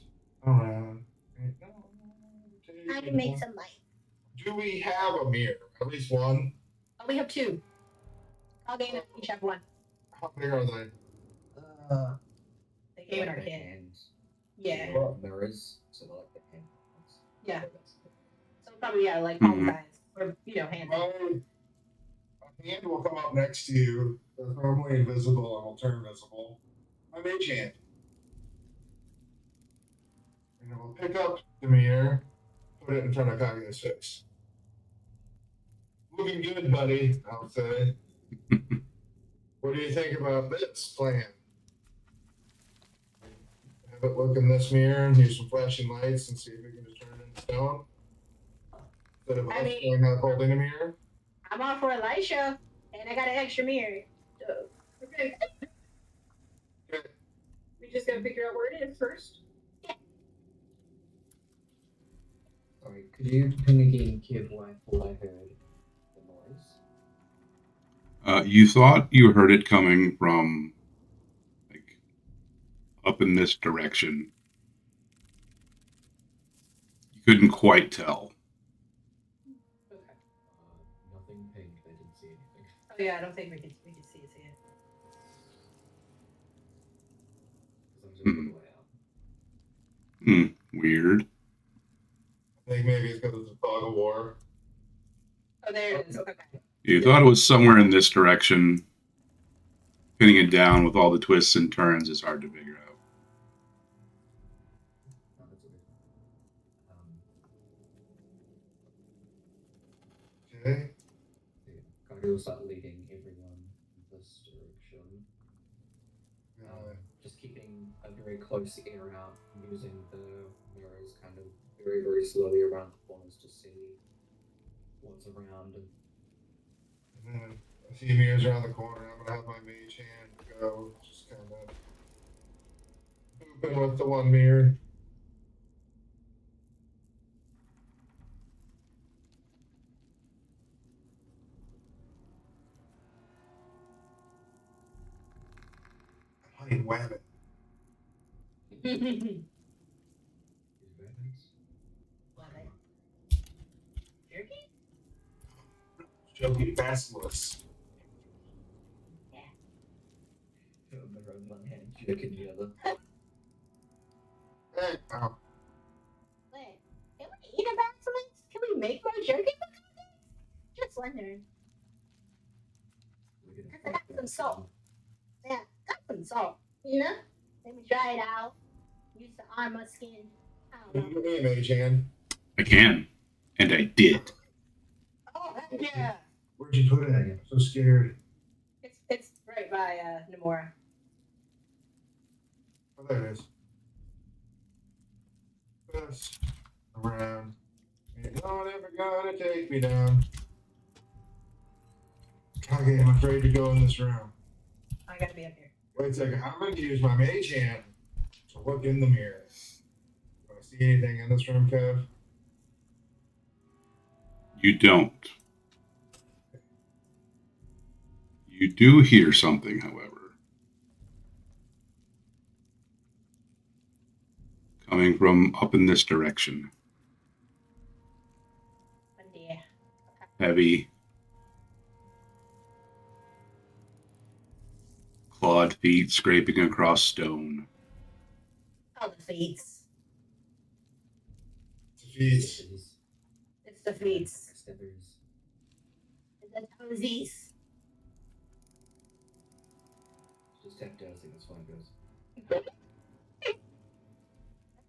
around. do we have a mirror? At least one? Oh, we have two. I'll gain it. Each have one. How big are they? They came in our Like the kit. hands. Yeah. Well, Mirrors. So they're like the hand ones. Yeah. That's it. So probably yeah, like palm Mhm. size or hands. My hand will come up next to you. That's normally invisible and will turn visible. My mage hand. And it will pick up the mirror, put it in front of Kaguya's face. Looking good, buddy, I'll say. What do you think about this plan? Have it look in this mirror and use some flashing lights and see if we can just turn it into stone? Instead of I us mean- going up holding a mirror? I'm all for Elisha, and I got an extra mirror. So Okay, Okay. we just gotta figure out where it is first. Sorry, could you again give what I thought I heard the noise? You thought you heard it coming from like up in this direction. You couldn't quite tell. okay. Nothing pink. I didn't see anything. Oh yeah, I don't think we can see it. Because I'm just all the way out. Weird. I think maybe it's because it's a fog of war. Oh, there it is. Okay. You thought it was somewhere in this direction. Pinning it down with all the twists and turns is hard to figure out. No, that's okay. Okay. Kage will start leading everyone in this direction. Just keeping a very close ear out, using the mirrors kind of very, very slowly around the corners to see what's around. And then I see mirrors around the corner. I'm gonna have my mage hand go, just kind of booping with the one mirror. I'm playing Wabbit. These rabbits. Love it. Jerky? Joking basilisk. Mirror in one hand, jerk in the other. Hey, oh, Wait, can we eat a basilisk? Can we make more jerky? Just wondering. We're gonna I got fight some that salt. one. Yeah, got some salt. Maybe dry it out. Use the armor skin. I can don't you know. give me a mage hand? I can. And I did. Oh heck yeah! Where'd you put it? I'm so scared. It's right by Namora. Oh, there it is. This around. Ain't no one ever gonna take me down. Okay, I'm afraid to go in this room. I gotta be up here. Wait a second. I'm going to use my mage hand to look in the mirror. Do I see anything in this room, Kev? You don't. You do hear something, however. Coming from up in this direction. Oh dear. Heavy. Clawed feet scraping across stone. Oh, the feet. It's a feast. These It's the feet. steppers. The toesies. Just tap dowsing, that's fine, guys.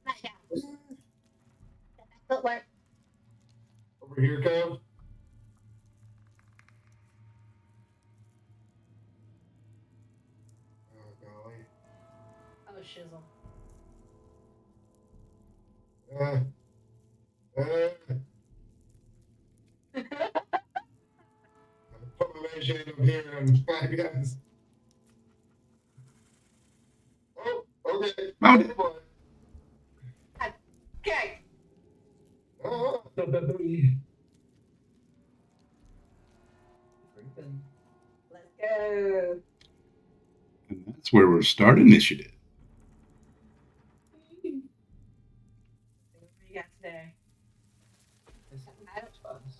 Not down. Footwork. Over here, Kev. Oh, golly. Oh shizzle. Uh, put my mage hand up here and I guess. Oh, okay. Found Hey, boy. Okay. Oh, Creeping. Let's go. And that's where we're starting initiative. See what we got today. This I don't- fast.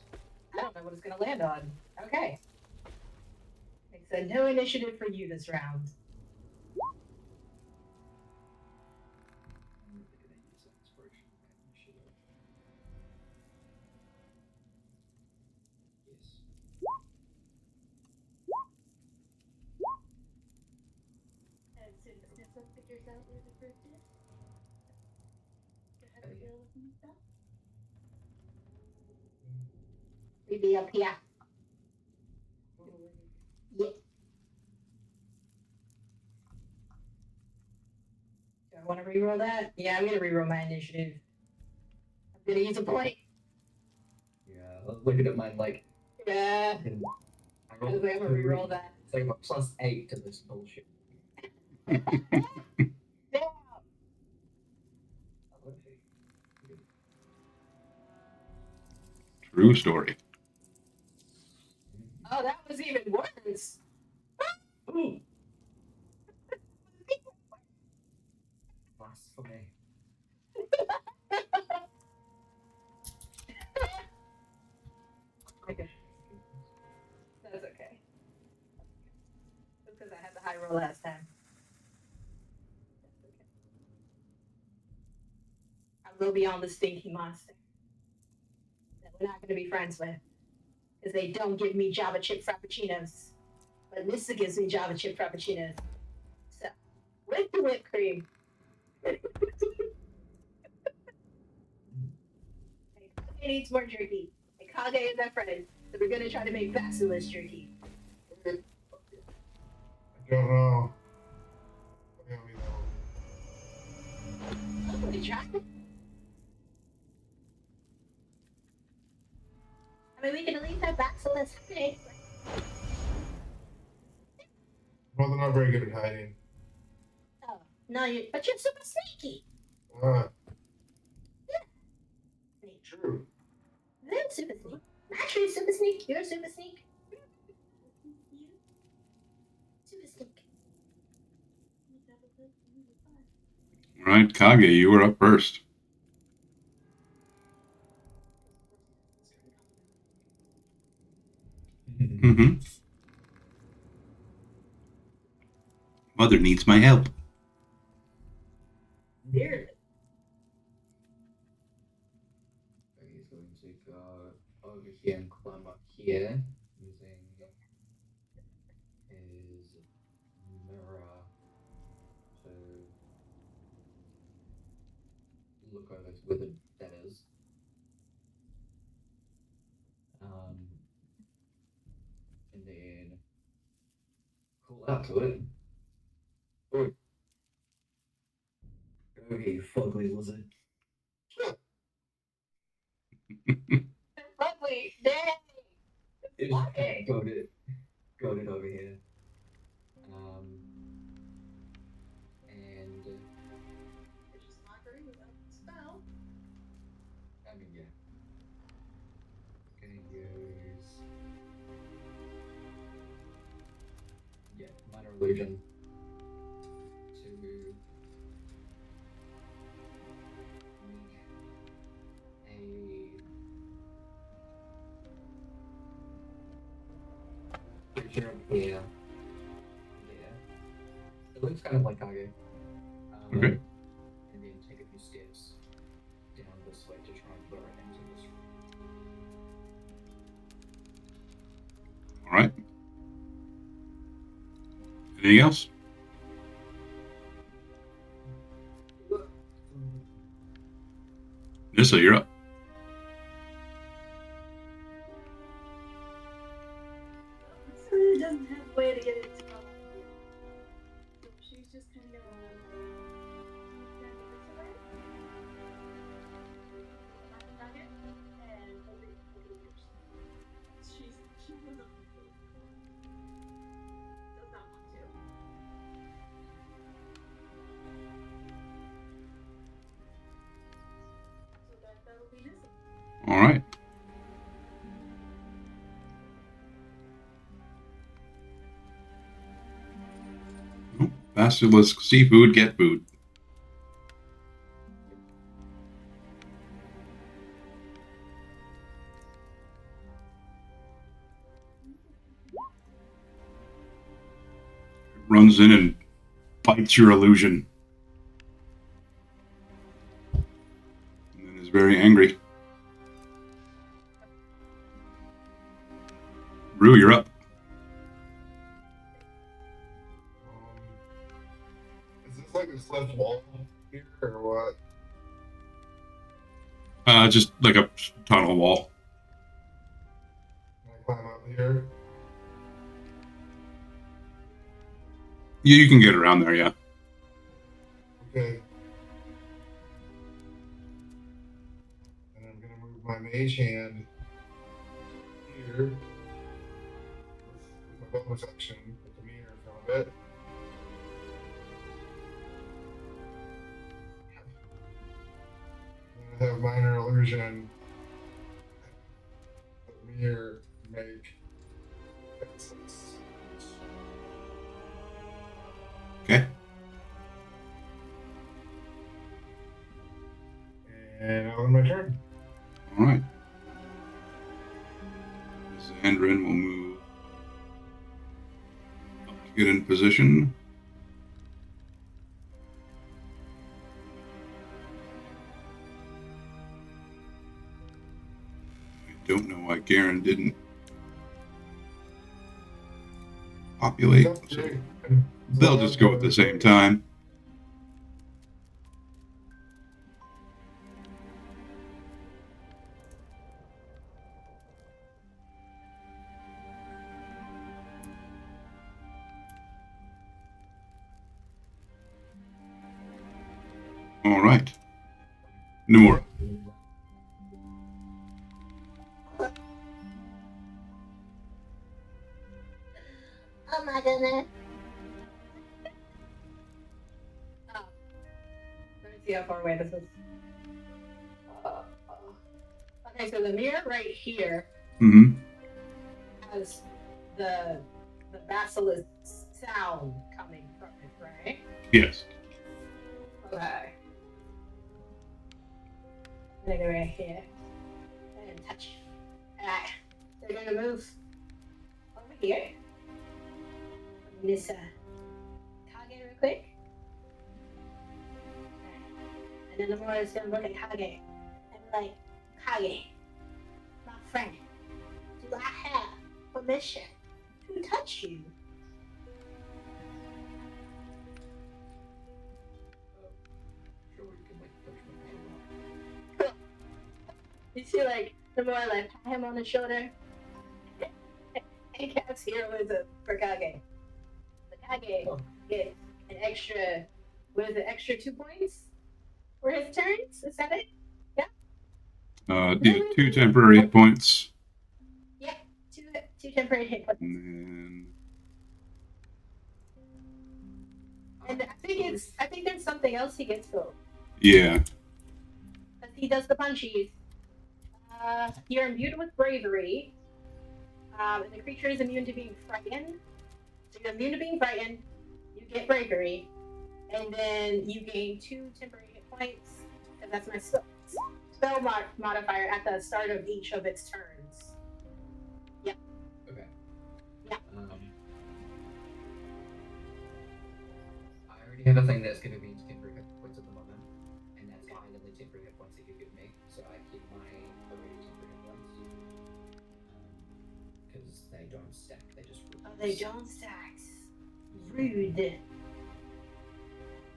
gonna land on. Okay. I said no initiative for you this round. I'm really gonna use that inspiration on my initiative. Yes. As soon as Nissa figures out where the fruit is, go ahead and deal with Nissa. We'd be up here. Yeah. Do I want to reroll that? Yeah, I'm gonna reroll my initiative. I'm gonna use a point. Yeah, I was looking at mine like, Yeah. fucking- I I'm gonna reroll that. So I got +8 to this bullshit. Damn. True story. Oh, that was even worse. Ooh. Last for me. Okay. That's okay. That's because I had the high roll last time. That's okay. I will be on the stinky monster that we're not going to be friends with because they don't give me Java chip frappuccinos, but Nissa gives me Java chip frappuccinos. So, with the whipped cream. Kage needs more jerky. And Kage is our friend, so we're going to try to make Basilisk jerky. I don't know. Let me know. Oh, we try. I mean, we can at least have Basilisk. Okay. Well, they're not very good at hiding. Oh, no, but you're super sneaky. Ah, Sneak. true. They're super sneak. Actually, super sneak. You're super sneak. You Super sneak. must have a good movie fun. All right, Kage, you were up first. Mm-hmm. Mother needs my help. Dearly. He's going to go over here and climb up here using his mirror to look over to where the dead is. And then call out to it. Oi. Go here, you fugly lizard. Lovely. Dang. It just kind of got it over here. And It's just mockery without the spell. I mean, yeah. Gonna use minor illusion to make a creature appear there. It looks kind of like Kage. Okay. And then take a few steps down this way to try and lure it into this room. All right. Anything else? Nissa, you're up. Sarah doesn't have a way to get its spell. So she's just kind of gonna stand this way. Knock it, and hold it over the ears. She doesn't does not want to. So that'll be Nissa. All right. Oh, Basilisk seafood, get food. runs in and bites your illusion. And then is very angry. Rue, you're up. Is this like a slipped wall here or what? Just like a tunnel wall. Can I climb up here? You can get around there, yeah. Okay. And I'm gonna move my mage hand here with my bonus action with the mirror in front of it. And I have minor illusion. The mirror make faces. Okay. And I'll end my turn. All right. Xandrin will move up to get in position. I don't know why Garen didn't populate. So they'll just go at the same time. All right. Nomura. Oh my goodness. Oh. Let me see how far away this is. Okay, so the mirror right here Mm-hmm. has the basilisk sound coming from it, right? Yes. Okay. They're gonna right here. And touch. Alright. They're gonna move over here. Miss Kage real quick. And then the more is gonna look at Kage and be like, Kage, my friend, do I have permission to touch you? Sure, you can like touch my hand. You see, like, the more I like pat him on the shoulder, and Cat's here was for Kage. The Kage gets an extra, what is it, extra 2 points for his turns? Is that it? Yeah, 2 temporary hit points. Yep, two temporary hit points. And And I think there's something else he gets though. yeah. Because he does the punchies. You're imbued with bravery. And the creature is immune to being frightened. So you're immune to being frightened. You get bravery. And then you gain 2 temporary hit points. And that's my spell modifier at the start of each of its turns. Yep. Okay. Yeah. I already have a thing that's giving me temporary hit points at the moment, and that's kind of the temporary hit points that you give me. So I keep my already temporary hit points because they don't stack; they just. Oh, they don't stack. Rude.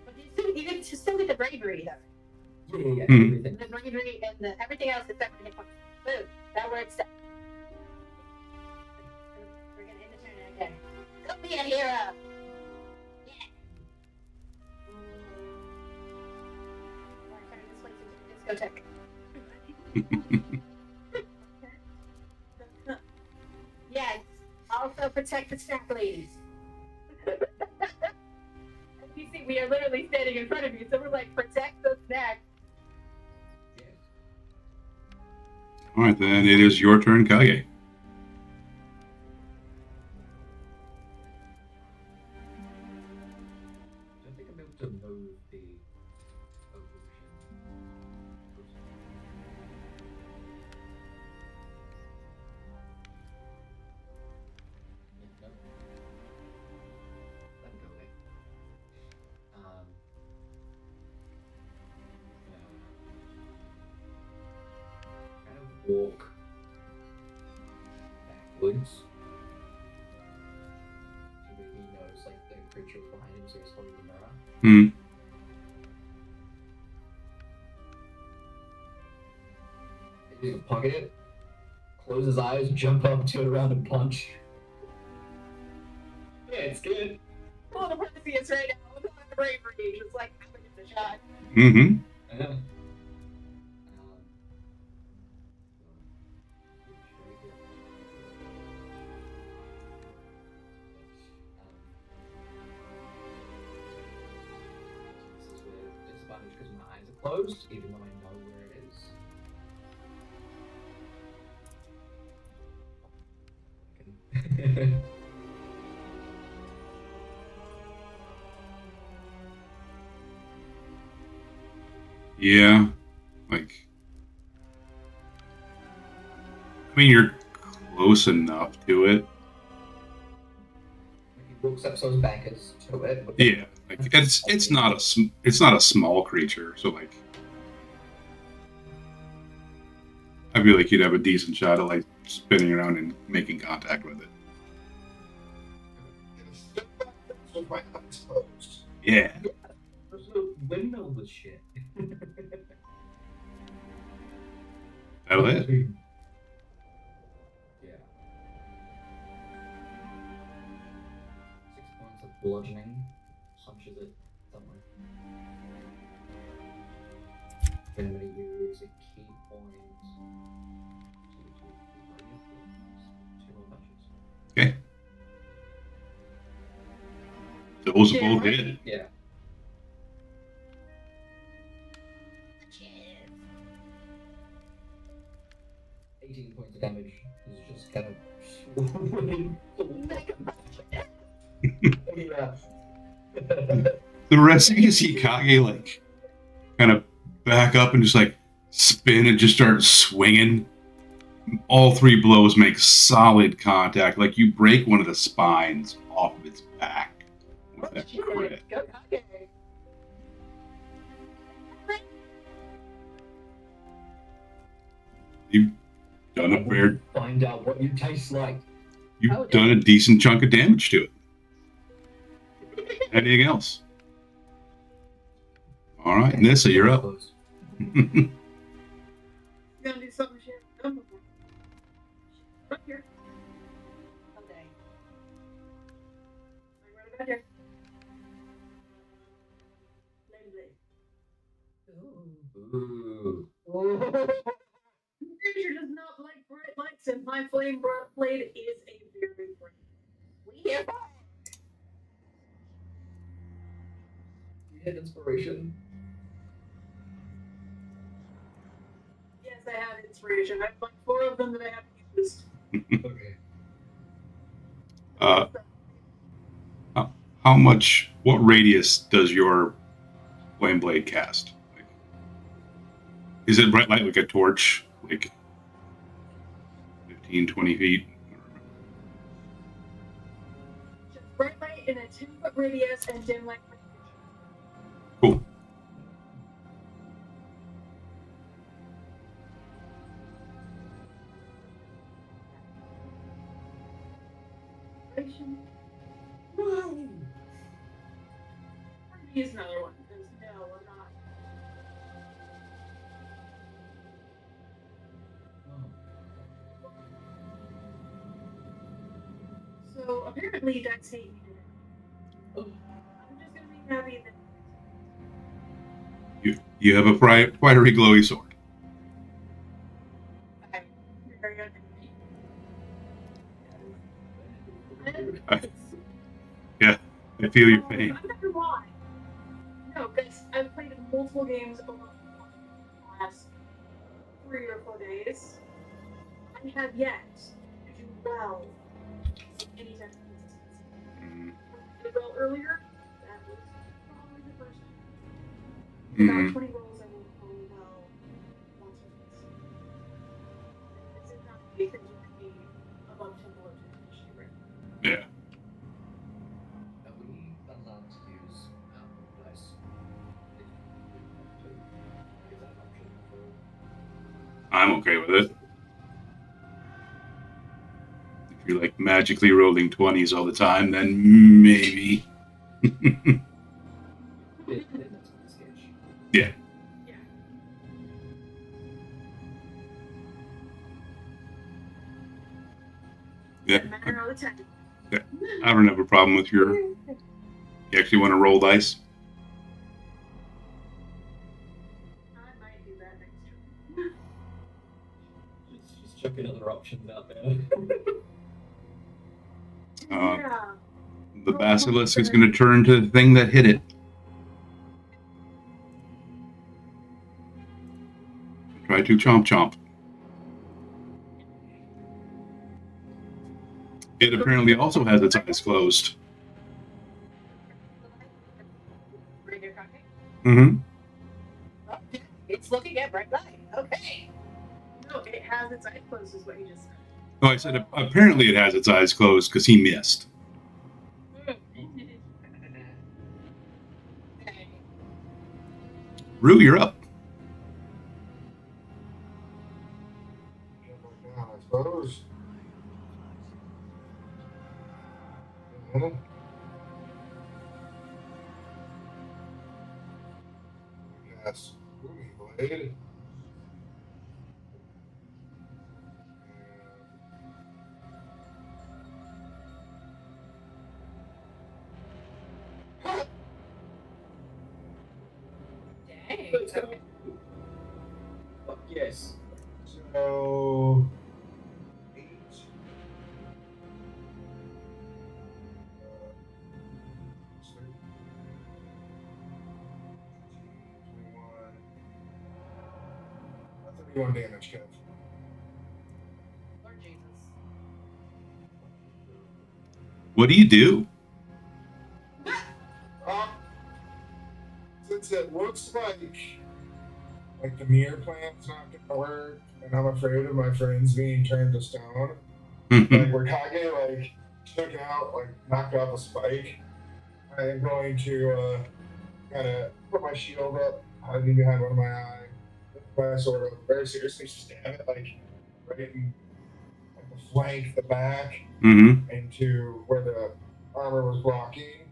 But you can still get the bravery though. Yeah, Hmm. everything. The bravery and everything else is separate hit points. Boom. That word's set. We're gonna end the turn again. Go be a hero. Yeah. We're turning this place into a discotheque. Yes. Also protect the snack ladies. As you see, we are literally standing in front of you, so we're like, protect the snacks. All right, then it is your turn, Kage. I don't think I'm able to move the illusion. Yeah, no. walk backwards. So maybe he knows like the creature is behind him, so he's holding the mirror. Hmm. He's gonna pocket it, close his eyes, jump up, turn around, and punch. Yeah, it's good. Pull the Perseus right now with the bravery. Just like, I'm gonna give it a shot. Mm-hmm. This is where disadvantage because my eyes are closed, even though I know where it is. Yeah. Like, I mean, you're close enough to it. He looks up so his back is to it. But Yeah. Like, it's not a small creature, so like, I feel like you'd have a decent shot at like spinning around and making contact with it. With my eyes closed. Yeah. There's no windmill with shit. That'll hit. Yeah. 6 points of bludgeoning. Punches it somewhere. Then I'm going to use a key point to 2 more punches. Okay. Those both hit. Yeah. Cheers. 18 points of damage. He's just kind of. Yeah. The rest of you see Kage like kind of back up and just like spin and just start swinging. All 3 blows make solid contact. Like you break one of the spines off of its back with that crit. Go Kage. You've done a fair. Find out what you taste like. You've done a decent chunk of damage to it. Anything else? All right, Nissa, you're up. You gotta do something she hasn't done before. Right here. Okay. Like right about here. Blade blade. Ooh. Creature does not like bright lights, and my flame blade is a very bright. We hear fire. You hit inspiration. Yes, I have inspiration. I have like 4 of them that I have used. Okay. How much? What radius does your flame blade cast? Like, is it bright light like a torch? Like 15, 20 feet? Just bright light in a 10-foot radius and dim light. Cool. Whoa! Use another one because no, I'm not. So apparently Dex hate me today. I'm just gonna be happy that You have a fiery glowy sword. I'm very unhappy. I feel your pain. I'm not gonna lie. No, because I've played multiple games over the last 3 or 4 days. I have yet to do well any type of consistency. Mm, I did well earlier. That was probably the first time. About Mhm. 20 rolls I will roll well once or twice. This is not because you can be above 10 below 10 issue, right? Yeah. Are we allowed to use dice? Is that an option for I'm okay with it. magically rolling 20s all the time, then maybe. Then that's pretty sketchy. Yeah. Yeah. Yeah. Doesn't matter all the time. I don't have a problem with your. You actually want to roll dice? I might do that next turn. Just chucking other options out there. Yeah. The basilisk is going to turn to the thing that hit it. Try to chomp chomp. It apparently also has its eyes closed. Bring your cooking. Mm-hmm. Okay. It's looking at bright light. Okay. No, it has its eyes closed, is what you just said. Oh, I said apparently it has its eyes closed because he missed. Okay. Rue, you're up. Jump back down, I suppose. Yeah. Yes. Booming blade. Dang. Let's go. Okay. Fuck yes. So 8. 31 damage, Kev. Lord Jesus. What do you do? Since it looks like the mirror plan's not gonna work, and I'm afraid of my friends being turned to stone, like where Kage took out, knocked off a spike, I am going to kind of put my shield up, hiding behind one of my eye, my sword up, very seriously stab it right in the flank, the back, Mm-hmm. into where the armor was blocking,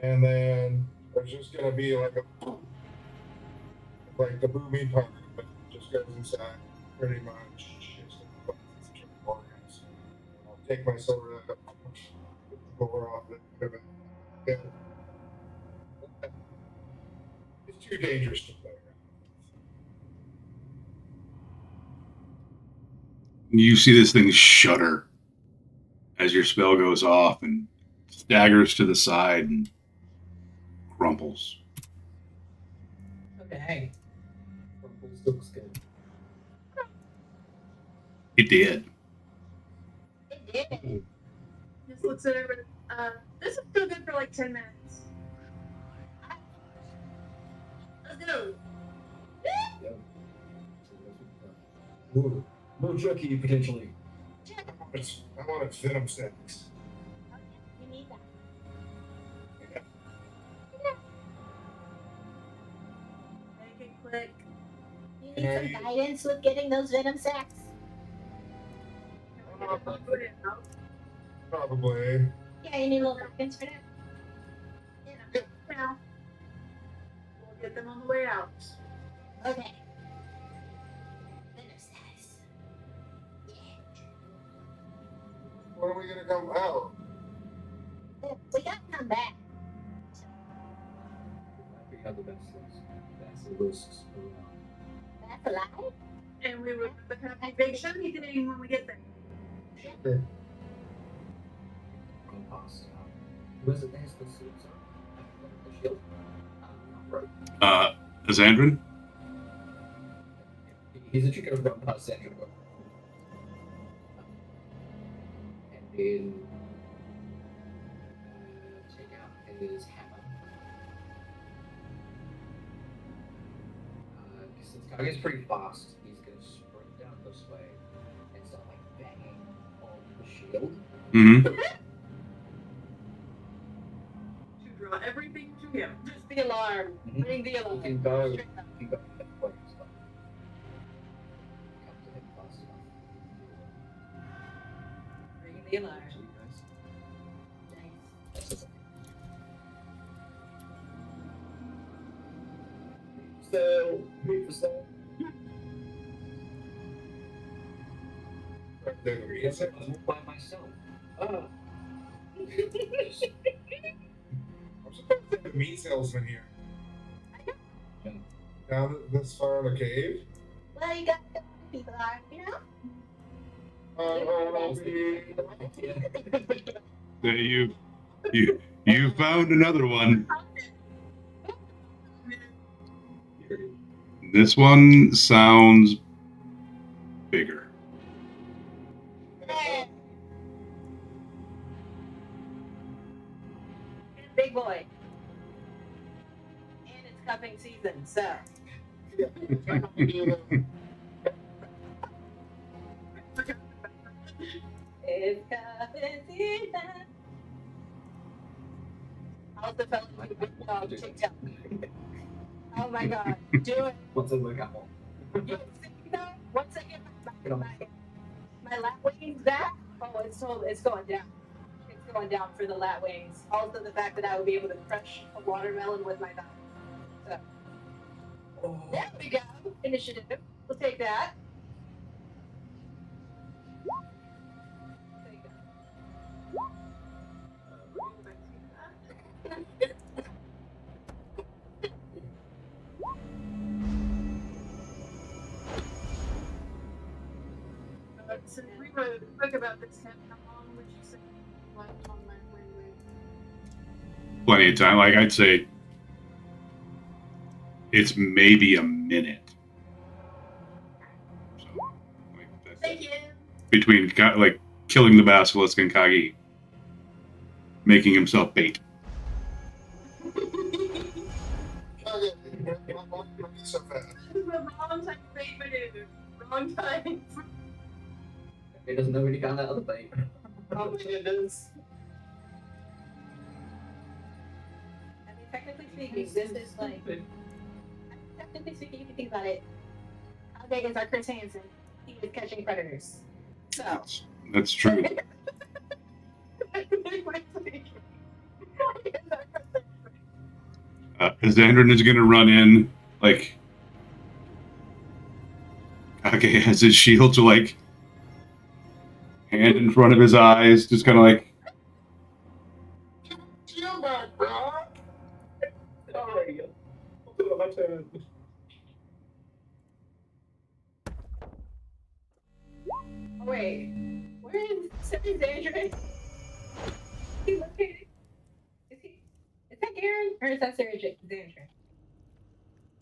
and then there's just gonna be the booming part of it just goes inside pretty much. Organs. I'll take my sword out, get the gore off it. It's too dangerous to play around. You see this thing shudder as your spell goes off and staggers to the side and crumples. Okay. Rumples looks good. It did. It did. Just looks at everybody. This is still good for like 10 minutes. Let's go. Ooh, more tricky potentially. I want its venom sticks. You need that. Make it quick. You need some guidance with getting those venom sacs. Can we get them all put in out? Probably. Yeah, you need a little guidance for that. Now, we'll get them on the way out. Okay. Venom sacs. Yeah. When are we gonna come out? We gotta come back. We have the basilisks around. That's alive? And we will have a big shiny thing when we get there. Sure. Run past. Who is it? There's the suits on. The shield. Right. Xandrin? He's a trick run past Sandra. And then take out his hammer. Since Kage's pretty fast, he's gonna sprint down this way and start banging on the shield. Mm-hmm. To draw everything to him. Just the alarm. Mhm. Ring the alarm. You can go that way. So come to him fast enough. Ring the alarm. So you guys so. The Yes, I was by myself. I'm supposed to have a meat salesman here. Yeah. Down this far in the cave? Well, you got to people are, you know? You found another one. This one sounds bigger. Big boy. And it's cupping season, so. It's cupping season. I also fell into a big dog TikTok. Oh my god, do it. Once I work out more. You see that? Once I get my lat wings back, oh, it's going down. It's going down for the lat wings. Also, the fact that I would be able to crush a watermelon with my mouth. So, there we go. Initiative. We'll take that. Take that. So if we were to talk about this, how long would you say left on my way? Plenty of time. Like I'd say, it's maybe a minute. So, like that's Thank you. between like killing the basilisk and Kagi making himself bait. So fast. This is the wrong time to bait maneuver. Wrong time. He doesn't know when he got out of the bait. Oh my goodness. I mean, technically speaking, this is like. Technically speaking, if you think about it, how big is our Chris Hansen? He is catching predators. So. That's true. Xandrin is going to run in, like, Kage has his shield to, like, hand in front of his eyes, just kind of like, Shield back, bro. Sorry. My turn. Oh, wait. Where is Xandrin? He located? Is that Garen? Or is that Xandrin?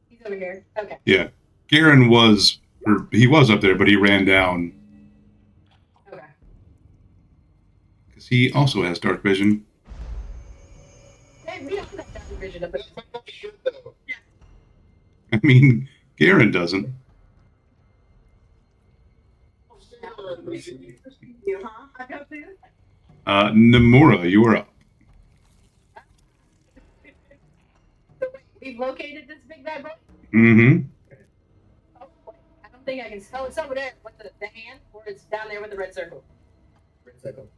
He's over here. Okay. yeah. Garen was, or he was up there, but he ran down Okay. because he also has dark vision. Hey, we don't have that vision up. That might not be good, though. I mean, Garen doesn't. You, huh? I got this. Nomura, you are up. So wait, we've located this big bad boy? Mm-hmm. Oh, wait. I don't think I can. Oh, it's over there with the hand, or it's down there with the red circle. Red circle.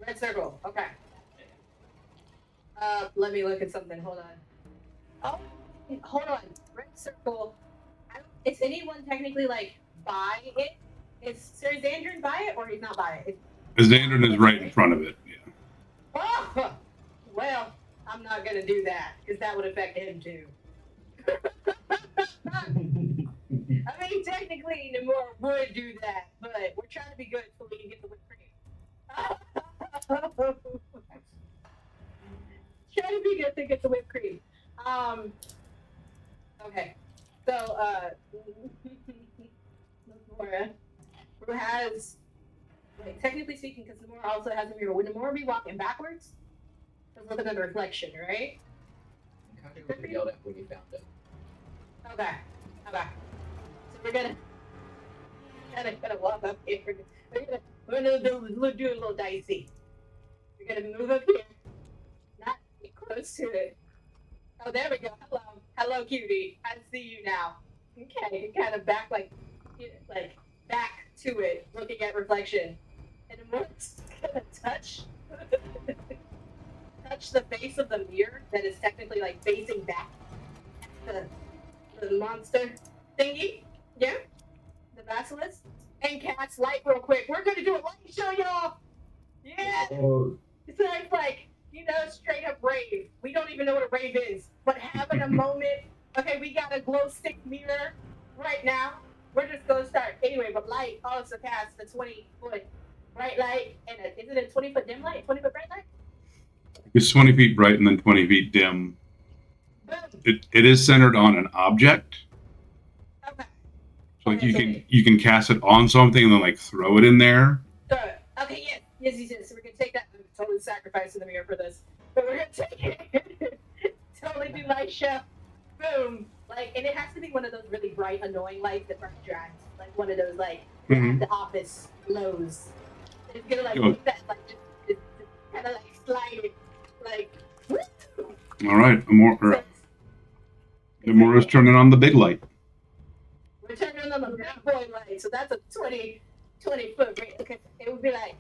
Red circle. Okay. Let me look at something. Hold on. Oh, hold on. Red circle. Is anyone technically like by it? Is Sir Xandrin by it, or he's not by it? Xandrin is right in front of it. Yeah. Oh, well, I'm not gonna do that because that would affect him too. I mean, technically, Namor would do that, but we're trying to be good so we can get the whipped cream. Trying to be good to get the whipped cream. Okay. So, Namora, who has, like, technically speaking, because Namora also has a mirror. Would Namora be walking backwards? Let's look at the reflection, right? Kage would have yelled at when he found it. Okay. Okay. So we're gonna walk up here. We're gonna do a little dicey. We're gonna move up here. Not get close to it. Oh, there we go. Hello. Hello, cutie. I see you now. Okay. Kind of back like back to it, looking at reflection. And I'm just gonna touch the base of the mirror that is technically like facing back at the monster. thingy. Yeah. The basilisk. And cast light real quick. We're gonna do a light show, y'all. Yeah. Oh, So it's like, straight up rave. We don't even know what a rave is, but having a moment. Okay, we got a glow stick mirror right now. We're just gonna start anyway. But light also casts the 20-foot bright light, and is it a 20-foot dim light? 20-foot bright light? It's 20 feet bright and then 20 feet dim. Boom. It is centered on an object. Okay. So like Okay, you can cast it on something and then like throw it in there. So, okay, yes. So we're gonna take that. I'm totally sacrificing the mirror for this, but we're gonna take it. Totally do light show. Boom. Like, and it has to be one of those really bright, annoying lights that burns your eyes. Like one of those like Mhm. the office lows. It's gonna like Oh. make that like just kind of like slide it like. Woo! All right, So, Amora's turning on the big light. we're turning on the big boy light, so that's a 20-foot range. Okay, it would be like,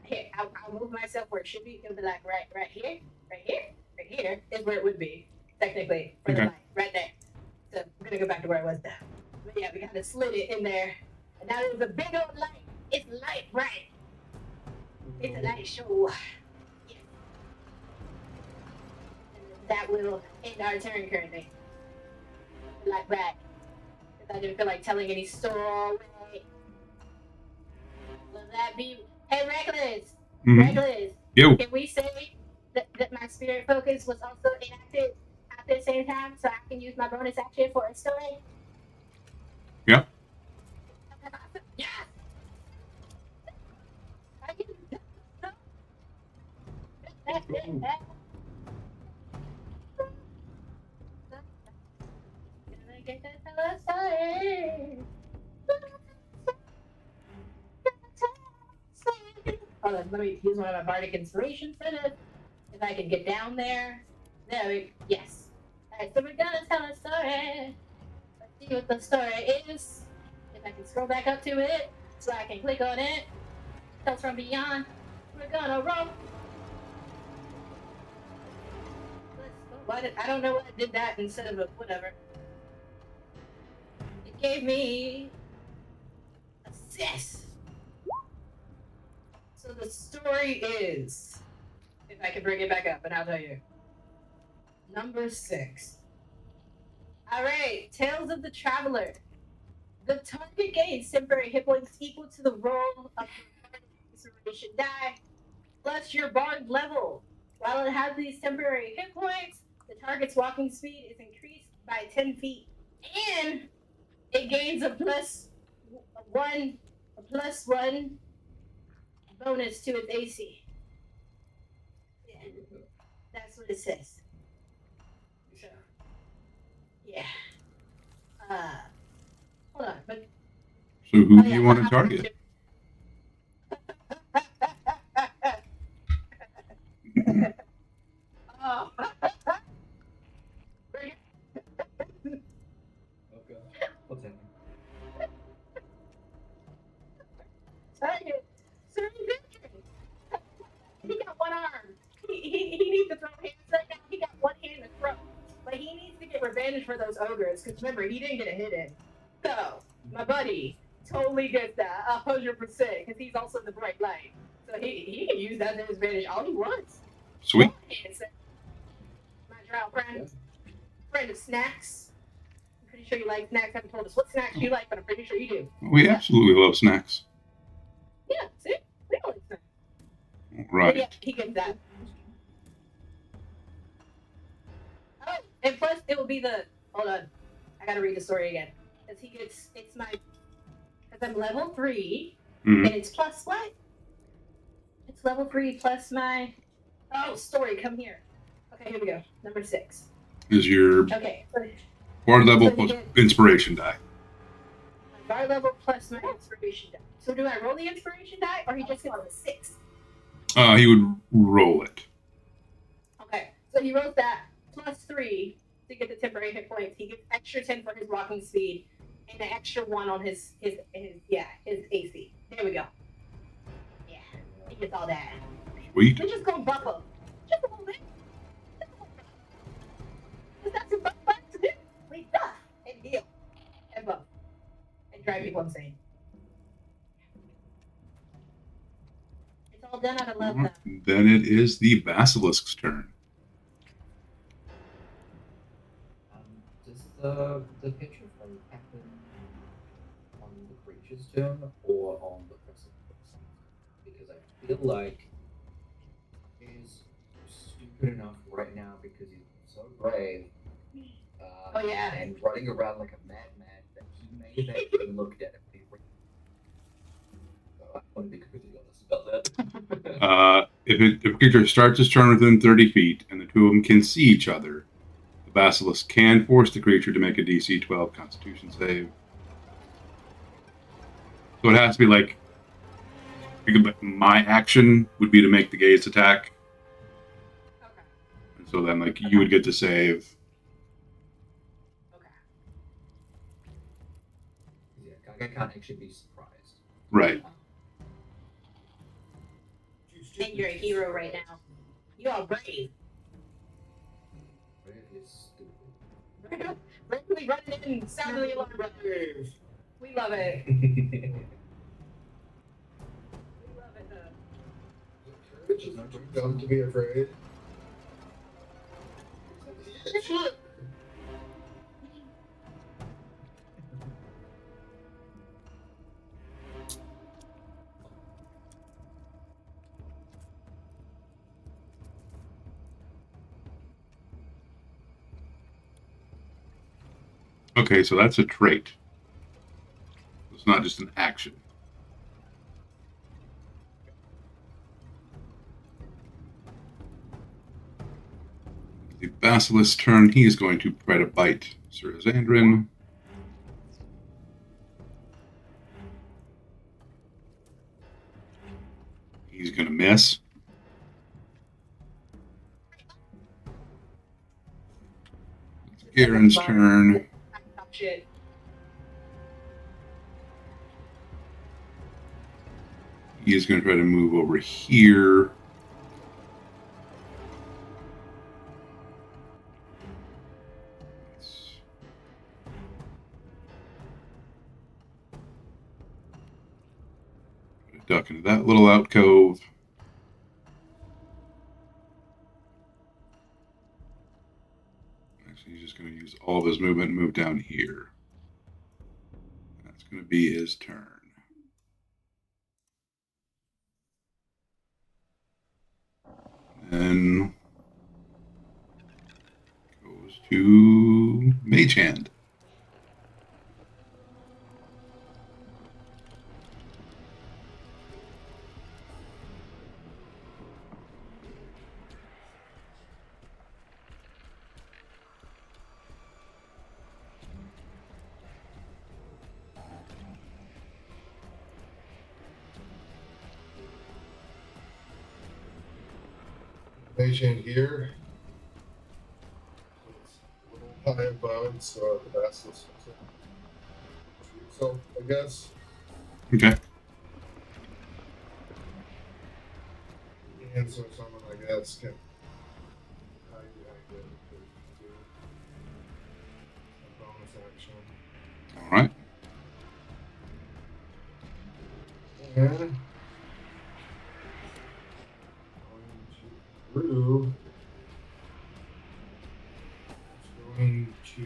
here, I'll move myself where it should be. It would be like right here is where it would be, technically, for the Okay. light, right there. So I'm gonna go back to where I was now. But yeah, we kind of slid it in there. And now there's a big old light. It's light bright. It's a light show. Yeah. And that will end our turn currently. Light bright. Because I didn't feel like telling any story. Will that be? Hey, Reckless! Mhm. Reckless! Yo. Can we say that my spirit focus was also enacted at the same time so I can use my bonus action for a story? Yeah. Yes! I can Can I get that tell a story? Hold on, let me use one of my bardic inspirations for this. If I can get down there. Yes. Alright, so we're gonna tell a story. Let's see what the story is. If I can scroll back up to it, so I can click on it. Tales from Beyond. We're gonna roll. I don't know why I did that instead of a whatever. It gave me assess. So the story is, if I can bring it back up, and I'll tell you. Number 6. All right, Tales of the Traveler. The target gains temporary hit points equal to the roll of the inspiration die plus your bard level. While it has these temporary hit points, the target's walking speed is increased by 10 feet, and it gains a plus one bonus to its AC. Yeah, that's what it says. So, yeah. Hold on, but So who do you want to target? Oh. oh god. What's happening? Sir, he got one arm. He needs to throw hands right now. He got one hand to throw. But he needs to get revenge for those ogres, because remember, he didn't get a hit in. So, my buddy totally gets that 100%, because he's also the bright light. So he can use that to his advantage all he wants. Sweet. My drow friend. Friend of snacks. I'm pretty sure you like snacks. I haven't told us what snacks you like, but I'm pretty sure you do. We absolutely love snacks. Yeah, see? We all like snacks. Right. But yeah, he gets that. Oh, and plus it will be the. Hold on, I gotta read the story again. Because he gets. It's my. Because I'm level 3, Mhm. and it's plus what? It's level 3 plus my. Oh, story, come here. Okay, here we go. Number 6. Is your Okay. bard level So he plus gets- inspiration die? My bar level plus my inspiration die. So do I roll the inspiration die, or he just gets a 6? He would roll it. Okay, so he rolls that plus 3 to get the temporary hit points. He gets extra 10 for his walking speed, and an extra 1 on his AC. There we go. Yeah, he gets all that. Sweet. We're just gonna buff him. Just a little bit. Because that's what buff buttons do. We buff and heal and buff. is the Basilisk's turn. Does the picture from happen on the creature's turn or on the person? Because I feel like he's stupid enough right now because he's so brave. Oh, yeah. And running around like a madman that he may have actually looked at it. So I want to be completely honest about that. If a creature starts its turn within 30 feet and the two of them can see each other, the Basilisk can force the creature to make a DC 12 Constitution save. So it has to be like, my action would be to make the gaze attack. Okay. And so then, like, you would get to save. Okay. Yeah, I can't actually be surprised. Right. And you're a hero right now. You are brave. Brave is stupid. Bravely running in, sounding the alarm. Brave. We love it. We love it though. Courage is not too dumb to be afraid. Yeah, shit. Okay, so that's a trait. It's not just an action. The Basilisk's turn. He is going to try to bite Sir Xandrin. He's going to miss. It's Garen's turn. Shit. He is going to try to move over here. Duck into that little alcove. Actually, he's just going to use all of his movement and move down here. That's going to be his turn. Then goes to Mage Hand. Mage hand here. It's a little high above, so the Basilisk so I guess. Okay. And so someone, I guess, can hide behind it. Do a bonus action. All right. And going to Brew. It's going to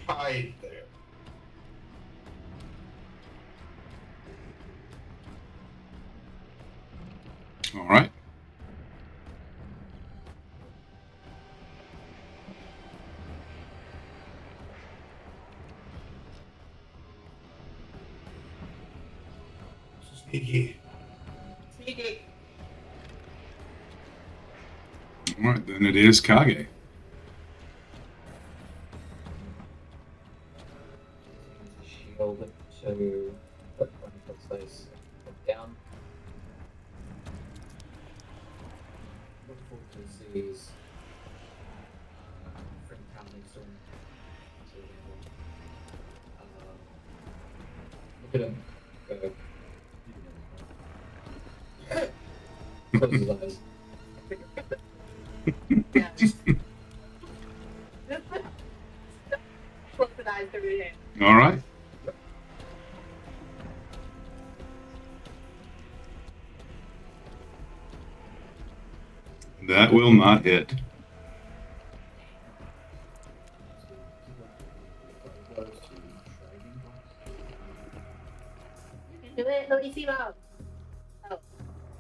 hide there. All right. Sneaky. Sneaky. All right. Then it is Kage. Shield to put one of those down. Look forward to sees Bryn pounding storm. Look at him. Close his eyes. Yeah. Close the eyes to read it. All right. That will not hit. You can do it, Luisimo.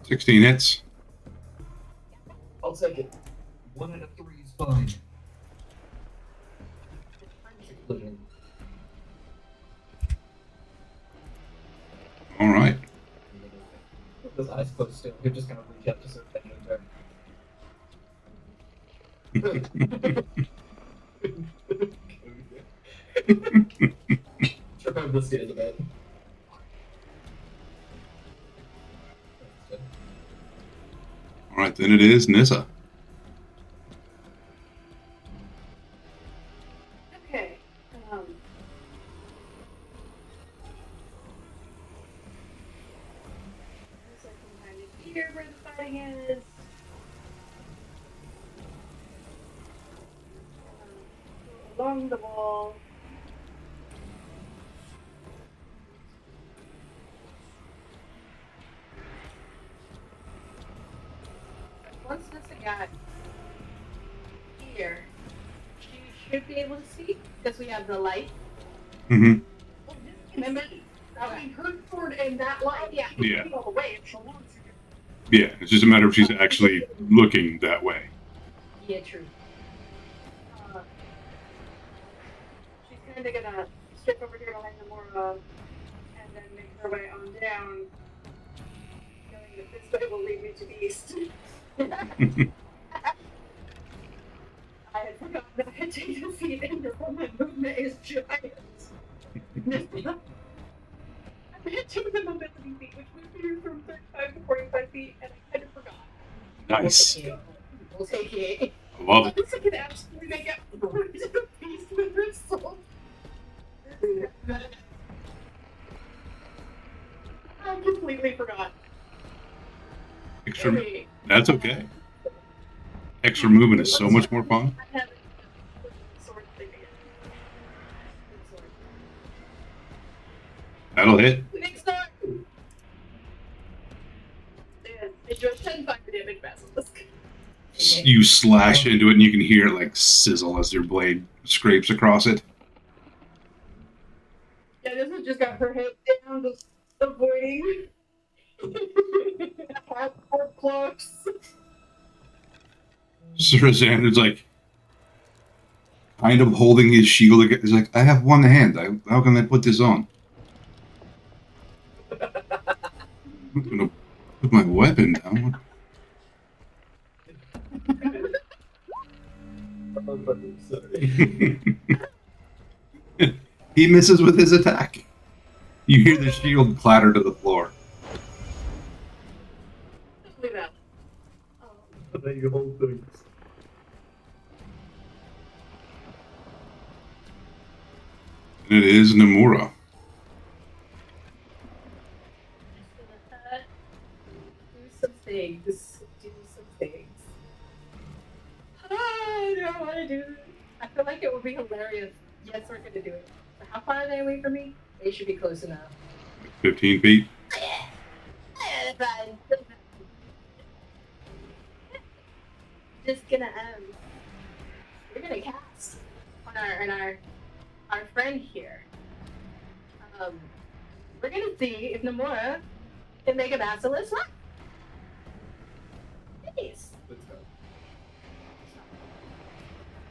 16 hits. I'll take it. 1 out of 3 is fine. Explosion. All right. With his eyes closed still, he'll just kind of reach out to serve that turn. Sure, I'm this guy's a bit. All right, then it is Nissa. Okay. So I can kind of hear where the fighting is. Along the wall. Once Nissa got here, she should be able to see because we have the light. Mm-hmm. Remember? I mean, her sword and that light, Yeah. Yeah. all the way. It's so long. Yeah, it's just a matter of she's actually looking that way. Yeah, true. She's kind of gonna step over here to Namora and then make her way on down, knowing that this way will lead me to the east. I had forgotten that I had taken feet and that my movement is giant. I'm hitting the mobility feet, which moves me from 35 to 45 feet, and I kind of forgot. Nice. We'll take it. I love it. This can absolutely make up for the beast with her soul. I completely forgot. Extra. Maybe. That's okay. Extra movement is so much more fun. I haven't put the sword thing again. Good sword. That'll hit. Big sword! And it does 10 fire damage basilisk. You slash into it, and you can hear it like sizzle as your blade scrapes across it. Yeah, this has just got her head down, just avoiding. Hardcore close. Sir Xander's like kind of holding his shield. He's like, I have one hand. How can I put this on? I'm gonna put my weapon down. I'm sorry. He misses with his attack. You hear the shield clatter to the floor. Look at that. And then you hold things. And it is Nomura. Do some things. Do some things. I don't want to do this. I feel like it would be hilarious. Yes, we're going to do it. But how far are they away from me? They should be close enough. 15 feet. Fine. Just gonna we're gonna cast on our friend here. We're gonna see if Nomura can make a basilisk laugh. Please. Let's go.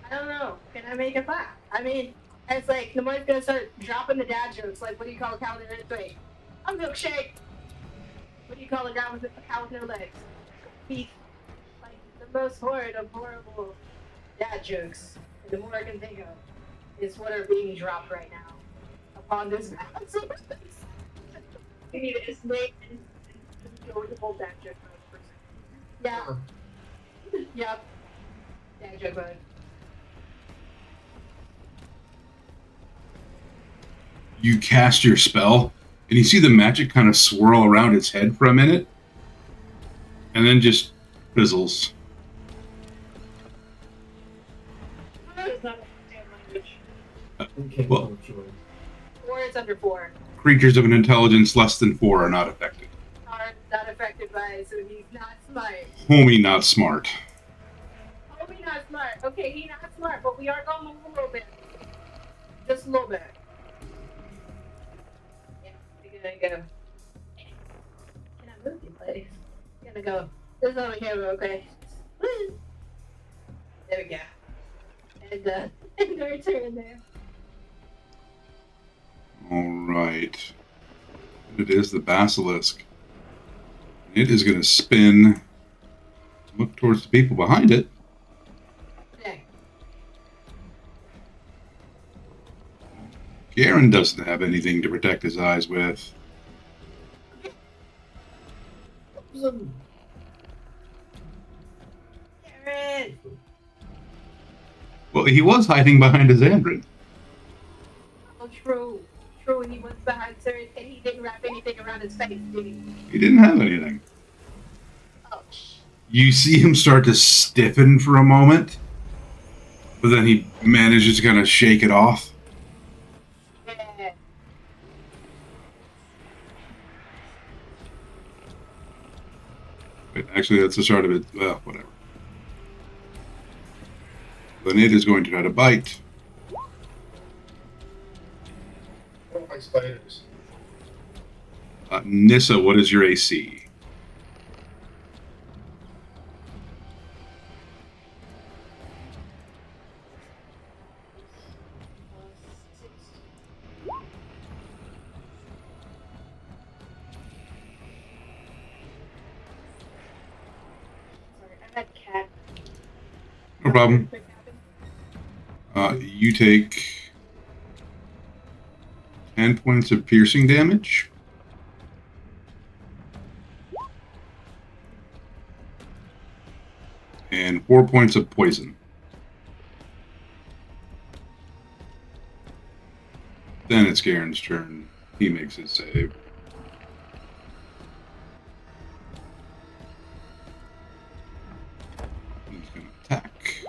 I don't know. Can I make it laugh? I mean, it's like Nomura's gonna start dropping the dad jokes. Like, what do you call a cow with no legs? A milkshake. What do you call a cow with no legs? Beef. Like the most horrid of horrible dad jokes the more I can think of is what are being dropped right now upon this basilisk. We need to estimate and go with the whole dad joke for a second. Yeah. Yep. Dad joke mode. You cast your spell, and you see the magic kind of swirl around its head for a minute, and then just fizzles. It's not a damn language. Okay, Well- sure. Or it's under 4. Creatures of an intelligence less than 4 are not affected. Are not affected by it, so he's not smart. Homie, not smart. Okay, he not smart, but we are gonna move a little bit. Just a little bit. Yeah, we're gonna go. Can I move you, please? Gonna go. This over here real quick. Woo. There we go. And and our turn there. All right. It is the basilisk. It is going to spin, look towards the people behind it. There. Garen doesn't have anything to protect his eyes with. Garen! Well, he was hiding behind his Andrin. Oh, true. True, he was behind Sir and he didn't wrap anything around his face, did he? He didn't have anything. Oh, You see him start to stiffen for a moment, but then he manages to kind of shake it off. yeah. But actually, that's the start of it. Well, whatever. Then it is going to try to bite. I don't like spiders. Nissa, what is your AC? Sorry, I had cat. No problem. You take 10 points of piercing damage. And 4 points of poison. Then it's Garen's turn. He makes his save. He's going to attack.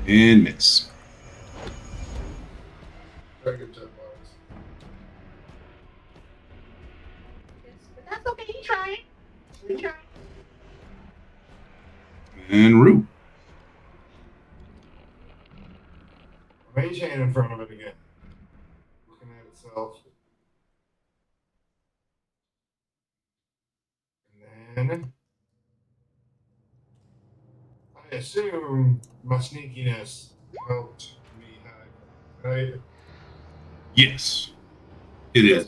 And miss. Very good job, Miles. But that's okay, he tried. He tried. And Rue. Mage hand in front of it again. Looking at itself. And then I assume my sneakiness helped me hide, right? Yes. It is.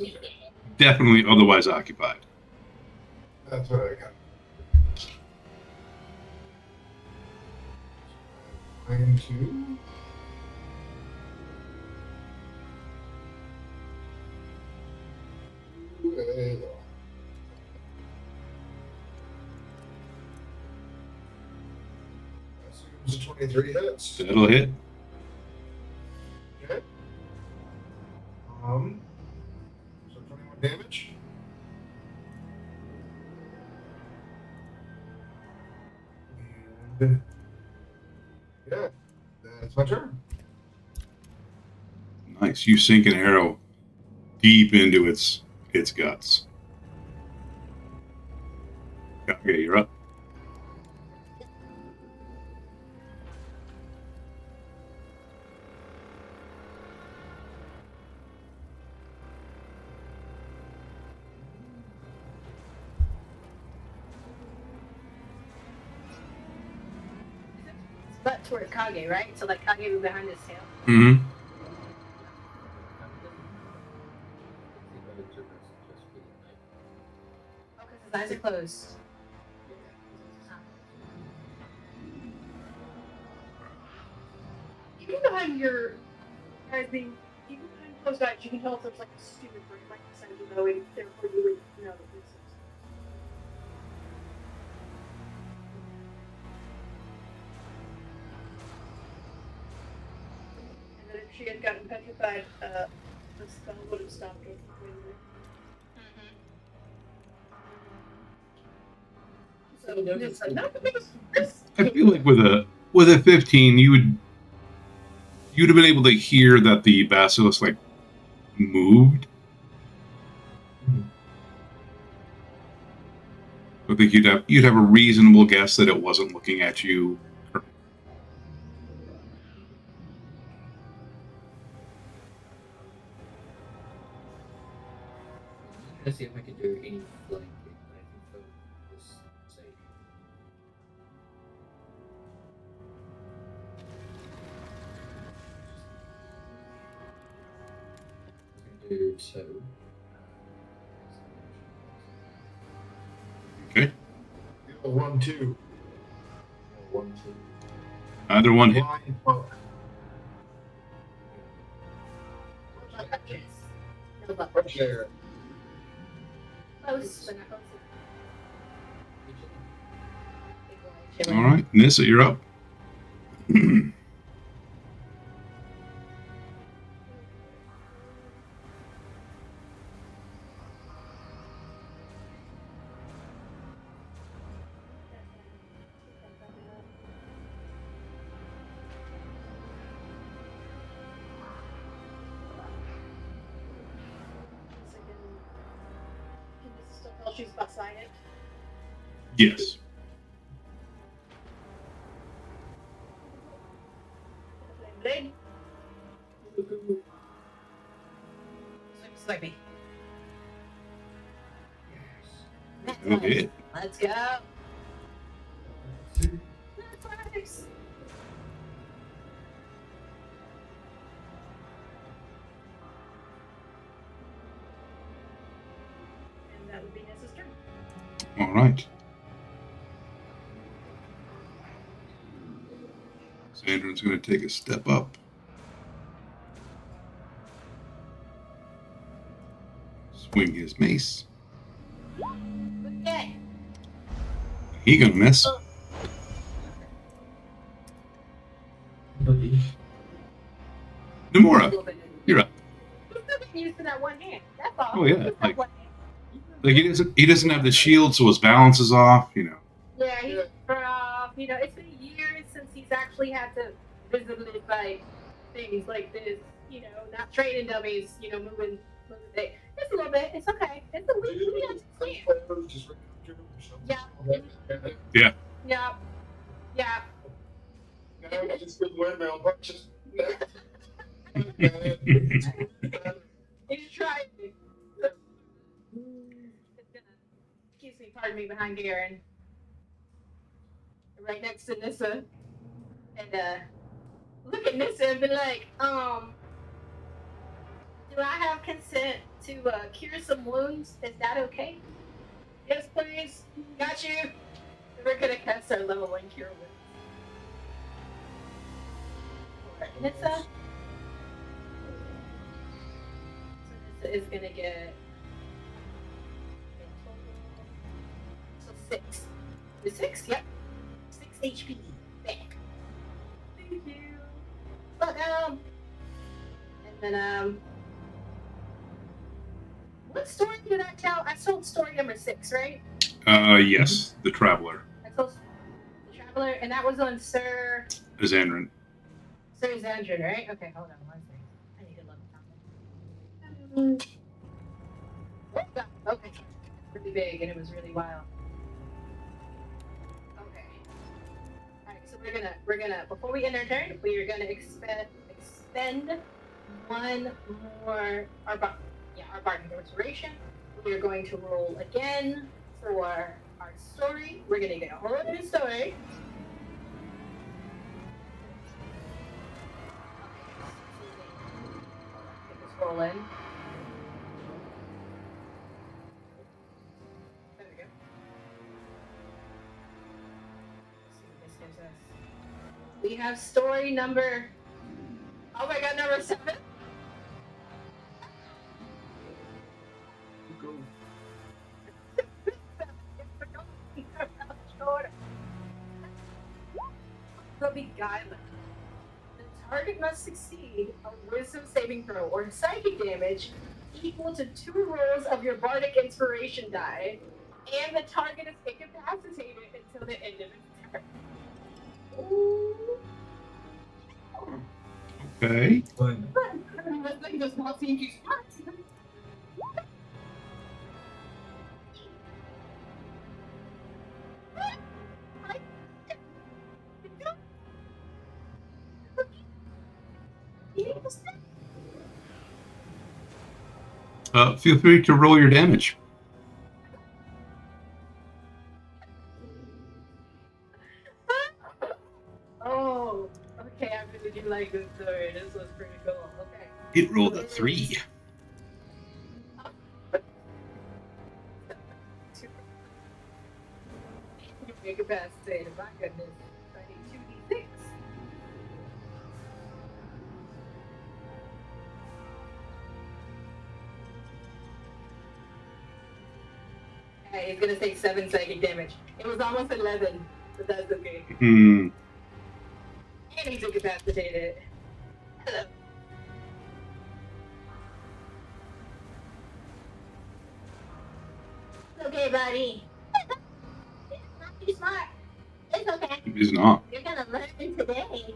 Definitely otherwise occupied. That's what I got. Line 2. Assumes 23 hits. That'll hit. Okay. So 21 damage. And yeah, that's my turn. Nice. You sink an arrow deep into its guts. Okay, you're up. But toward Kage, right? So like Kage was behind his tail. Mm-hmm. Oh, because his eyes are closed. Even behind your guys being even behind closed eyes, you can tell if there's like a stupid brain like inside you though, and therefore you would know that this is. And then if she had gotten petrified, the spell would have stopped her from doing that. So it's like not the biggest risk. I feel like with a 15, you'd have been able to hear that the basilisk like moved. I think you'd have a reasonable guess that it wasn't looking at you. trying to see if I can do any flanking, but I think for this sake. I can do two. Okay. The old 1-2. 1, 2. Either one hit. Blind fuck. No butt Right there. Close, but not close enough. Big boy, All right, Nissa, you're up. Can you still tell she's beside it? Yes. Blade. Swipe me. That's That'll nice. hit. Let's go. That's nice. And that would be Nessa's turn. All right. Sandrin's going to take a step up. Swing his mace. Okay. He gonna miss. Buddy. Nomura, you're up. He's still getting used to that one hand. That's all. Oh, yeah, Just that like- one hand. Like he doesn't have the shield, so his balance is off. You know. Yeah, he's rough. You know, it's been years since he's actually had to visibly fight things like this. You know, not training dummies. You know, moving things. Just a little bit. It's okay. It's a week. We understand. Just recapture him or something. Yeah. Yeah. Yeah. Now he just good windmill punches. He's trying. Excuse me, pardon me, behind Garen. Right next to Nissa. And look at Nissa and be like, do I have consent to cure some wounds? Is that okay? Yes, please. Got you. We're gonna cast our level 1 cure wounds. For Nissa. So Nissa is gonna get so 6. The 6? Yep. 6 HP back. Thank you. But and then what story did I tell? I told story number 6, right? Yes, the Traveler, I told the Traveler, and that was on Sir Azandrin. Zandrin, right? Okay, hold on one second. I need to look. Okay, really big, and it was really wild. Okay. All right, so we're gonna before we end our turn, we are gonna expend one more our bardic inspiration. We are going to roll again for our story. We're gonna get a whole new story. Get this roll in. There we go. Let's see what this gives us. We have story number. Oh my god, number 7. Will be guidance. The target must succeed a wisdom saving throw or psychic damage equal to 2 rolls of your bardic inspiration die, and the target is incapacitated until the end of its turn. Okay. Fine. This thing does not seem too smart. Feel free to roll your damage. Oh, okay. I really do like this story. This was pretty cool. Okay. It rolled a 3. Incapacitated. My goodness. I need 2d6. Hey, it's gonna take 7 psychic damage. It was almost 11, but that's okay. Hmm. And he's incapacitated. Hello. It's okay, buddy. It's not too smart. It's okay. He's not. You're gonna learn today.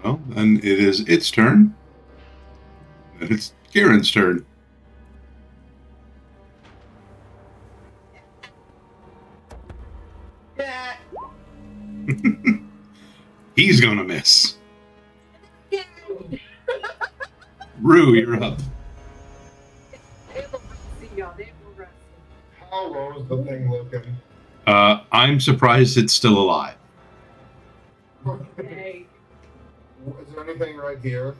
Well, then it is its turn. And it's Karen's turn. Yeah. He's gonna miss. Yeah. Rue, you're up. They will see y'all. They will rest. How low is the thing looking? I'm surprised it's still alive. Okay. Is there anything right here?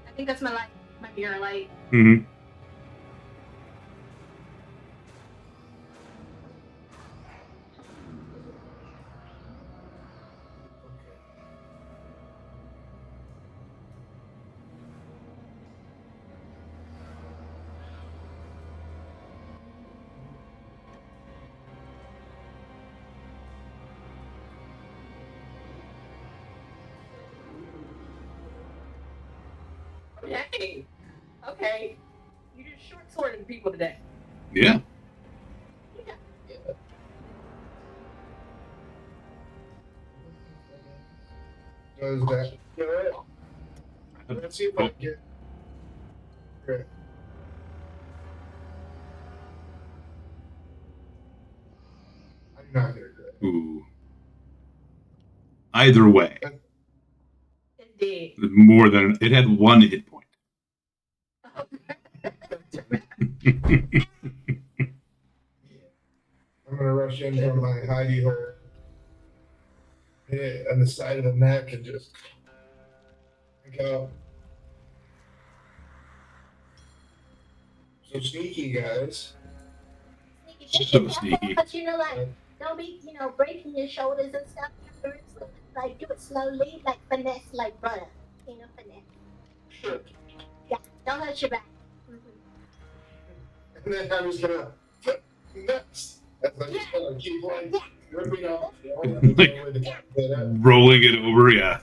I think that's my light. My mirror light. Mm-hmm. Yay. Okay. You just short sworded people today. Yeah. Does that do it? Let's see if I can get. Great. I do not get it good. Ooh. Either way, Indeed. more than it had 1 hit point. I'm gonna rush in from my hidey hole, hit it on the side of the neck, and just go. So sneaky, guys. So sneaky. But you know, like, don't be, breaking your shoulders and stuff afterwards. Like, do it slowly, like finesse, like butter. Finesse. Yeah, don't hurt your back. Mm-hmm. And then I'm just gonna nuts. As I just gonna keep like ripping off. Rolling it over, yeah.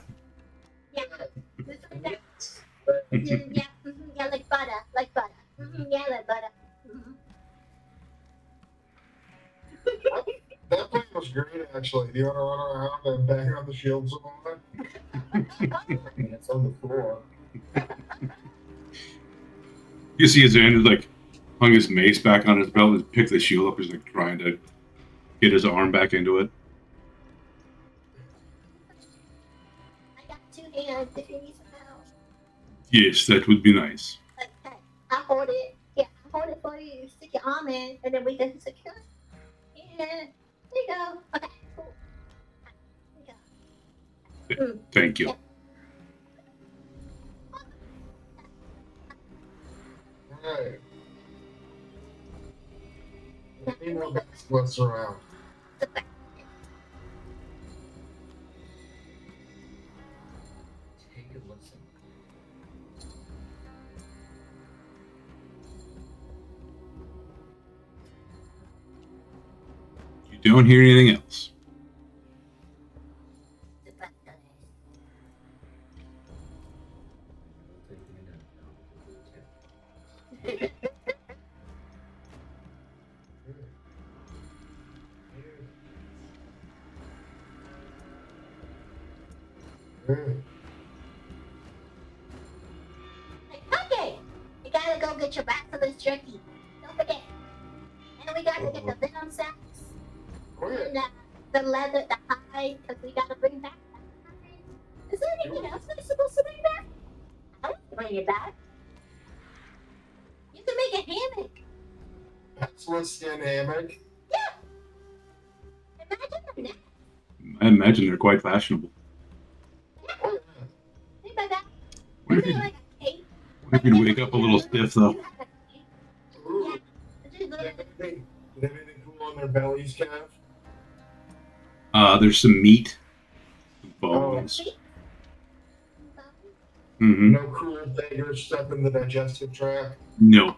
Just like that. Yeah, like butter, yeah, like butter. That plan was great, actually. Do you want to run around and bang on the shield some more? It's on the floor. You see his hand like hung his mace back on his belt and picked the shield up. He's like trying to get his arm back into it. I got 2 hands if you need some help. Yes, that would be nice. Okay, I hold it. Yeah, I hold it for you. Stick your arm in, and then we can secure it. Yeah, there you go. Okay, cool. There you go. Thank you. Alright. Any more baskets around? Take a listen. You don't hear anything else. Okay, you gotta go get your bacillus jerky. Don't forget. And we gotta get the venom sacks. And the leather, the hide, because we gotta bring back the hide. Is there anything else I'm supposed to bring back? I want to bring it back. You can make a hammock. Pencil skin hammock. Imagine that. I imagine they're quite fashionable. Oh, yeah. Think about that. What if Maybe you, like a cape. what if you'd wake up a little stiff though? You have a cape. Ooh. Yeah. Just go to the Did they have anything cool on their bellies, Kev? There's some meat, some bones. street. Mm-hmm. No cruel beggars stuff in the digestive tract. Nope.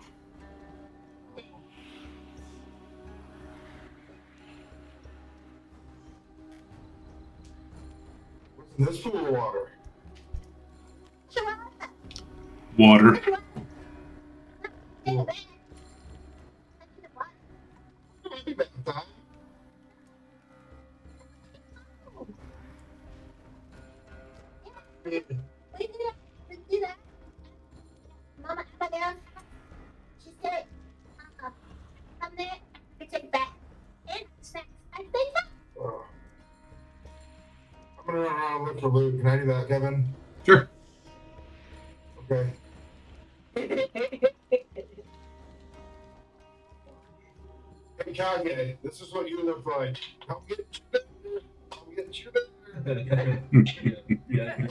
What's in this pool of water? Water. Cool. Hey, Valentine. We do that. Mama Abigail, she said, come there, we take back and snacks. I think that. Oh. I'm gonna run around and look for loot. Can I do that, Kevin? Sure. Okay. Hey, Kage, this is what you look like. I'll get you there. I'll get you there. Yeah.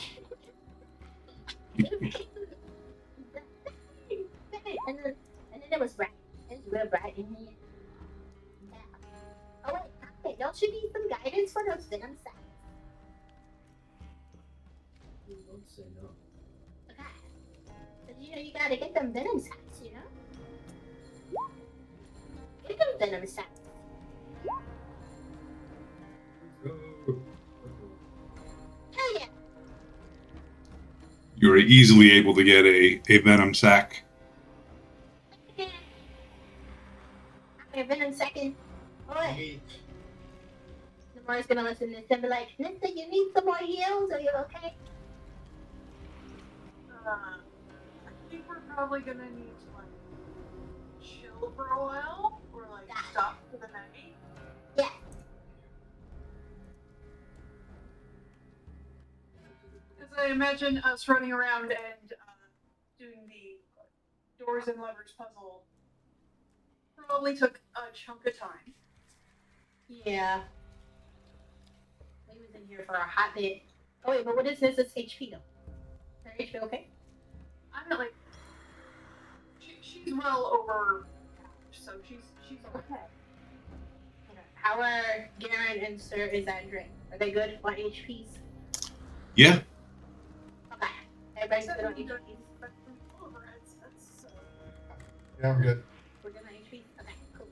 And then it was bright. It was real bright in here. Yeah. Oh wait, okay, don't you need some guidance for those venom sacks? Don't say no. Okay. Cause you gotta get them venom sacks, you know? Get them venom sacks. Hell yeah. You were easily able to get a venom sac. Okay. Okay, venom second. Alright. Neat. Lamar's gonna listen to this and be like, Nissa, you need some more heals? Are you okay? I think we're probably gonna need to like chill for a while or like stop for the night. Yeah. Because I imagine us running around and doing the doors and levers puzzle probably took a chunk of time. Yeah. We was in here for a hot bit. Oh wait, but what is Nissa's HP though? Her HP okay? I'm not like she's well over, so she's okay. Okay. How are Garen and Sir Isandrin? Are they good on HPs? Yeah. Okay. Everybody's Except good on for the- HPs. but for overheads, that's Yeah, I'm good. We're good on HPs? Okay, cool.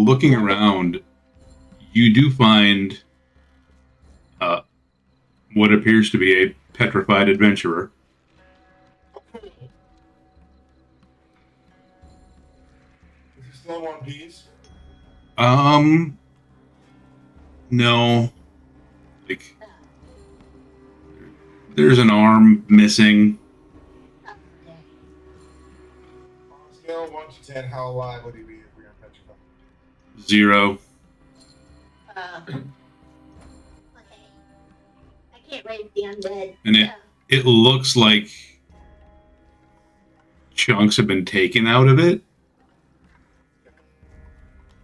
Looking around, you do find what appears to be a petrified adventurer. Is he still in one piece? No. Like, there's an arm missing. Oh, okay. On a scale of 1 to 10, how alive would he be if we got petrified? 0. Okay. I can't raise the undead. And it looks like chunks have been taken out of it.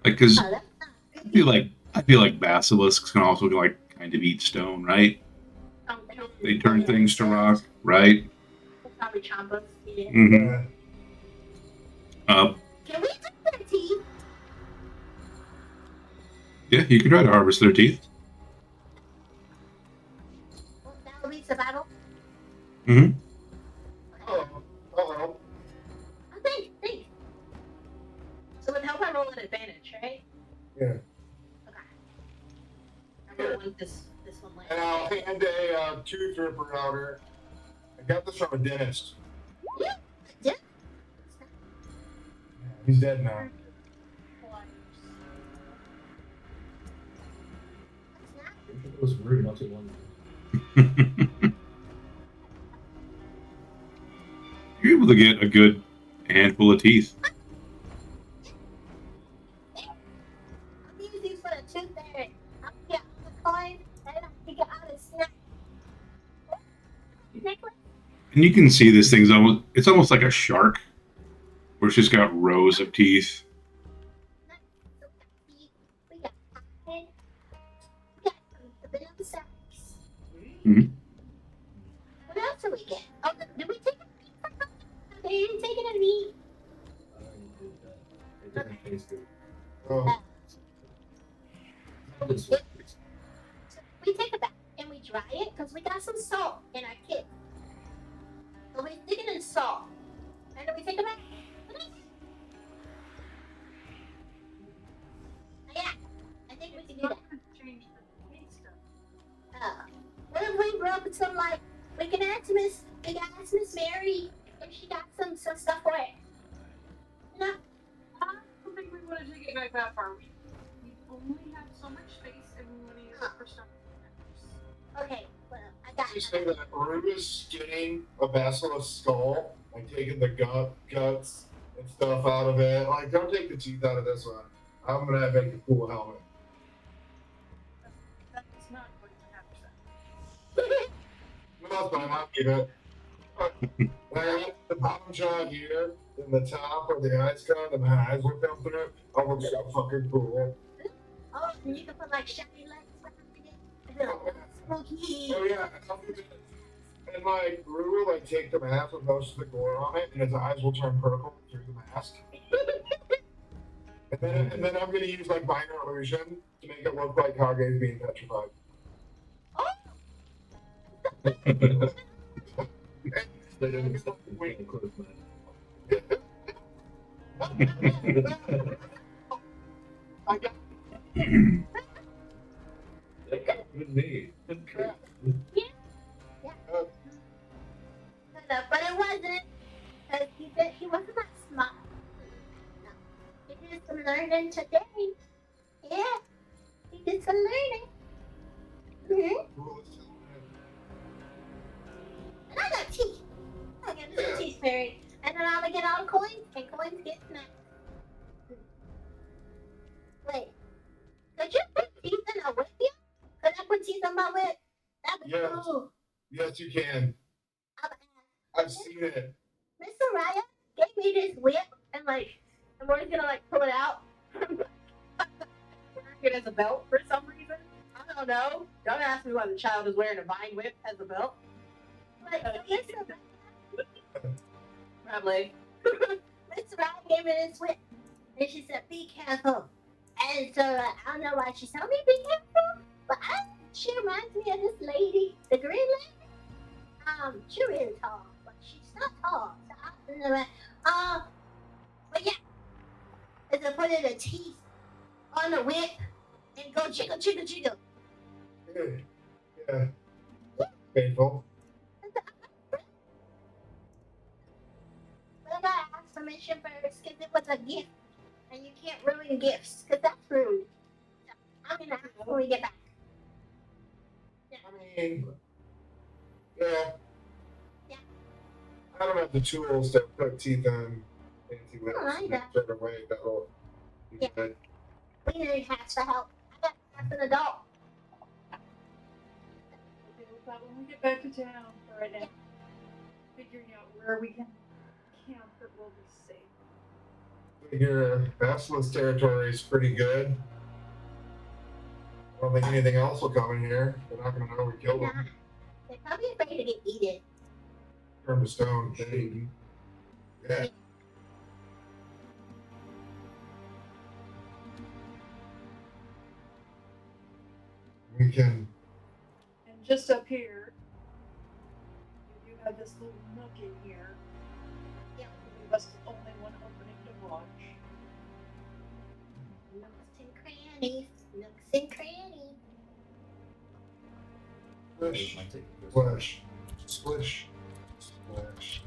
Like, cause Oh, that's not I feel like basilisks can also like kind of eat stone, right? They turn things to rock, right? Probably chomp us. Yeah. Mm-hmm. Can we take their teeth? Yeah, you can try to harvest their teeth. Well, that would be survival. Mm-hmm. Oh, hello. Oh, thanks. So with help, I roll an advantage, right? Yeah. Okay. I really want this one like. And I'll hand a tooth ripper out her. I got this from a dentist. Yeah. Yeah, he's dead now. That's not. It was rude not to one. You're able to get a good handful of teeth. I'll use these for the tooth fairy. I'll get all the coin. necklace? And you can see this thing's it's almost like a shark, where it's just got rows of teeth. So we got pie. We got some vanilla sacks. Mhm. What else did we get? Oh, did we take a meat from something? They didn't take it a meat. I already did that. It didn't taste good. Oh, So This we, one. so we take it back and we dry it because we got some salt in our kit. So we stick it in salt. And then we take it back. Yeah, I think we can It's do not that. gonna change the taste of it. What if we rub some like we can ask Miss Mary if she got some stuff for it. No. I don't think we want to take it back that far. We only have so much space, and we want to use it for stuff. Okay, well I got you say that Rue is skinning a basilisk skull, like taking the guts and stuff out of it. Like, don't take the teeth out of this one. I'm gonna make a cool helmet. That's not going to happen. No, that's fine. I'll keep it. The bottom jaw here, and the top where the eyes come, and the eyes will come through. Oh, look so fucking cool. Oh, and you can put like shiny lights behind it. Spooky. Oh yeah, and like Rue will like take the mask with most of the gore on it, and his eyes will turn purple through the mask. And then I'm gonna use like minor illusion to make it look like Kage's being petrified. They didn't stop me from close man. I got Even me. But it wasn't because he wasn't that smart. No. He did some learning today. Yeah, he did some learning. Mm-hmm. And I got teeth. I got some teeth fairy. And then I'm gonna get all the coins, and coins get snapped. Wait, could you put teeth in a whip yet? Could I put teeth on my whip? That'd be Yes. cool. Yes, you can. I've seen it. Miss Soraya gave me this whip, and like, and we're gonna like pull it out. Wearing it as a belt for some reason. I don't know. Don't ask me why the child is wearing a vine whip as a belt. Like, Miss Soraya. Probably. Miss Soraya gave me this whip, and she said, "Be careful." And so I don't know why she told me be careful, but she reminds me of this lady, the green lady. She really tall, but she's not tall. So I don't know. But yeah, is to put in the teeth on the whip and go jiggle, jiggle, jiggle. Yeah. Painful. But I gotta ask permission first because it was a gift, and you can't ruin gifts because that's rude. So I'm gonna ask when we get back. I mean, yeah. Yeah. I don't have the tools to put teeth in fancy whips Oh, I in know. a certain way that'll be Yeah. good. We need hats for help. I got to ask an adult. Okay, we thought when we get back to town for right now, figuring out where we can camp that will be safe. Your Basilisk territory is pretty good. I don't think anything else will come in here. They're not gonna know we killed Nah. them. They're probably afraid to get eaten. Turn to stone. Get eaten. Yeah. We can. And just up here, you do have this little nook in here. Yeah. That's the only one opening to watch. Nooks and crannies. Nooks and crannies. Splish. Might take the first Splash. Splish. Splash.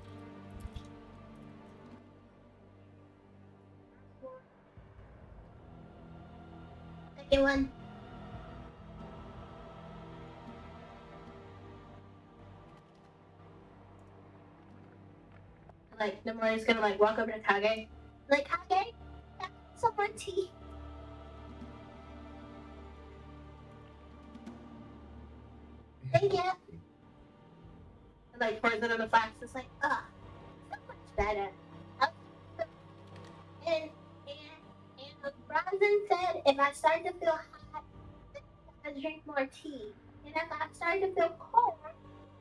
Second one. Like, Nomori's gonna like walk over to Kage. Like, Kage, that's some more tea. Thank you. Like pours it on the flask. It's like, so much better. And the Bronson said if I start to feel hot, I drink more tea. And if I start to feel cold,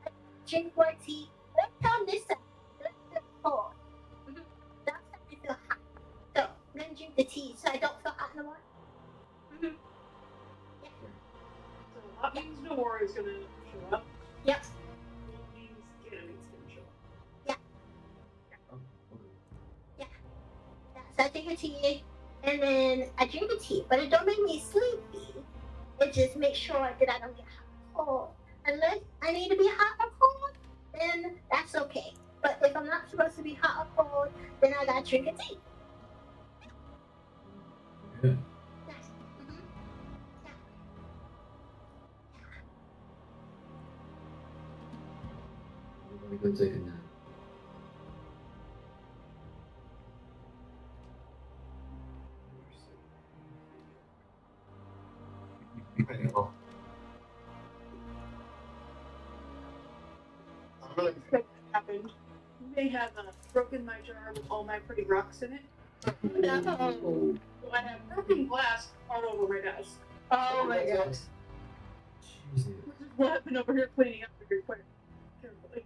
I drink more tea. Don't tell Nissa. Don't feel cold. Don't start to feel hot. So I'm gonna drink the tea so I don't feel hot no more. So hot means Nora is gonna show up. Yep. Cold means Ganymede's gonna show up. So I take a tea, and then I drink the tea, but it don't make me sleepy. It just makes sure that I don't get hot or cold. Unless I need to be hot or cold, then that's okay. But if I'm not supposed to be hot or cold, then I gotta drink a tea. Yeah. Yes. I'm gonna go take a nap. I know. I'm gonna Expect that happened. You may have broken my jar with all my pretty rocks in it. No. So I have broken glass all over my desk. Oh my gosh. Jesus. Which is what I've been over here cleaning up very quick. Carefully.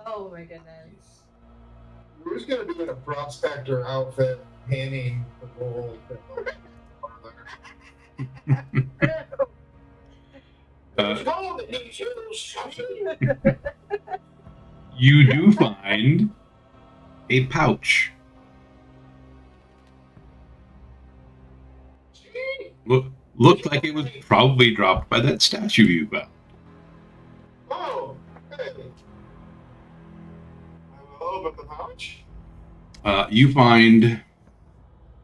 Oh my goodness. We're just gonna be in a prospector outfit, panning the gold. You do find a pouch. Looked like it was probably dropped by that statue you found. Oh, hey. I will open the pouch. You find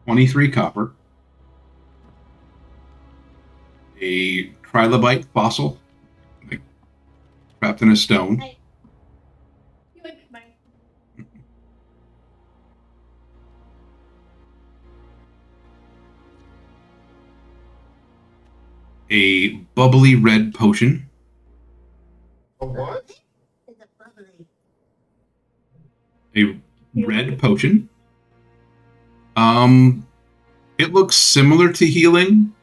23 copper, a trilobite fossil, like, wrapped in a stone, You like my a bubbly red potion, A what? It's a bubbly. a red potion. It looks similar to healing.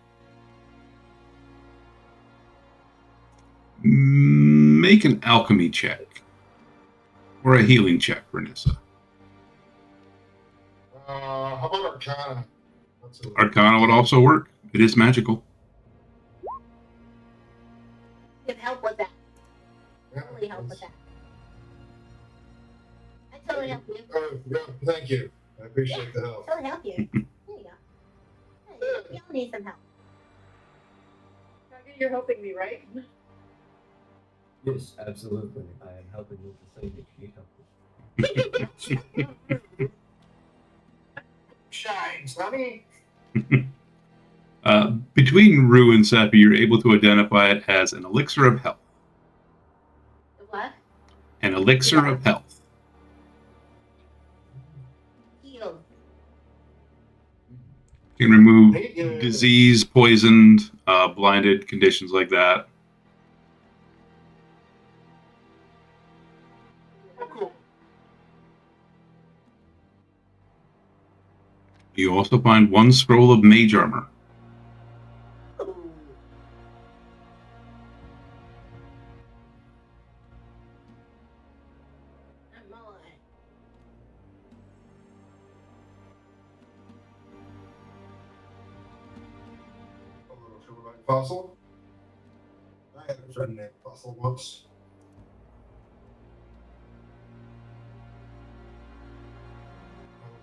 Make an alchemy check. Or a healing check, Renissa. How about Arcana? Arcana would also work. It is magical. Can help with that. Yeah, Totally help with that. I totally help you. Yeah, thank you. I appreciate the help. Totally help you. There you go. Hey, y'all need some help. target, you're helping me, right? Yes, absolutely. I am helping you the same if you need help. Shines, honey. Between Rue and Seppi, you're able to identify it as an elixir of health. The what? An elixir of health. Heal. You can remove Thank you. disease, poisoned, blinded, conditions like that. Oh, cool. You also find one scroll of mage armor. Ooh. I'm on. A little trilobite fossil. I had a friend named Fossil once.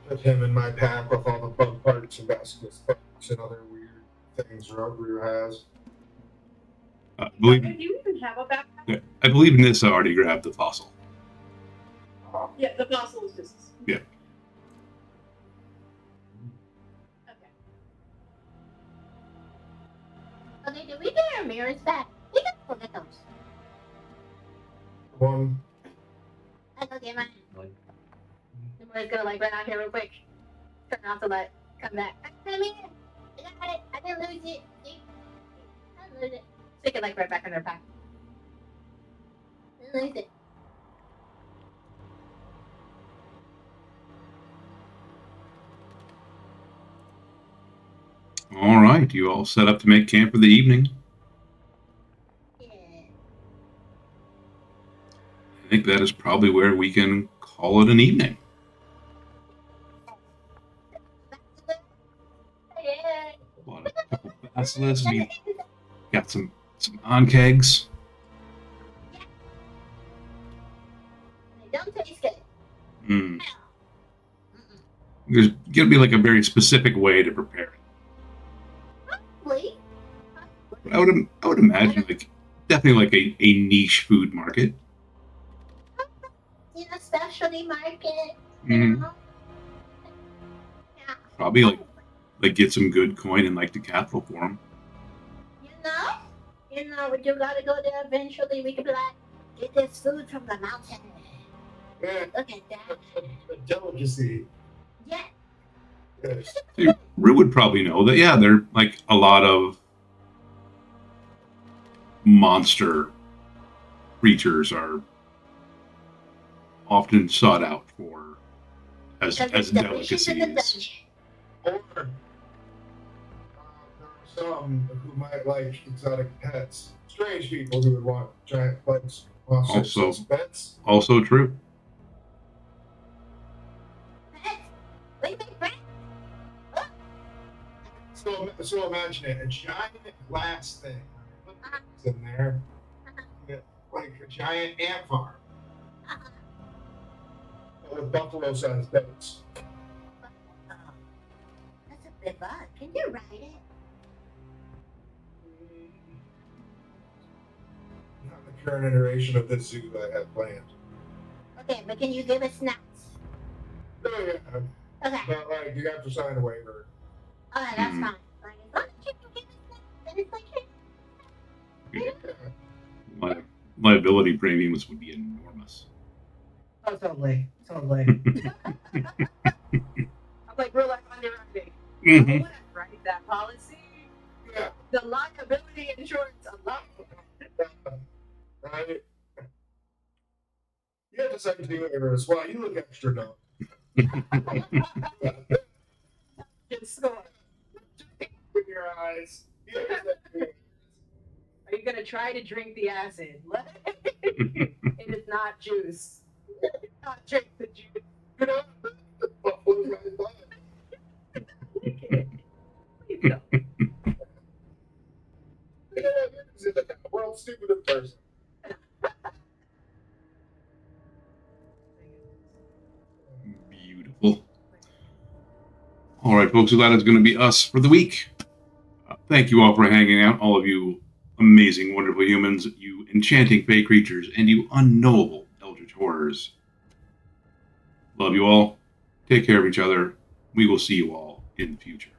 I'll put him in my pack with all the bug parts and vascular spikes and other weird things Rue has. I believe, Do you even have a backpack? I believe Nissa already grabbed the fossil. Yeah, the fossil is just. Yeah. Okay. Okay, did we get our mirrors back? We can go get those. One. I go get mine. Like, The boy's gonna like run out here real quick. Turn off the light. Come back. Come here. I got it. I didn't lose it. See? I didn't lose it. Stick it like right back in their pack. Didn't lose it. right, you all set up to make camp for the evening. Yeah. I think that is probably where we can call it an evening. Yeah. Bought a couple basilisks. We got some on kegs. They don't taste good. Mm. Mm-mm. There's gonna be like a very specific way to prepare it. Probably. But I would imagine like definitely like a niche food market. In a specialty market. Mhm. know? Yeah. Probably like get some good coin in like the capital for them. You know, you gotta go there eventually. We could be like, get this food from the mountain. Yeah, Look at that. a delicacy. Yeah. Yes. So Rue would probably know that. Yeah, there are like a lot of monster creatures are often sought out for as Because it's delicious in the delicacies. dungeon. Or there are some who might like exotic pets. Strange people who would want giant bugs, monsters Also- as pets. Also true. We make bread. So imagine it, a giant glass thing. Put things in there. Yeah, like a giant ant farm. But with buffalo-sized beds. Oh, that's a big bug. Can you ride it? Not the current iteration of this zoo that I have planned. Okay, but can you give us snacks? Oh yeah, Okay. but like you have to sign a waiver. Okay, that's Mhm. fine. Like, as long as you can give us snacks, then it's like, hey, Yeah. Liability premiums would be enormous. Oh, totally. Totally. I'm like, real life underwriting. I Mhm. wouldn't write that policy. Yeah. The liability insurance alone. Right. You have to sign the waiver as well. You look extra dumb. Good score. With your eyes. Yeah. Are you gonna try to drink the acid? It is not juice. Not drink the juice. Buffalo's right by. Please don't. You're the world's stupidest person. Beautiful. All right, folks, so that is going to be us for the week. Thank you all for hanging out, all of you amazing, wonderful humans, you enchanting fey creatures, and you unknowable eldritch horrors. Love you all. Take care of each other. We will see you all in the future.